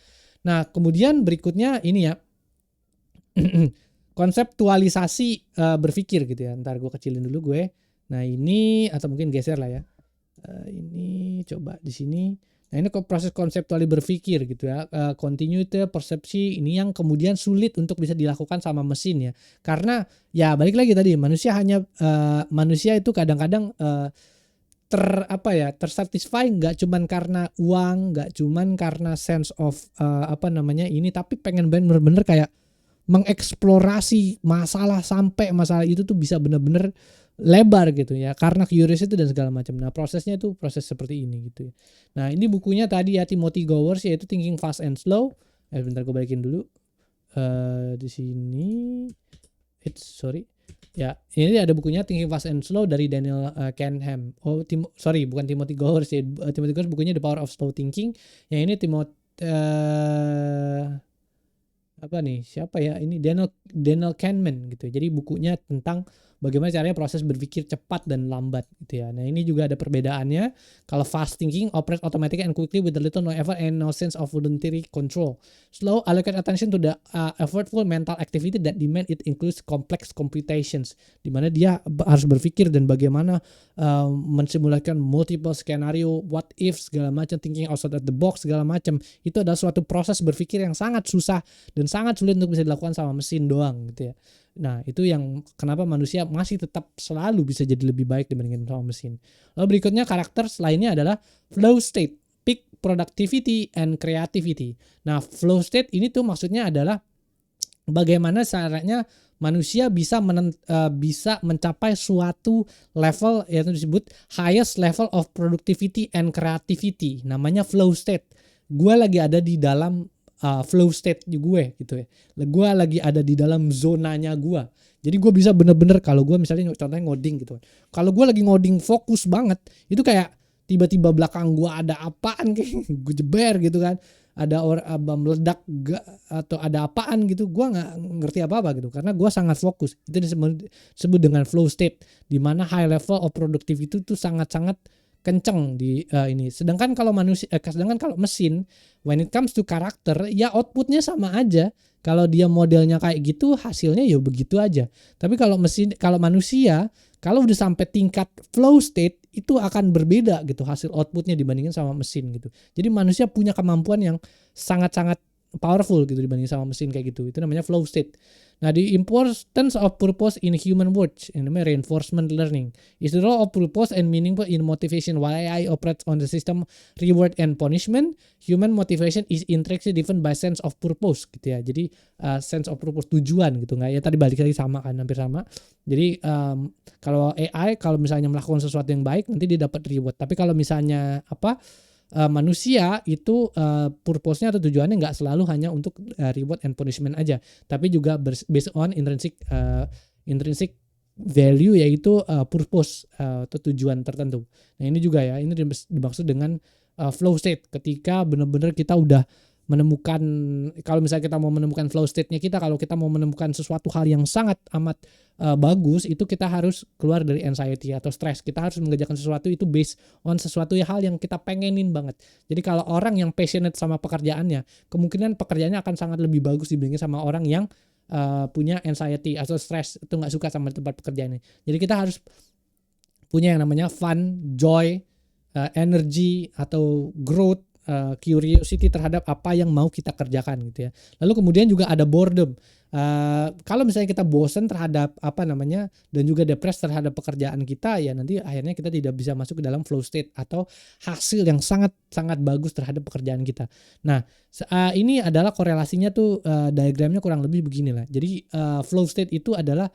Nah kemudian berikutnya ini ya konseptualisasi berpikir gitu ya. Ntar gue kecilin dulu gue. Nah ini atau mungkin geser lah ya. Ini coba di sini. Nah ini proses konseptuali berpikir gitu ya. Continuity persepsi ini yang kemudian sulit untuk bisa dilakukan sama mesin ya. Karena ya balik lagi tadi manusia itu kadang-kadang tersatisfy nggak cuman karena uang, nggak cuman karena sense of ini, tapi pengen bener-bener kayak mengeksplorasi masalah sampai masalah itu tuh bisa bener-bener lebar gitu ya, karena curiosity dan segala macam. Nah prosesnya itu proses seperti ini gitu ya. Nah ini bukunya tadi ya Timothy Gowers, yaitu Thinking Fast and Slow. Bentar gue balikin dulu di sini. Ya ini ada bukunya Thinking Fast and Slow dari Daniel Kahneman. Bukan Timothy Gowers ya. Timothy Gowers bukunya The Power of Slow Thinking. Yang ini siapa ya, ini Daniel Kahneman gitu. Jadi bukunya tentang bagaimana caranya proses berpikir cepat dan lambat gitu ya. Nah ini juga ada perbedaannya. Kalau fast thinking operate automatically and quickly with little no effort and no sense of voluntary control. Slow allocate attention to the effortful mental activity that demand it includes complex computations, di mana dia harus berpikir dan bagaimana mensimulasikan multiple scenario, what if segala macam, thinking outside the box segala macam. Itu adalah suatu proses berpikir yang sangat susah dan sangat sulit untuk bisa dilakukan sama mesin doang gitu ya. Nah itu yang kenapa manusia masih tetap selalu bisa jadi lebih baik dibandingkan sama mesin. Lalu berikutnya karakter lainnya adalah flow state, peak productivity and creativity. Nah flow state ini tuh maksudnya adalah bagaimana caranya manusia bisa mencapai suatu level yang disebut highest level of productivity and creativity, namanya flow state. Gue lagi ada di dalam flow state gue gitu ya. Gue lagi ada di dalam zonanya gue. Jadi gue bisa bener-bener, kalau gue misalnya contohnya ngoding gitu. Kalau gue lagi ngoding fokus banget, itu kayak tiba-tiba belakang gue ada apaan kayak gue jeber gitu kan. Ada meledak atau ada apaan gitu, gue nggak ngerti apa-apa gitu karena gue sangat fokus. Itu disebut dengan flow state, di mana high level of productivity itu tuh sangat-sangat kenceng di ini. Sedangkan kalau mesin, when it comes to karakter, ya outputnya sama aja. Kalau dia modelnya kayak gitu, hasilnya ya begitu aja. Tapi kalau manusia, kalau udah sampai tingkat flow state, itu akan berbeda gitu hasil outputnya dibandingkan sama mesin gitu. Jadi manusia punya kemampuan yang sangat-sangat powerful gitu dibanding sama mesin kayak gitu. Itu namanya flow state. Nah, the importance of purpose in human words, ini namanya reinforcement learning, is the role of purpose and meaningful in motivation. While AI operates on the system reward and punishment, human motivation is intrinsically driven by sense of purpose gitu ya. Jadi sense of purpose, tujuan gitu, nggak ya, tadi balik lagi sama kan, hampir sama. Jadi kalau AI, kalau misalnya melakukan sesuatu yang baik nanti dia dapat reward. Tapi kalau misalnya manusia itu purpose-nya atau tujuannya nggak selalu hanya untuk reward and punishment aja, tapi juga based on intrinsic value, yaitu purpose atau tujuan tertentu. Nah ini juga ya, ini dimaksud dengan flow state, ketika benar-benar kita udah menemukan, kalau misalnya kita mau menemukan flow state-nya kita, kalau kita mau menemukan sesuatu hal yang sangat amat bagus, itu kita harus keluar dari anxiety atau stress. Kita harus mengerjakan sesuatu itu based on sesuatu hal yang kita pengenin banget. Jadi kalau orang yang passionate sama pekerjaannya, kemungkinan pekerjaannya akan sangat lebih bagus dibandingin sama orang yang punya anxiety atau stress, itu nggak suka sama tempat pekerjaannya. Jadi kita harus punya yang namanya fun, joy, energy atau growth, curiosity terhadap apa yang mau kita kerjakan gitu ya. Lalu kemudian juga ada boredom. Kalau misalnya kita bosen terhadap dan juga depres terhadap pekerjaan kita, ya nanti akhirnya kita tidak bisa masuk ke dalam flow state atau hasil yang sangat bagus terhadap pekerjaan kita. Nah, ini adalah korelasinya tuh, diagramnya kurang lebih beginilah. Jadi flow state itu adalah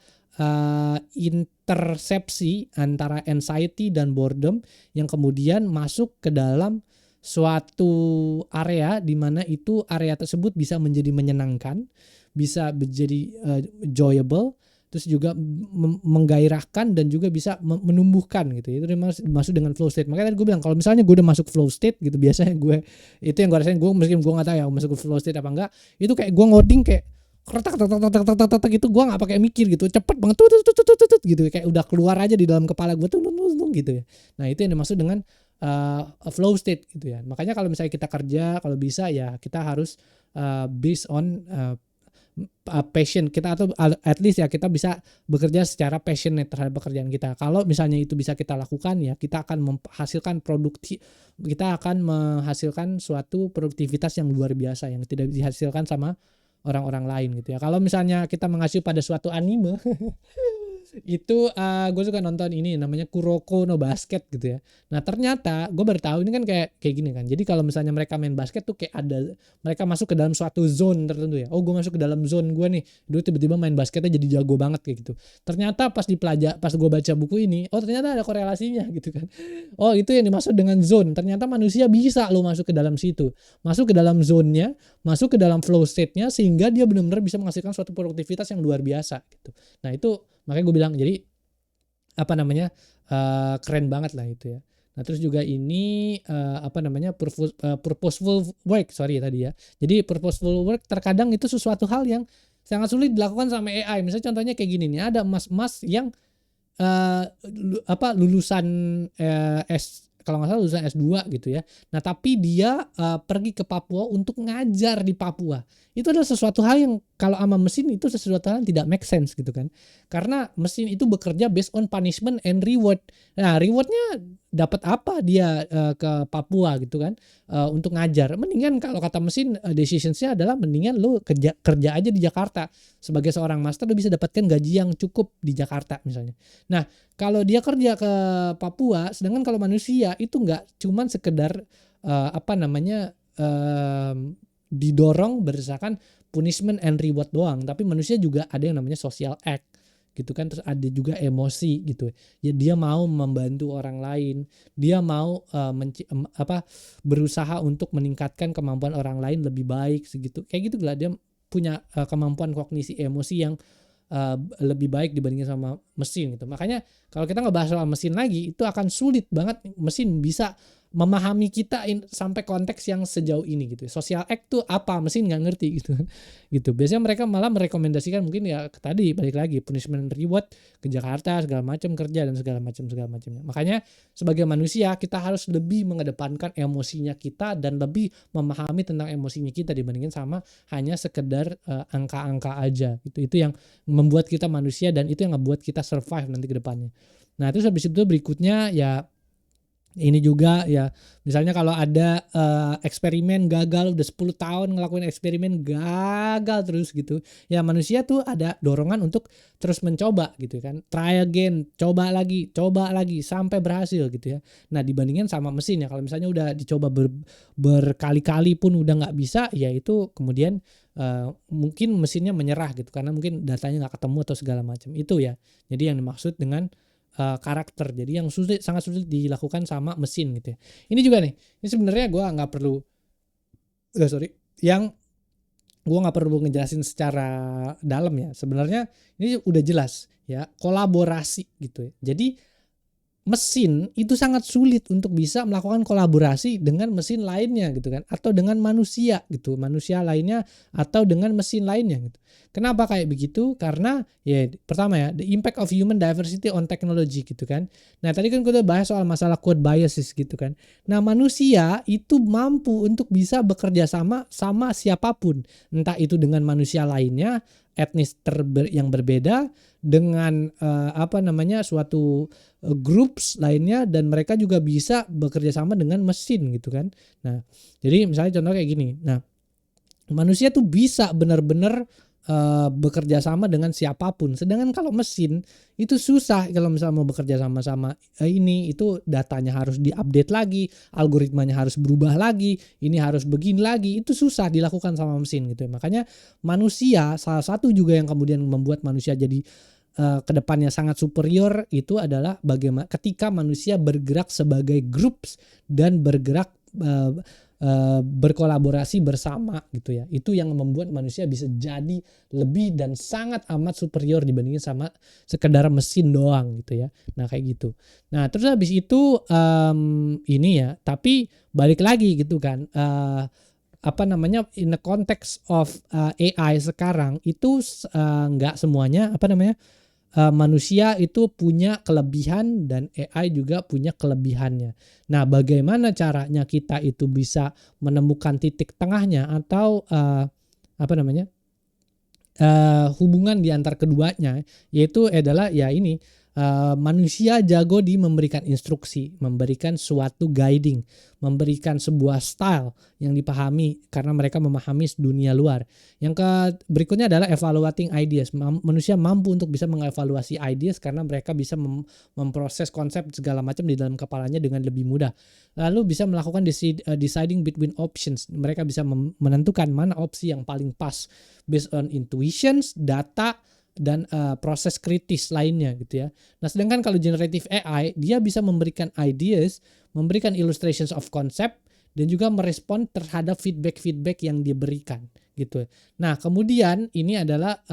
intersepsi antara anxiety dan boredom yang kemudian masuk ke dalam suatu area di mana itu area tersebut bisa menjadi menyenangkan, bisa menjadi enjoyable, terus juga menggairahkan dan juga bisa menumbuhkan gitu. Itu masuk dengan flow state. Makanya tadi gue bilang kalau misalnya gue udah masuk flow state gitu, biasanya gue itu yang gue rasain, gue meskipun gue nggak tahu ya masuk flow state apa enggak, itu kayak gue ngoding kayak kretak gitu, gue nggak pakai mikir gitu, cepet banget tuh gitu, kayak udah keluar aja di dalam kepala gue tuh gitu ya. Nah itu yang dimaksud dengan flow state gitu ya. Makanya kalau misalnya kita kerja, kalau bisa ya kita harus based on passion kita, atau at least ya kita bisa bekerja secara passionate terhadap pekerjaan kita. Kalau misalnya itu bisa kita lakukan ya kita akan menghasilkan suatu produktivitas yang luar biasa yang tidak dihasilkan sama orang-orang lain gitu ya. Kalau misalnya kita mengacu pada suatu anime itu gue suka nonton ini namanya Kuroko no Basket gitu ya. Nah ternyata gue baru tahu ini kan kayak gini kan. Jadi kalau misalnya mereka main basket tuh kayak ada, mereka masuk ke dalam suatu zone tertentu ya. Oh gue masuk ke dalam zone gue nih, dulu tiba-tiba main basketnya jadi jago banget kayak gitu. Ternyata pas gue baca buku ini, oh ternyata ada korelasinya gitu kan. Oh itu yang dimaksud dengan zone. Ternyata manusia bisa lo masuk ke dalam situ, masuk ke dalam zone-nya, masuk ke dalam flow state-nya, sehingga dia benar-benar bisa menghasilkan suatu produktivitas yang luar biasa gitu. Nah itu makanya gue bilang jadi apa namanya keren banget lah itu ya. Nah terus juga ini purposeful work tadi ya. Jadi purposeful work terkadang itu sesuatu hal yang sangat sulit dilakukan sama AI. Misalnya contohnya kayak gini nih, ada mas-mas yang lulusan kalau nggak salah lulusan S2 gitu ya. Nah tapi dia pergi ke Papua untuk ngajar di Papua. Itu adalah sesuatu hal yang kalau sama mesin itu sesuatu hal yang tidak make sense gitu kan. Karena mesin itu bekerja based on punishment and reward. Nah rewardnya dapat apa dia ke Papua gitu kan untuk ngajar. Mendingan kalau kata mesin decisionsnya adalah mendingan lo kerja aja di Jakarta. Sebagai seorang master lo bisa dapatkan gaji yang cukup di Jakarta misalnya. Nah kalau dia kerja ke Papua, sedangkan kalau manusia itu nggak cuman sekedar didorong berdasarkan punishment and reward doang, tapi manusia juga ada yang namanya social act gitu kan, terus ada juga emosi gitu ya, dia mau membantu orang lain, dia mau berusaha untuk meningkatkan kemampuan orang lain lebih baik segitu, kayak gitu lah, dia punya kemampuan kognisi emosi yang lebih baik dibandingin sama mesin gitu. Makanya kalau kita ngebahas soal mesin lagi, itu akan sulit banget mesin bisa memahami kita sampai konteks yang sejauh ini gitu. Social act tuh apa, mesin nggak ngerti gitu. Gitu. Biasanya mereka malah merekomendasikan mungkin ya tadi balik lagi punishment reward ke Jakarta segala macam, kerja dan segala macamnya. Makanya sebagai manusia kita harus lebih mengedepankan emosinya kita dan lebih memahami tentang emosinya kita dibandingin sama hanya sekedar angka-angka aja gitu. Itu yang membuat kita manusia dan itu yang ngebuat kita survive nanti ke depannya. Nah, terus habis itu berikutnya ya ini juga ya, misalnya kalau ada eksperimen gagal udah 10 tahun ngelakuin eksperimen gagal terus gitu. Ya manusia tuh ada dorongan untuk terus mencoba gitu kan. Try again, coba lagi sampai berhasil gitu ya. Nah, dibandingin sama mesin ya, kalau misalnya udah dicoba berkali-kali pun udah nggak bisa, ya itu kemudian mungkin mesinnya menyerah gitu karena mungkin datanya nggak ketemu atau segala macam. Itu ya. Jadi yang dimaksud dengan karakter, jadi yang sangat sulit dilakukan sama mesin gitu ya. Ini juga nih, ini sebenarnya gue nggak perlu ngejelasin secara dalam ya. Sebenarnya ini udah jelas ya, kolaborasi gitu ya. Jadi mesin itu sangat sulit untuk bisa melakukan kolaborasi dengan mesin lainnya gitu kan, atau dengan manusia lainnya atau dengan mesin lainnya gitu. Kenapa kayak begitu? Karena ya pertama ya, the impact of human diversity on technology gitu kan. Nah tadi kan kita bahas soal masalah code biases gitu kan. Nah manusia itu mampu untuk bisa bekerja sama siapapun, entah itu dengan manusia lainnya, etnis yang berbeda, dengan suatu groups lainnya, dan mereka juga bisa bekerja sama dengan mesin gitu kan. Nah jadi misalnya contoh kayak gini, nah manusia tuh bisa benar-benar bekerja sama dengan siapapun, sedangkan kalau mesin itu susah. Kalau misalnya mau bekerja sama itu datanya harus diupdate lagi, algoritmanya harus berubah lagi, ini harus begini lagi, itu susah dilakukan sama mesin gitu. Makanya manusia, salah satu juga yang kemudian membuat manusia jadi kedepannya sangat superior itu adalah bagaimana ketika manusia bergerak sebagai groups dan bergerak berkolaborasi bersama gitu ya. Itu yang membuat manusia bisa jadi lebih dan sangat amat superior dibandingin sama sekedar mesin doang gitu ya. Nah kayak gitu. Nah terus habis itu ini ya, tapi balik lagi gitu kan, apa namanya, in the context of AI sekarang itu nggak semuanya apa namanya, manusia itu punya kelebihan dan AI juga punya kelebihannya. Nah, bagaimana caranya kita itu bisa menemukan titik tengahnya atau apa namanya, hubungan di antar keduanya, yaitu adalah ya ini, manusia jago di memberikan instruksi, memberikan suatu guiding, memberikan sebuah style yang dipahami karena mereka memahami dunia luar. Yang berikutnya adalah evaluating ideas. Manusia mampu untuk bisa mengevaluasi ideas karena mereka bisa memproses konsep segala macam di dalam kepalanya dengan lebih mudah. Lalu bisa melakukan deciding between options. Mereka bisa menentukan mana opsi yang paling pas based on intuitions, data, dan proses kritis lainnya gitu ya. Nah, sedangkan kalau generative AI dia bisa memberikan ideas, memberikan illustrations of concept, dan juga merespon terhadap feedback yang diberikan gitu. Nah, kemudian ini adalah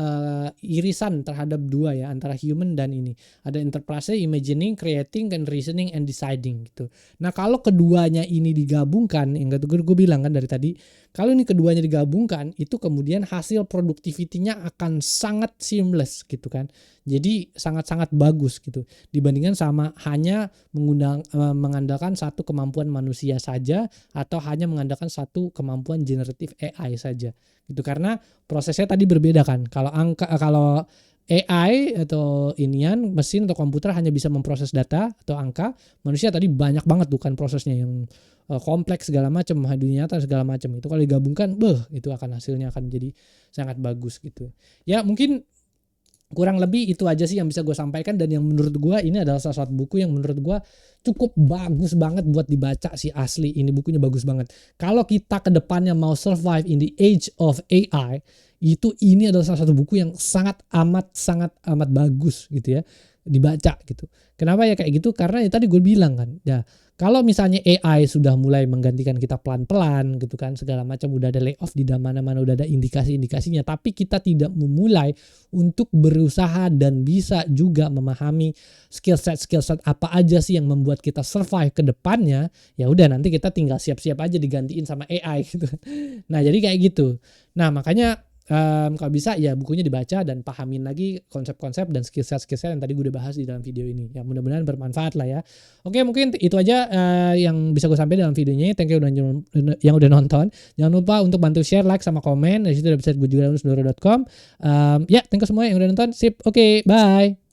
irisan terhadap dua ya, antara human dan ini. Ada interpretasi, imagining, creating, and reasoning and deciding gitu. Nah, kalau keduanya ini digabungkan, yang gue bilang kan dari tadi, kalau ini keduanya digabungkan, itu kemudian hasil produktivitinya akan sangat seamless gitu kan. Jadi sangat-sangat bagus gitu dibandingkan sama hanya mengandalkan satu kemampuan manusia saja atau hanya mengandalkan satu kemampuan generative AI saja gitu, karena prosesnya tadi berbeda kan. Kalau AI atau inian mesin atau komputer hanya bisa memproses data atau angka, manusia tadi banyak banget bukan prosesnya yang kompleks segala macam, dunia nyata segala macam. Itu kalau digabungkan, itu akan hasilnya akan jadi sangat bagus gitu. Ya mungkin kurang lebih itu aja sih yang bisa gue sampaikan, dan yang menurut gue ini adalah salah satu buku yang menurut gue cukup bagus banget buat dibaca sih, asli ini bukunya bagus banget. Kalau kita ke depannya mau survive in the age of AI, itu ini adalah salah satu buku yang sangat amat bagus gitu ya dibaca gitu. Kenapa ya kayak gitu? Karena ya tadi gue bilang kan, ya kalau misalnya AI sudah mulai menggantikan kita pelan-pelan gitu kan, segala macam udah ada layoff di mana-mana, udah ada indikasi-indikasinya, tapi kita tidak memulai untuk berusaha dan bisa juga memahami skill set apa aja sih yang membuat kita survive ke depannya, ya udah nanti kita tinggal siap-siap aja digantiin sama AI gitu. Nah, jadi kayak gitu. Nah, makanya kalau bisa ya bukunya dibaca dan pahamin lagi konsep-konsep dan skill set yang tadi gue udah bahas di dalam video ini. Ya mudah-mudahan bermanfaat lah ya. Oke, mungkin itu aja yang bisa gue sampaikan dalam videonya. Thank you yang udah nonton. Jangan lupa untuk bantu share, like, sama komen. Dari situ udah bisa gue juga download sendoro.com. Ya, thank you semua yang udah nonton. Sip, oke, bye.